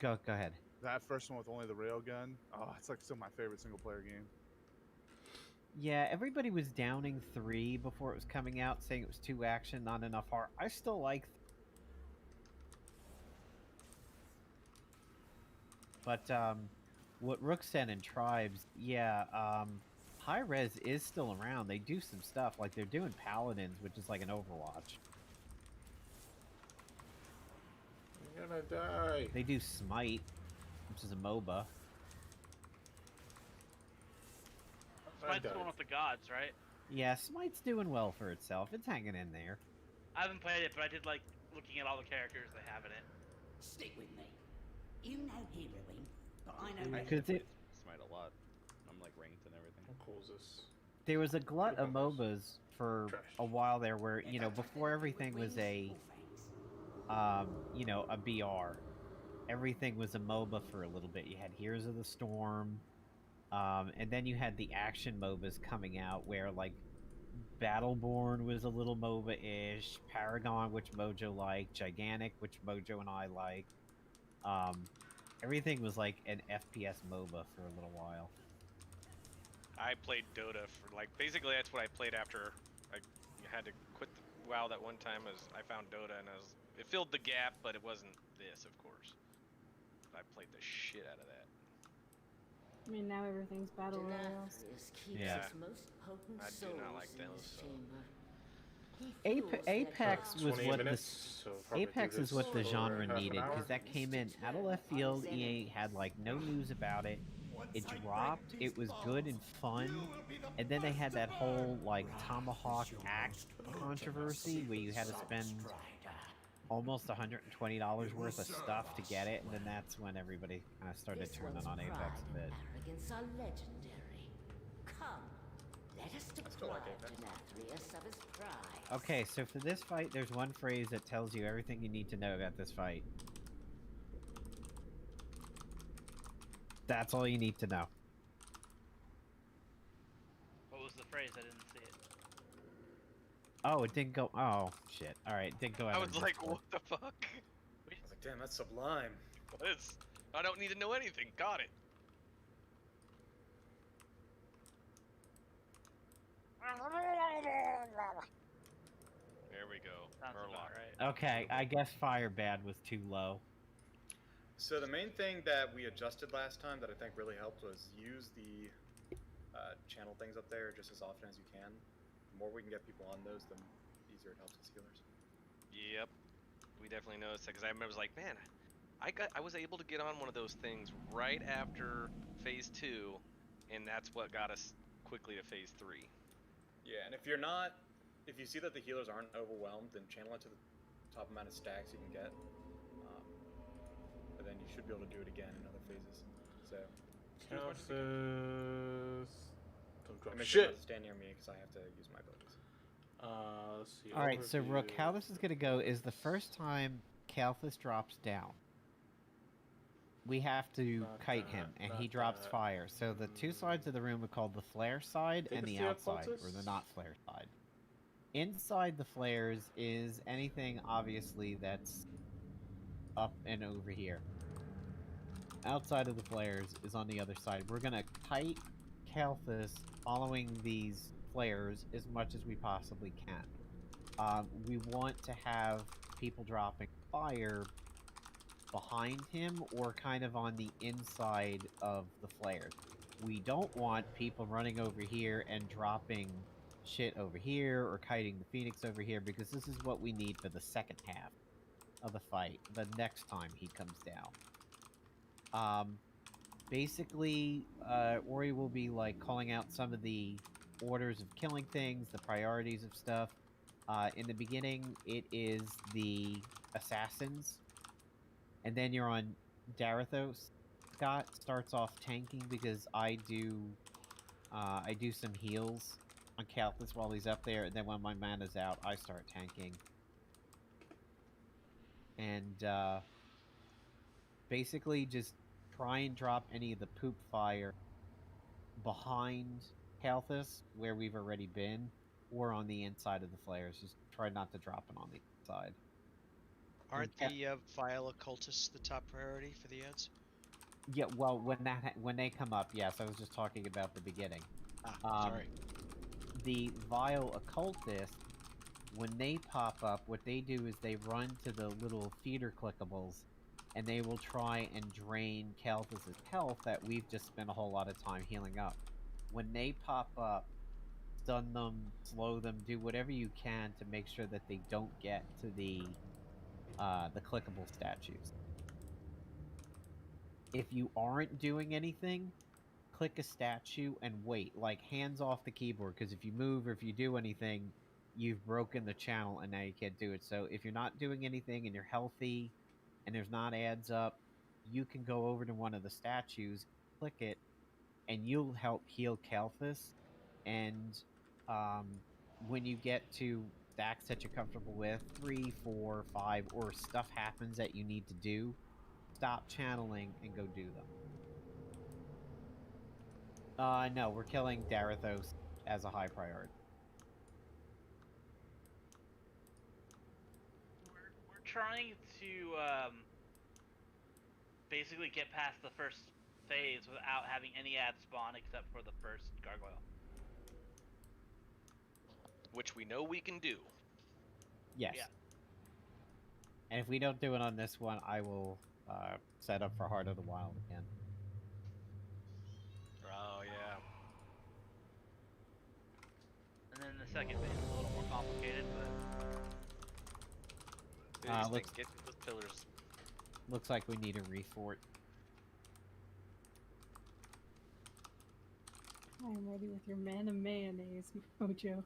Go ahead. That first one with only the railgun. Oh, it's like still my favorite single player game. Yeah, everybody was downing 3 before it was coming out, saying it was too action, not enough horror. I still like. But what Rook said in Tribes, yeah, high res is still around. They do some stuff, like they're doing Paladins, which is like an Overwatch. You're gonna die. They do Smite, which is a MOBA. Smite's the one with the gods, right? Yeah, Smite's doing well for itself. It's hanging in there. I haven't played it, but I did like looking at all the characters they have in it. Stick with me. You know heroine, but I know Because it, Smite a lot. I'm like ranked and everything. How cool is this? there was a glut of MOBAs for a while there where, you know, before everything was a, you know, a BR. Everything was a MOBA for a little bit. You had Heroes of the Storm, and then you had the action MOBAs coming out where, like, Battleborn was a little MOBA-ish, Paragon, which Mojo liked, Gigantic, which Mojo and I liked. Everything was like an FPS MOBA for a little while. I played Dota for like basically that's what I played after I had to quit WoW that one time was I found Dota and it filled the gap, but it wasn't this, of course. I played the shit out of that. I mean, now everything's battle royales. Yeah. I do not like those. So. Apex was 20 what minutes, so probably Apex do is what the this for genre half an needed hour. because that came in out of left field. EA had like no news about it. It dropped. It was good and fun, and then they had that whole like Tomahawk Axe controversy where you had to spend almost $120 worth of stuff to get it, and then that's when everybody kind of started turning on Apex a bit. Arrogance are legendary. Come, let us deprive Denathrius of his pride. Okay, so for this fight, there's one phrase that tells you everything you need to know about this fight. That's all you need to know. What was the phrase? I didn't see it. Oh, it didn't go. Oh, shit. Alright, it didn't go out. I on was like, Discord. what the fuck? I was like, damn, that's sublime. What is? I don't need to know anything. Got it. There we go. Murloc. Okay, I guess Fire Bad was too low. So the main thing that we adjusted last time that I think really helped was use the channel things up there just as often as you can. The more we can get people on those, the easier it helps us healers. Yep. We definitely noticed that because I remember like, man, I was able to get on one of those things right after phase 2, and that's what got us quickly to phase 3. Yeah, and if you see that the healers aren't overwhelmed, then channel it to the top amount of stacks you can get. But then you should be able to do it again in other phases. So. Calphus. Don't drop Make sure shit. not to stand near me because I have to use my abilities. Let's see. Alright, so Rook, overview. how this is gonna go is the first time Calphus drops down, we have to Not kite that, him, and he not drops that. fire. So the two sides of the room are called the flare side Think and it's the the outside, or the occultist? not flare side. Inside the flares is anything, obviously, that's up and over here. Outside of the flares is on the other side. We're gonna kite Calphus following these flares as much as we possibly can. We want to have people dropping fire behind him or kind of on the inside of the flares. We don't want people running over here and dropping shit over here or kiting the Phoenix over here because this is what we need for the second half of the fight, the next time he comes down. Basically, Ori will be like calling out some of the orders of killing things, the priorities of stuff. In the beginning, it is the assassins, and then you're on Darathos. Scott starts off tanking because I do some heals on Calphus while he's up there, and then when my mana's out, I start tanking. And basically just try and drop any of the poop fire behind Calphus, where we've already been, or on the inside of the flares. Just try not to drop it on the inside. Aren't the vile occultists the top priority for the ads? Yeah, well, when they come up, yes. I was just talking about the beginning. Sorry. The vile occultists, when they pop up, what they do is they run to the little feeder clickables, and they will try and drain Calphus' health that we've just spent a whole lot of time healing up. When they pop up, stun them, slow them, do whatever you can to make sure that they don't get to the clickable statues. If you aren't doing anything, click a statue and wait. Like, hands off the keyboard, because if you move or if you do anything, you've broken the channel and now you can't do it. So if you're not doing anything and you're healthy and there's not ads up, you can go over to one of the statues, click it, and you'll help heal Calphus. And when you get to stacks that you're comfortable with, 3, 4, 5, or stuff happens that you need to do, stop channeling and go do them. No, we're killing Darathos as a high priority. We're trying to basically get past the first phase without having any ads spawn except for the first gargoyle. Which we know we can do. Yes. Yeah. And if we don't do it on this one, I will set up for Heart of the Wild again. Oh yeah. And then the second phase is a little more complicated, but Get those pillars. Looks like we need a refort. I'm ready with your mana mayonnaise, Mojo.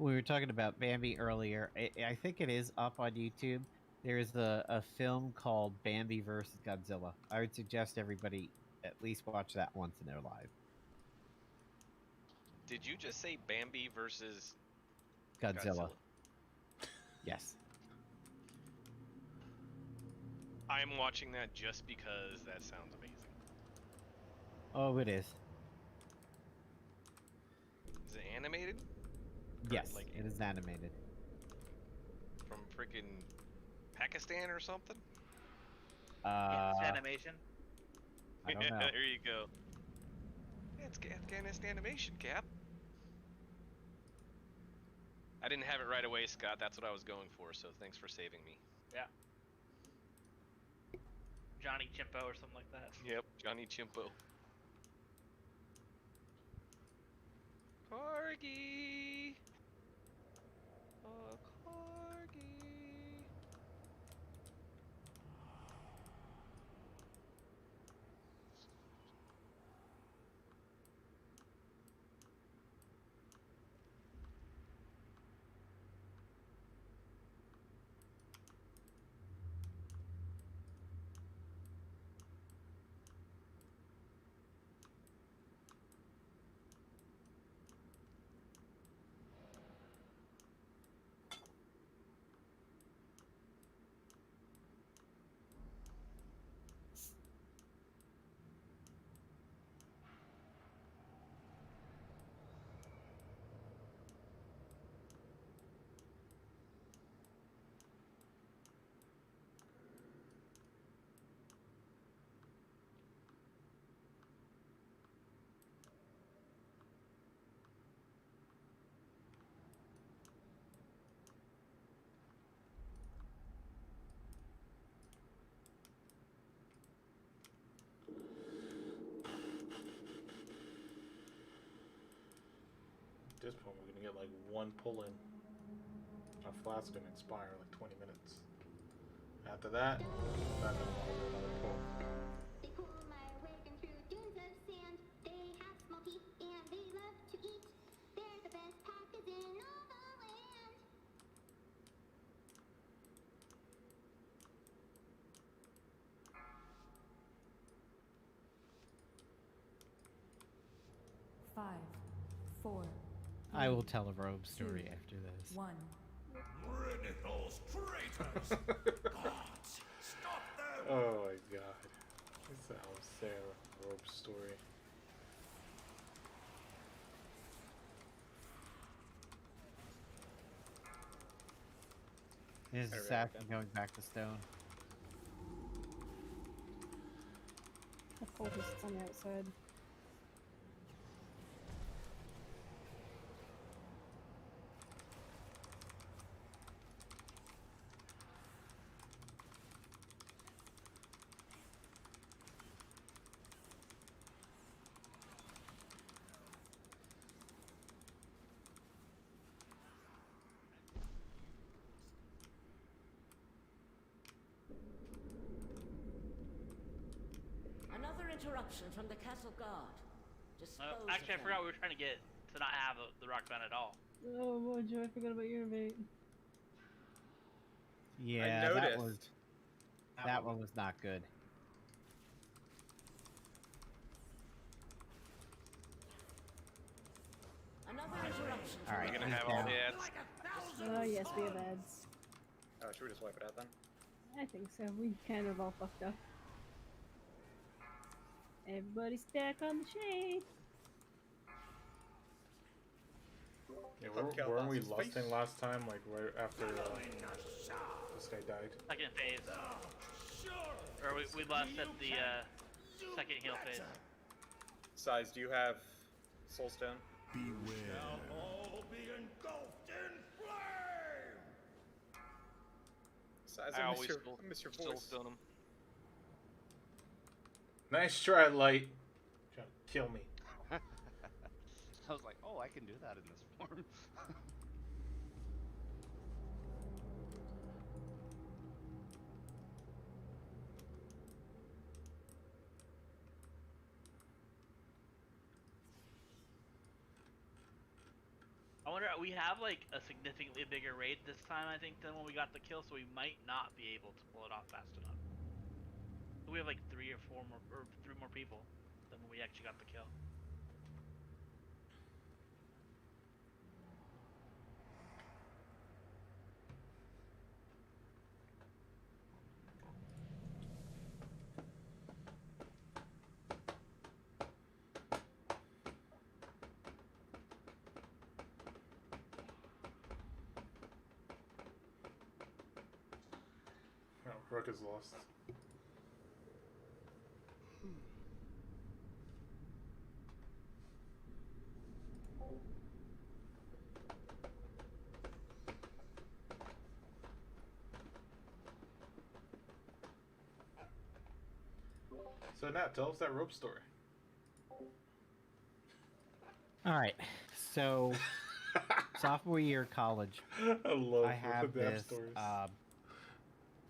We were talking about Bambi earlier. I think it is up on YouTube. There is a film called Bambi vs. Godzilla. I would suggest everybody at least watch that once in their life. Did you just say Bambi versus Godzilla. Yes. I'm watching that just because that sounds amazing. Oh, it is. Is it animated? Yes, like it is animated. From freaking Pakistan or something? it's animation. I don't know. There you go. Yeah, it's Afghanistan animation, Cap. I didn't have it right away, Scott. That's what I was going for, so thanks for saving me. Yeah. Johnny Chimpo or something like that. Yep, Johnny Chimpo. Corgi! Oh, Corgi! At this point, we're gonna get like one pull in. Our flask's gonna expire in like 20 minutes. After that, I'm not gonna want to do another pull. They pull my wagon through dunes of sand. They have small teeth and they love to eat. They're the best packers in all the land. Five, four. I will tell a robe story after this. 1. Renethos traitors! Gods, stop them! Oh my god. It's the Sarah rope story. Is Alright, Assassin going back to stone? The coldest on the outside. Another interruption from the castle guard. Dispose Actually, I of forgot them. we were trying to get to not have the rock band at all. Oh, Mojo, I forgot about your invade. Yeah, that noticed. was that one was not good. All right, We're gonna he's have all down. the ads. Oh yes, we have ads. Oh, should we just wipe it out then? I think so. We kind of all fucked up. Everybody stack on the shade. Yeah, Fuck Cal weren't we Boss's face. lusting last time, like right after this guy died? Second phase. Or we lost at the second heal phase. Size, do you have Soulstone? Beware. All be engulfed in flame! Size, I I always miss your still voice. stone him. Nice try, Light. Trying to kill me. I was like, oh, I can do that in this form. I wonder, we have like a significantly bigger raid this time, I think, than when we got the kill, so we might not be able to pull it off fast enough. We have like 3 or 4 more, or 3 more people than when we actually got the kill. Oh, Rook is lost. So Nat, tell us that rope story. All right, so sophomore year of college, I love I have the damn this stories.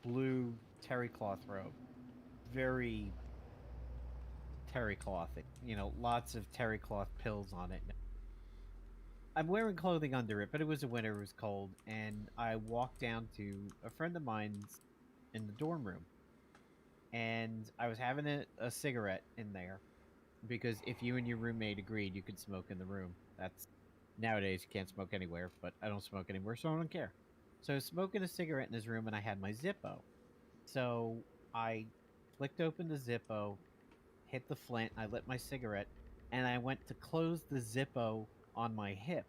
blue terry cloth robe, very terry cloth. You know, lots of terry cloth pills on it. I'm wearing clothing under it, but it was a winter, it was cold, and I walked down to a friend of mine's in the dorm room, and I was having a cigarette in there, because if you and your roommate agreed, you could smoke in the room. That's nowadays you can't smoke anywhere, but I don't smoke anywhere, so I don't care. So I was smoking a cigarette in his room, and I had my Zippo. So I flicked open the Zippo, hit the flint, I lit my cigarette, and I went to close the Zippo on my hip.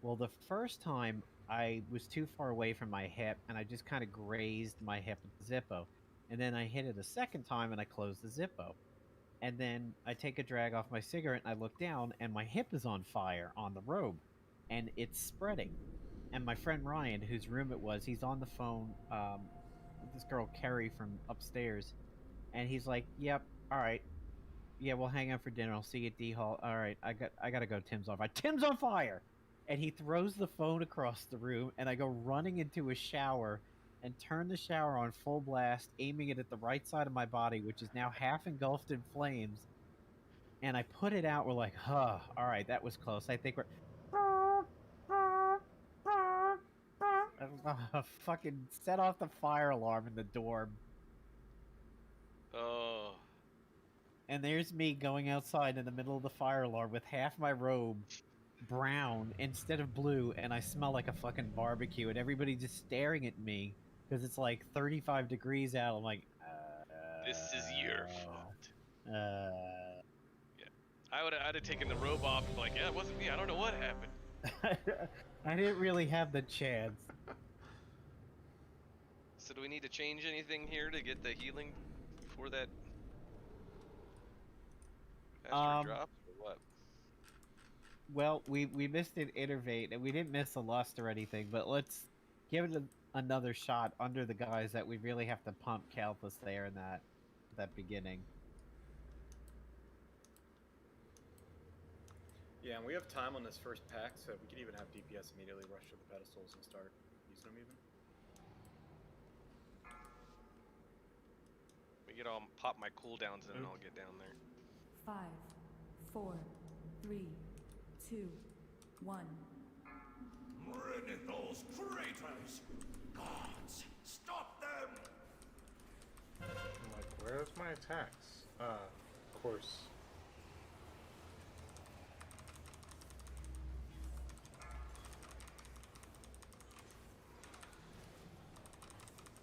Well, the first time I was too far away from my hip, and I just kind of grazed my hip with the Zippo. And then I hit it a second time, and I closed the Zippo. And then I take a drag off my cigarette, and I look down, and my hip is on fire on the robe, and it's spreading. And my friend Ryan, whose room it was, he's on the phone with this girl Carrie from upstairs, and he's like, "Yep, all right, yeah, we'll hang out for dinner. I'll see you at D Hall. All right, I gotta go. Tim's on fire. Tim's on fire!" And he throws the phone across the room, and I go running into a shower and turn the shower on full blast, aiming it at the right side of my body, which is now half engulfed in flames. And I put it out. We're like, huh, all right, that was close. I think we're... fucking set off the fire alarm in the dorm. Oh. And there's me going outside in the middle of the fire alarm with half my robe brown instead of blue, and I smell like a fucking barbecue, and everybody just staring at me because it's like 35 degrees out. I'm like, This is your fault. Yeah. I'd have taken the robe off and be like, yeah, it wasn't me. I don't know what happened. I didn't really have the chance. So do we need to change anything here to get the healing before that faster drops, or what? Well, we missed an innervate, and we didn't miss a lust or anything, but let's give it another shot under the guys that we really have to pump Calthus there in that beginning. Yeah, and we have time on this first pack, so we could even have DPS immediately rush to the pedestals and start using them even. We get all pop my cooldowns and then I'll get down there. 5, 4, 3, 2, 1. Renethos traitors! Gods, stop them! I'm like, where's my attacks? Of course.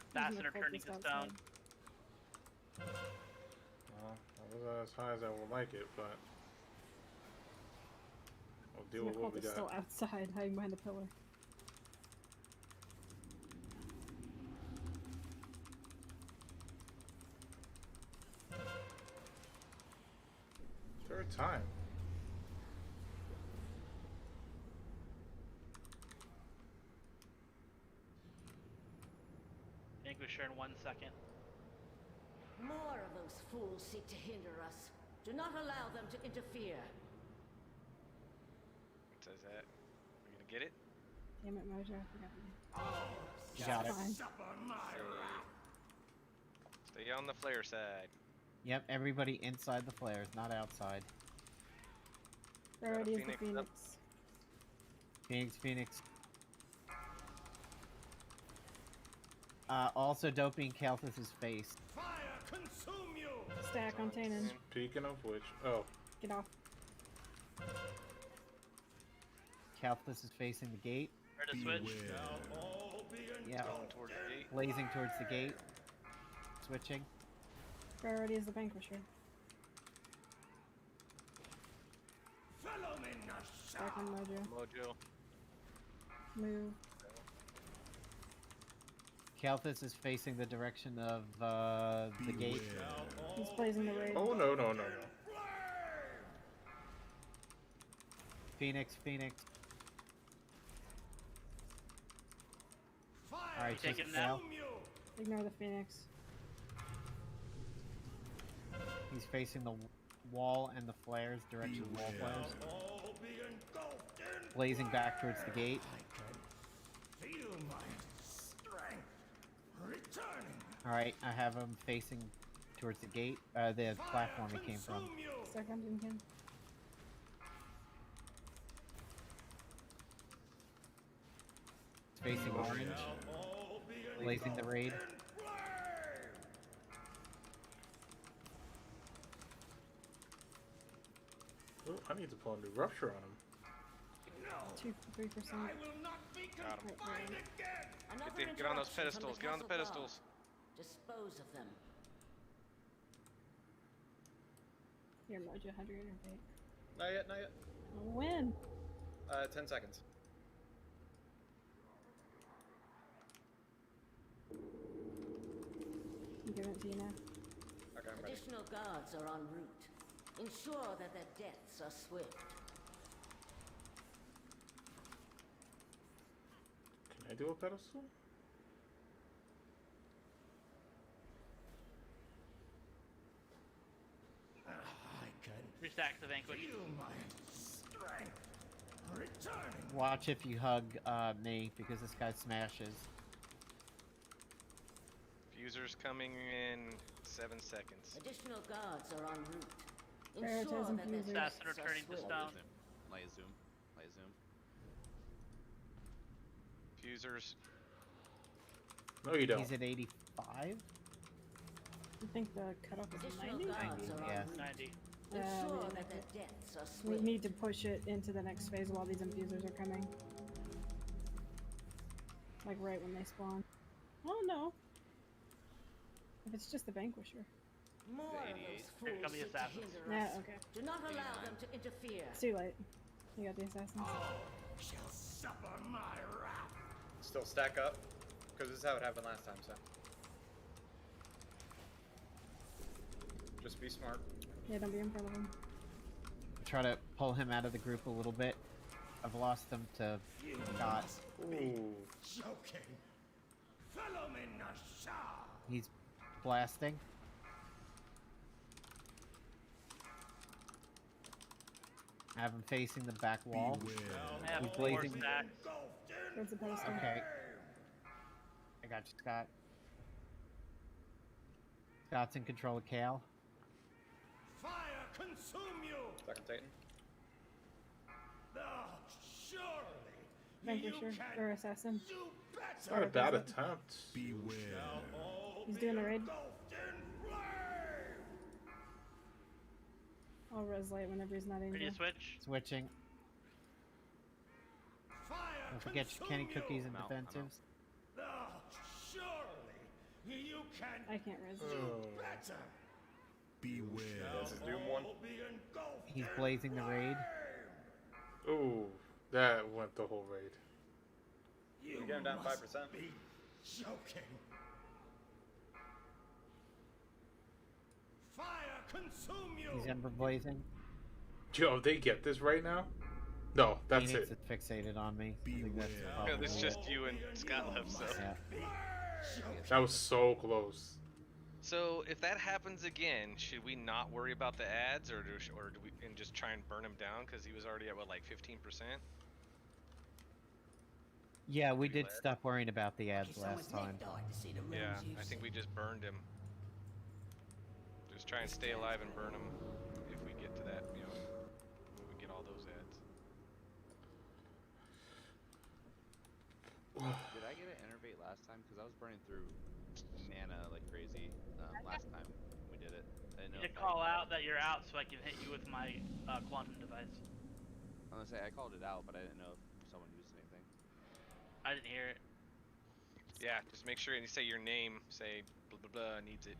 Assassin are the turning focus to stone. outside. Well, that wasn't as high as I would like it, but we'll deal with what we It's got. still outside, hiding behind a pillar. Third time. Vanquisher in 1 second. More of those fools seek to hinder us. Do not allow them to interfere. What says that? We're gonna get it? Damn it, Mojo, I forgot. You got it. Fine. Stay on the flare side. Yep, everybody inside the flares, not outside. Priority is the Phoenix Phoenix. up. Phoenix. Also, doping Kalthus' face. Fire consume you! Stack on Tannen. Speaking of which, oh, Get off. Kalthus is facing the gate. Where to switch? Yeah, Going towards the gate. blazing towards the gate. Switching. Priority is the Vanquisher. Follow me, Stack on Mojo. Mojo. Move. Kalthus is facing the direction of the gate. He's blazing the raid. oh no. Phoenix. Alright, Taking just that. fail. Ignore the Phoenix. He's facing the wall and the flares, direction of wall flares. Blazing back towards the gate. Feel my strength returning. Alright, I have him facing towards the gate, the platform he came from. Stack on Jinkin. He's facing orange. Blazing the raid. Oh, I need to pull a new rupture on him. 3%. I will not be Got him. confined again. Another Get on those interruption from pedestals. Get on the castle pedestals. guard. Dispose of them. Here, Mojo, how do you innovate? Not yet, not yet. When? 10 seconds. I'm giving it to you now. Okay, I'm ready. Additional guards are en route. Ensure that their deaths are swift. Can I do a pedestal? I can Restack the Vanquish. feel my strength returning. Watch if you hug me, because this guy smashes. Fuser's coming in 7 seconds. Additional guards are en route. Prioritize Ensure that their infusers. deaths Assassin are are turning to swift. stone. Light zoom. Fusers. No, you don't. He's at 85? You think the cutoff is Additional 90? guards are en yeah. route. 90. Ensure yeah. that their deaths are We swift. need to push it into the next phase while these infusers are coming. Like right when they spawn. Oh no. If it's just the Vanquisher. More of those Here fools come the seek to assassins. hinder Yeah, us. okay. Do not allow them to interfere. It's too late. You got the assassins. Shall suffer my wrath. Still stack up, because this is how it happened last time, so. Just be smart. Yeah, don't be in front of them. Try to pull him out of the group a little bit. I've lost him to Scott. Ooh. Joking. Follow me, Nasha. He's blasting. I have him facing the back wall. I have He's 4 blazing. stacks. Towards the pedestal. Okay. I got you, Scott. Scott's in control of Kale. Fire consume you. Second Titan. Surely. Vanquisher or assassin. Do It's better. not a bad attempt. He's doing the raid. I'll res light whenever he's not in Ready here. to switch? Switching. Fire Don't forget your candy consume cookies and I'm out, I'm out. defensives. Surely. I can't resist. Oh. Beware. This is Doom 1. He's blazing the raid. Ooh, that went the whole raid. You get him down 5%. Joking. Fire consume you. He's ember blazing. Yo, they get this right now? No, that's Phoenix it. is fixated on me. I think that's the Yeah, problem. it's just you and Scott left, so. Yeah. That was so close. So if that happens again, should we not worry about the ads, or do we and just try and burn him down because he was already at what, like 15%? Yeah, we did stop worrying about the ads last time. Yeah, I think we just burned him. Just try and stay alive and burn him if we get to that, you know, when we get all those ads. Did I get an innervate last time? Because I was burning through mana like crazy last time we did it. I didn't know You if call out that you're out so I can hit you with my quantum device. I'm gonna say I called it out, but I didn't know if someone used anything. I didn't hear it. Yeah, just make sure and you say your name. Say blah blah blah needs it.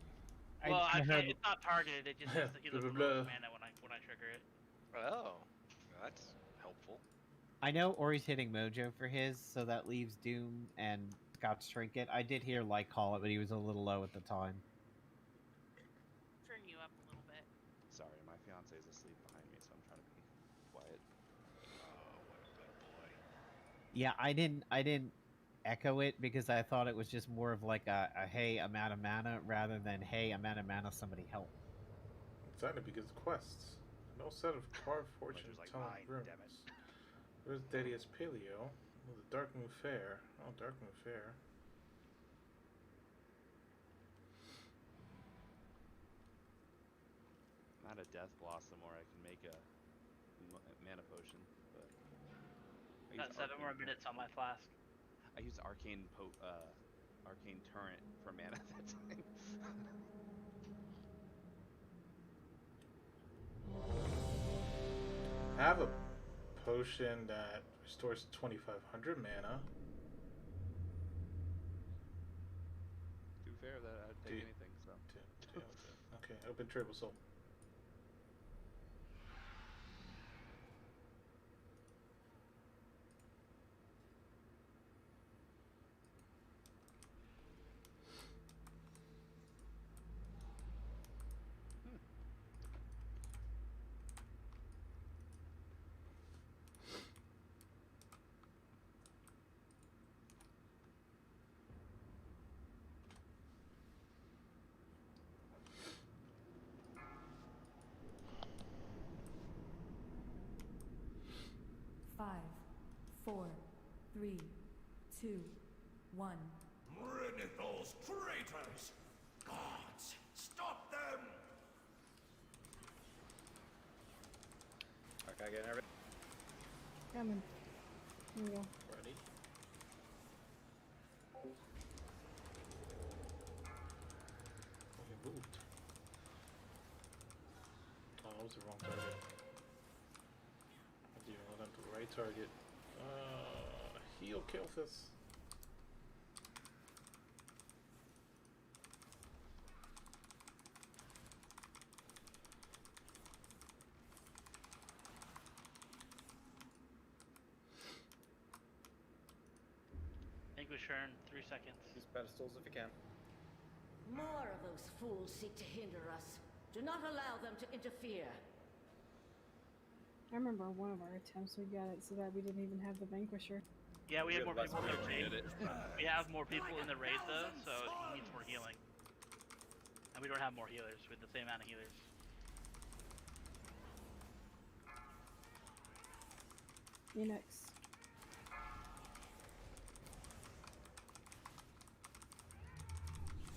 Well, I heard it's not targeted. It just has to give us a little mana when I trigger it. Oh, that's helpful. I know Ori's hitting Mojo for his, so that leaves Doom and Scott's Trinket. I did hear Light call it, but he was a little low at the time. Turn you up a little bit. Sorry, my fiance is asleep behind me, so I'm trying to be quiet. Oh, what a good boy. Yeah, I didn't echo it because I thought it was just more of like a hey, I'm out of mana, rather than hey, I'm out of mana, somebody help. Excited because quests. No set of carved fortune telling runes. Where's Dedius Paleo? Oh, the Dark Moon Fair. Oh, Dark Moon Fair. Not a Death Blossom, or I can make a mana potion, but I Got use 7 more Arcane- minutes on my flask. I used Arcane Arcane Torrent for mana that time. I have a potion that restores 2,500 mana. Too fair that I'd take anything, so. Okay, open Triple Soul. Five, 4, 3, 2, 1. Renethor's traitors! Gods, stop them! Okay, I get everything. Coming. Here we go. Ready? Oh, he moved. Oh, that was the wrong target. I didn't want him to the right target. Heal Killfist. Vanquisher in 3 seconds. Use pedestals if you can. More of those fools seek to hinder us. Do not allow them to interfere. I remember one of our attempts we got it so that we didn't even have the Vanquisher. Yeah, we have more people in the We raid. did it. We have more people in the raid though, so he needs more healing. And we don't have more healers with the same amount of healers. Phoenix.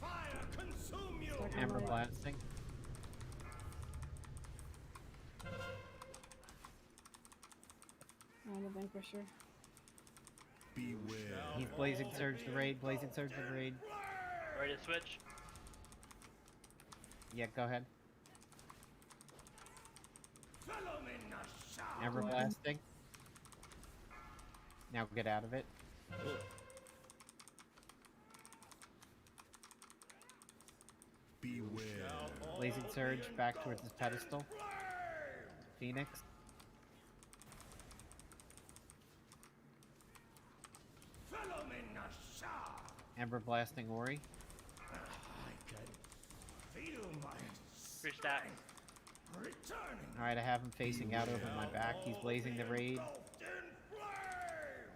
Fire consume you! Stuck on Hammer light. blasting. On the Vanquisher. Beware. He's blazing surge the raid, blazing surge the raid. Ready to switch? Yeah, go ahead. Phenomenal Hammer blasting. Now get out of it. Beware. Blazing Surge back towards his pedestal. Phoenix. Follow me, Nasha. Ember Blasting Ori. I can feel my Three stack. returning. Alright, I have him facing out over my back. He's blazing the raid. Engulfed in flame.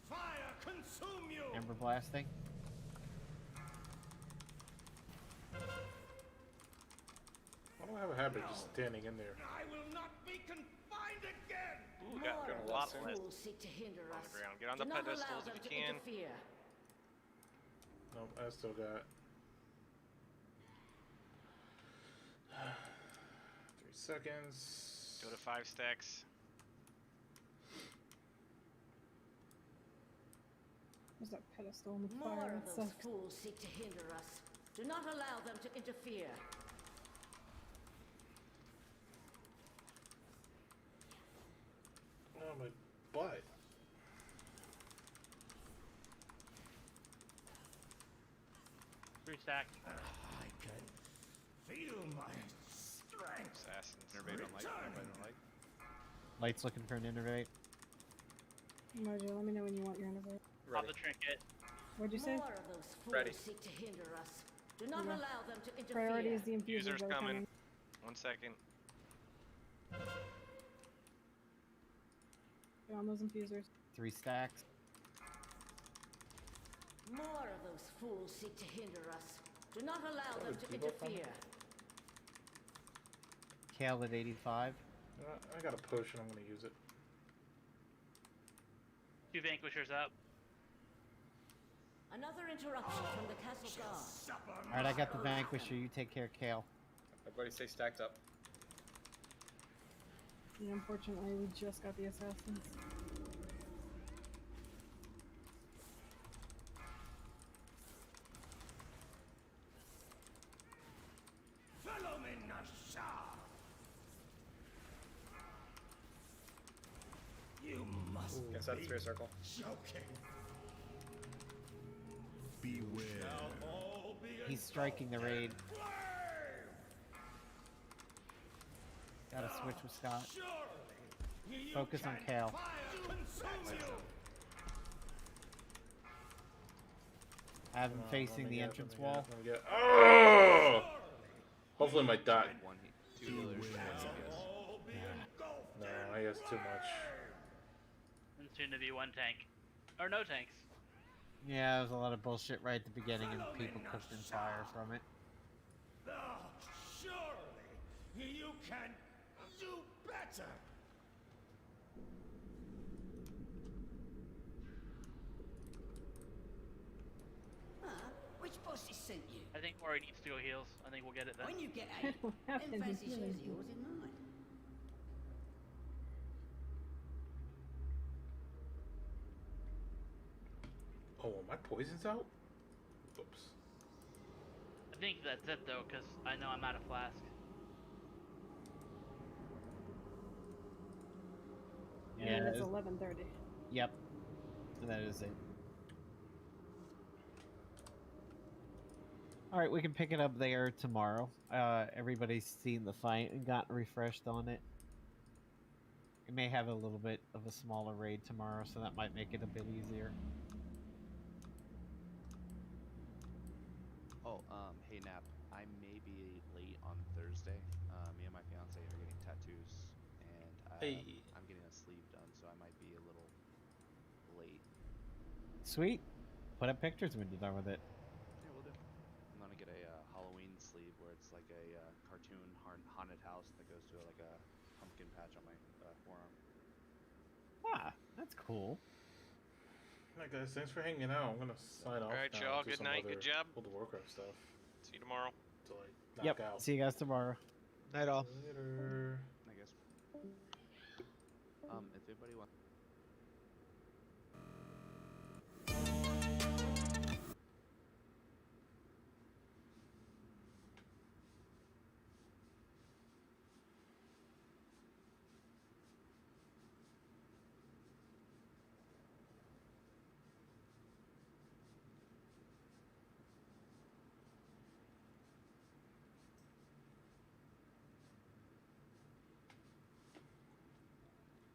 Fire consume you. Ember Blasting. Why do I have a habit of just standing in there? I will not be confined again. Ooh, got More a of lot those less fools seek to hinder on us. the ground. Get on the Do not allow pedestals them if you to can. interfere. Nope, I still got 3 seconds. Go to 5 stacks. There's that pedestal on the More fire. of That those sucks. fools seek to hinder us. Do not allow them to interfere. Oh, my butt. Three stack. I can feel my strength. Assassins. Innervate on light. Innervate on light. Light's looking for an innervate. Mojo, let me know when you want your innervate. Pop the trinket. What'd you say? More of those fools Ready. seek to hinder us. Do not Yeah. allow them to interfere. Priority is the infusers User's that are coming. coming. 1 second. Get on those infusers. 3 stacks. More of those fools seek to hinder us. Do not allow them to debuff on it? interfere. Kale at 85. I got a potion, I'm gonna use it. 2 vanquishers up. Another interruption from the castle guard. Alright, I got the Vanquisher. You take care, Kale. Everybody stay stacked up. Yeah, unfortunately, we just got the assassins. Follow me, Nasha. You must Inside the be sphere circle. joking. Beware. Shall all be He's striking the raid. Gotta switch with Scott. Surely you Focus on can Kale. fire consume you. I have him Let facing me the get it, entrance let me wall. get it, let me get it. Oh! Hopefully my die. One heat. 2 healers. 1 DPS. All be engulfed No, in I guess too much. And soon to be 1 tank. Or no tanks. Yeah, there was a lot of bullshit right at the beginning, and people cooked in fire from it. Ah, surely you can do better. Which boss has sent you? I think Ori needs to go heals. I think we'll get it then. When you get I out, don't have them any fancy shares healing of yours in mine. Oh, my poison's out? Oops. I think that's it though, because I know I'm out of flask. Yeah, it's it- 11:30. Yep. That is it. Alright, we can pick it up there tomorrow. Everybody's seen the fight and gotten refreshed on it. We may have a little bit of a smaller raid tomorrow, so that might make it a bit easier. Oh, hey Nap, I may be late on Thursday. Me and my fiance are getting tattoos, and I'm getting a sleeve done, so I might be a little late. Sweet. Put up pictures when you're done with it. Yeah, we'll do. I'm gonna get a Halloween sleeve where it's like a cartoon haunted house that goes to like a pumpkin patch on my forearm. Ah, that's cool. Alright guys, thanks for hanging out. I'm gonna sign off Alright, now. y'all, Do good some night, other good job. World of Warcraft stuff. See you tomorrow. To like knock Yep. out. See you guys tomorrow. Night all. Later.